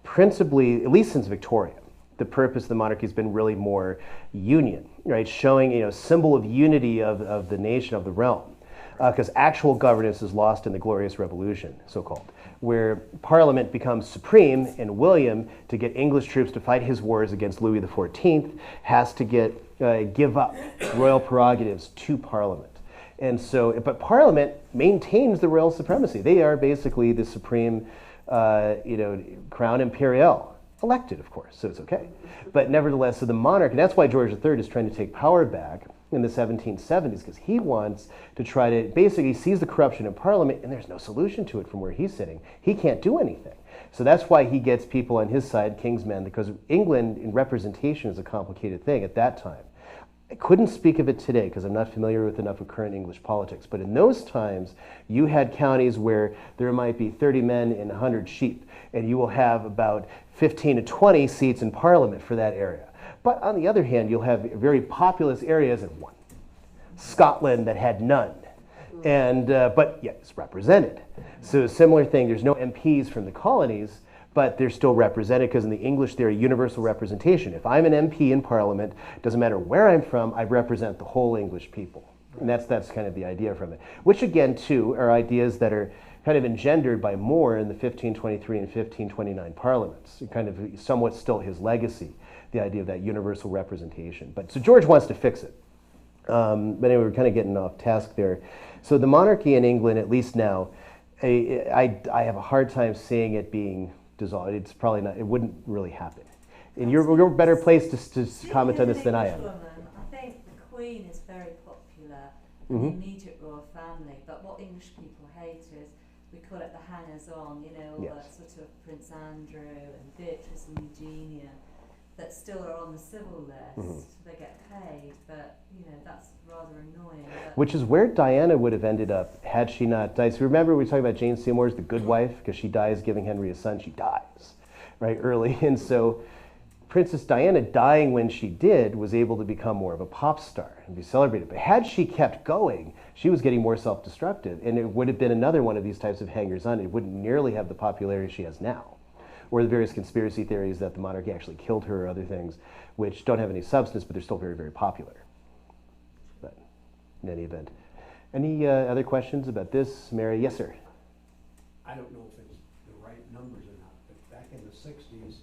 Principally, at least since Victoria, the purpose of the monarchy has been really more union, right? Showing, symbol of unity of the nation, of the realm. Because actual governance is lost in the Glorious Revolution, so-called, where Parliament becomes supreme, and William, to get English troops to fight his wars against Louis XIV, has to give up royal prerogatives to Parliament. And so, but Parliament maintains the royal supremacy. They are basically the supreme, crown imperial, elected, of course, so it's okay. But nevertheless, so the monarch, and that's why George III is trying to take power back in the 1770s, because he wants to try to basically seize the corruption in Parliament, and there's no solution to it from where he's sitting. He can't do anything. So that's why he gets people on his side, King's men, because England in representation is a complicated thing at that time. I couldn't speak of it today because I'm not familiar with enough of current English politics, but in those times, you had counties where there might be 30 men and 100 sheep, and you will have about 15 to 20 seats in Parliament for that area. But on the other hand, you'll have very populous areas and one. Scotland that had none, but yet it's represented. So a similar thing, there's no MPs from the colonies, but they're still represented because in the English they're a universal representation. If I'm an MP in Parliament, doesn't matter where I'm from, I represent the whole English people. And that's kind of the idea from it. Which again, too, are ideas that are kind of engendered by More in the 1523 and 1529 parliaments. Kind of somewhat still his legacy. the idea of that universal representation. But so George wants to fix it. But anyway, we're kind of getting off task there. So the monarchy in England, at least now, I have a hard time seeing it being dissolved. It's probably not, it wouldn't really happen. And you're better placed to comment on this than I am. I think the Queen is very popular in the immediate royal family, but what English people hate is, we call it the hangers-on, you know, all Yes. the sort of Prince Andrew and Beatrice and Eugenia that still are on the civil list. They get paid, but, you know, that's rather annoying. Which is where Diana would have ended up had she not died. So remember we were talking about Jane Seymour's the good wife, because she dies giving Henry a son. She dies, right, early. And so Princess Diana dying when she did was able to become more of a pop star and be celebrated. But had she kept going, she was getting more self-destructive, and it would have been another one of these types of hangers-on. It wouldn't nearly have the popularity she has now, or the various conspiracy theories that the monarchy actually killed her or other things, which don't have any substance, but they're still very, very popular. But in any event. Any other questions about this, Mary? Yes, sir. I don't know if it's the right numbers or not, but back in the 60s,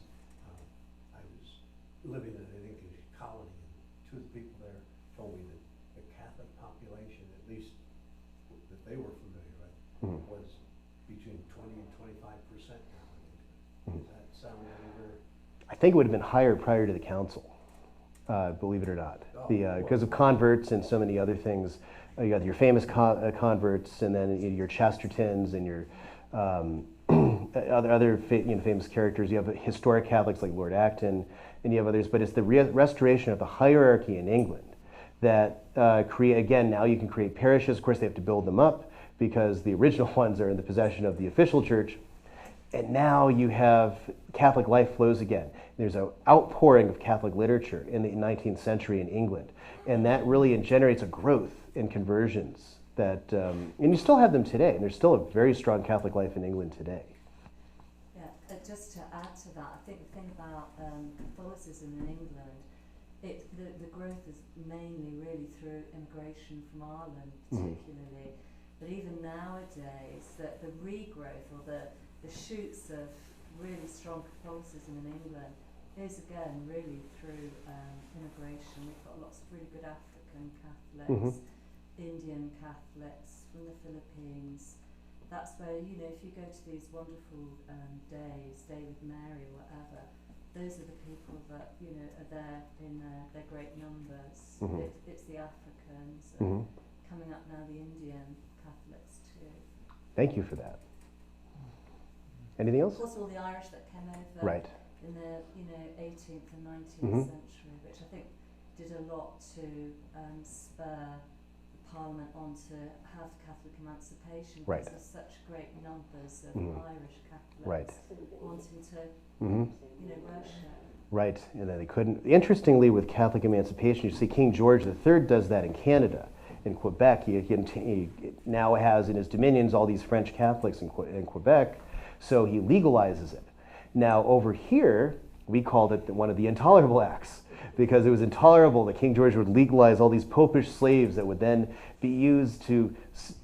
I was living in an English colony, and two of the people there told me that the Catholic population, at least that they were familiar with, was between 20 and 25% now in England. Does that sound anywhere? I think it would have been higher prior to the council, believe it or not. Because of converts and so many other things. You got your famous converts, and then your Chestertons and your other famous characters. You have historic Catholics like Lord Acton, and you have others. But it's the restoration of the hierarchy in England that again, now you can create parishes. Of course, they have to build them up because the original ones are in the possession of the official church. And now you have Catholic life flows again. There's an outpouring of Catholic literature in the 19th century in England. And that really generates a growth in conversions that, and you still have them today. And there's still a very strong Catholic life in England today. Yeah, just to add to that, I think the thing about Catholicism in England, the growth is mainly really through immigration from Ireland particularly. But even nowadays, the regrowth or the shoots of really strong Catholicism in England is again really through immigration. We've got lots of really good African Catholics, Indian Catholics from the Philippines. That's where, you know, if you go to these wonderful days, Day with Mary or whatever, those are the people that, you know, are there in their great numbers. It's the Africans, and coming up now the Indian Catholics too. Thank you for that. Anything else? Of course, all the Irish that came over Right. in the 18th and 19th century, which I think did a lot to spur the Parliament on to have Catholic emancipation, Right. because there's such great numbers of Irish Catholics Right. wanting to, you know, worship. Right, and then they couldn't. Interestingly, with Catholic emancipation, you see King George III does that in Canada. In Quebec, he now has in his dominions all these French Catholics in Quebec, so he legalizes it. Now, over here, we called it one of the intolerable acts, because it was intolerable that King George would legalize all these popish slaves that would then be used to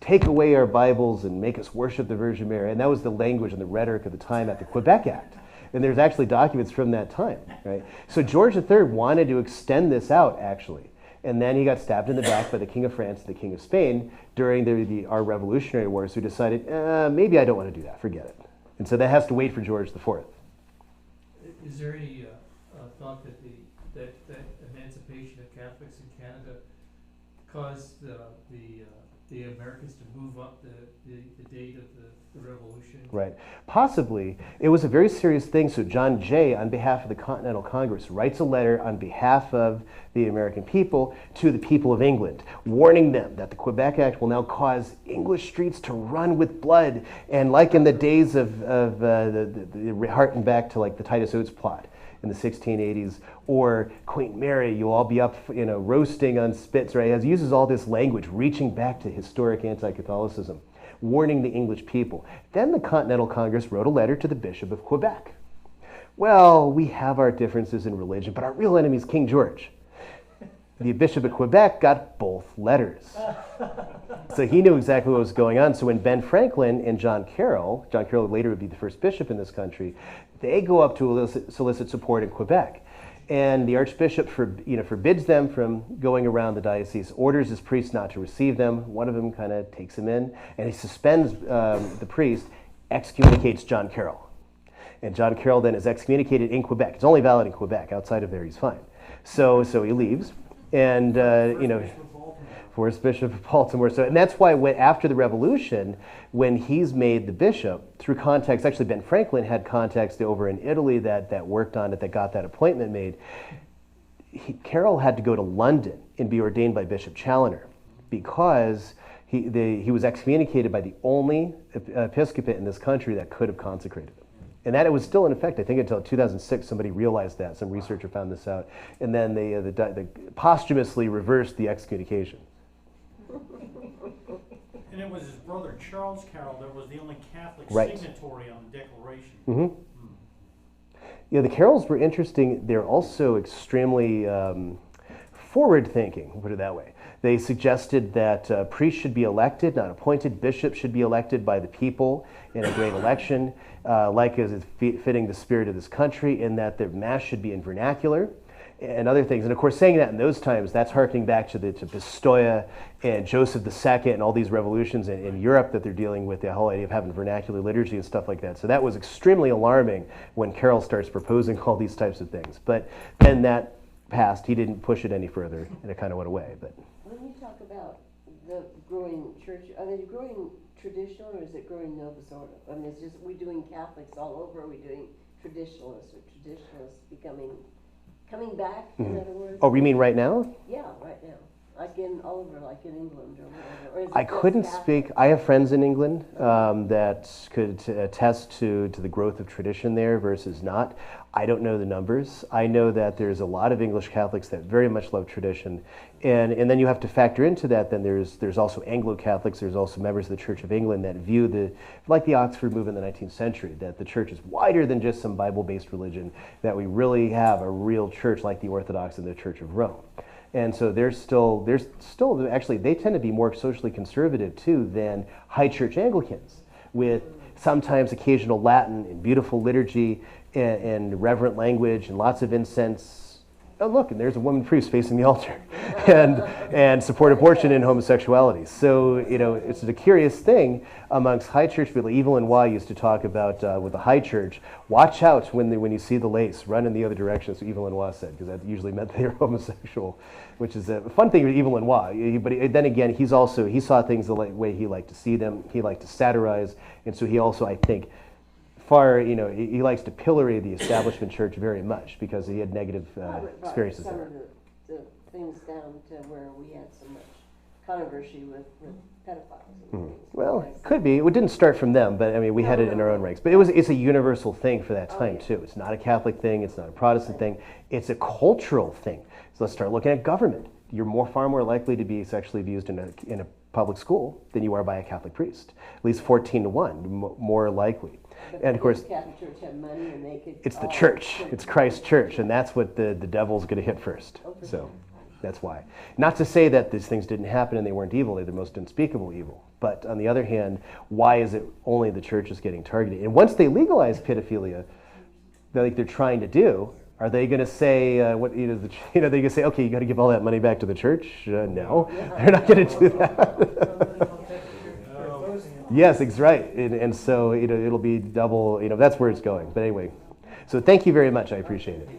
take away our Bibles and make us worship the Virgin Mary. And that was the language and the rhetoric of the time at the Quebec Act. And there's actually documents from that time, right? So George III wanted to extend this out, actually. And then he got stabbed in the back by the King of France and the King of Spain during our Revolutionary Wars, who decided, maybe I don't want to do that, forget it. And so that has to wait for George IV. Is there any thought that that emancipation of Catholics in Canada caused the Americans to move up the date of the Revolution? Right. Possibly. It was a very serious thing. So John Jay, on behalf of the Continental Congress, writes a letter on behalf of the American people to the people of England, warning them that the Quebec Act will now cause English streets to run with blood. And like in the days of harken back to like the Titus Oates plot in the 1680s, or Queen Mary, you'll all be up, roasting on spits, right? He uses all this language reaching back to historic anti-Catholicism, warning the English people. Then the Continental Congress wrote a letter to the Bishop of Quebec. Well, we have our differences in religion, but our real enemy is King George. The Bishop of Quebec got both letters. So he knew exactly what was going on. So when Ben Franklin and John Carroll later would be the first bishop in this country, they go up to solicit support in Quebec. And the archbishop forbids them from going around the diocese, orders his priests not to receive them. One of them kind of takes him in, and he suspends the priest, excommunicates John Carroll. And John Carroll then is excommunicated in Quebec. It's only valid in Quebec. Outside of there, he's fine. So he leaves, and First Bishop of Baltimore. So, and that's why after the Revolution, when he's made the bishop, through contacts, actually Ben Franklin had contacts over in Italy that worked on it, that got that appointment made. Carroll had to go to London and be ordained by Bishop Challoner because he was excommunicated by the only episcopate in this country that could have consecrated him. And that it was still in effect, I think, until 2006, somebody realized that. Some researcher found this out. And then they posthumously reversed the excommunication. And it was his brother, Charles Carroll, that was the only Catholic Right. signatory on the Declaration. Mm-hmm. Yeah, the Carrolls were interesting. They're also extremely forward-thinking, we'll put it that way. They suggested that priests should be elected, not appointed. Bishops should be elected by the people in a great election, like as is fitting the spirit of this country, in that the Mass should be in vernacular and other things. And of course, saying that in those times, that's harking back to Pistoia and Joseph II and all these revolutions in Europe that they're dealing with, the whole idea of having vernacular liturgy and stuff like that. So that was extremely alarming when Carroll starts proposing all these types of things. But then that passed. He didn't push it any further, and it kind of went away. But When you talk about the growing church, are they growing traditional or is it growing Novus Ordo? I mean, it's just, we doing Catholics all over, are we doing traditionalists or traditionalists coming back, in other words? oh, you mean right now? Yeah, right now. Like all over, like in England or whatever. Or is it I just couldn't Catholic? speak. I have friends in England that could attest to the growth of tradition there versus not. I don't know the numbers. I know that there's a lot of English Catholics that very much love tradition. And then you have to factor into that, then there's also Anglo-Catholics, there's also members of the Church of England that view like the Oxford movement in the 19th century, that the church is wider than just some Bible-based religion, that we really have a real church like the Orthodox and the Church of Rome. And so there's still actually, they tend to be more socially conservative too than high church Anglicans, with sometimes occasional Latin and beautiful liturgy and reverent language and lots of incense. Oh, look, and there's a woman priest facing the altar and support abortion and homosexuality. So, it's a curious thing amongst high church people. Evelyn Waugh used to talk about with the high church, watch out when you see the lace, run in the other direction, so Evelyn Waugh said, because that usually meant they were homosexual, which is a fun thing with Evelyn Waugh. But then again, he saw things the way he liked to see them. He liked to satirize, and so he also, I think, he likes to pillory the establishment church very much because he had negative experiences some there. of the things down to where we had so much controversy with pedophiles and things. Well, it could be. It didn't start from them, but I mean, we had it in our own ranks. But it's a universal thing for that time too. It's not a Catholic thing. It's not a Protestant thing. It's a cultural thing. So let's start looking at government. You're far more likely to be sexually abused in a public school than you are by a Catholic priest. At least 14-1, more likely. But And of course, the Catholic Church had money and they could. it's the church. It's Christ's church, and that's what the devil's going to hit first. Oh, for So sure. that's why. Not to say that these things didn't happen and they weren't evil. They're the most unspeakable evil. But on the other hand, why is it only the church is getting targeted? And once they legalize pedophilia, they're trying to do, are they going to say they're going to say, okay, you got to give all that money back to the church? No, they're not going to do that. Yes, right. And so it'll be double. That's where it's going. But anyway, so thank you very much. I appreciate it.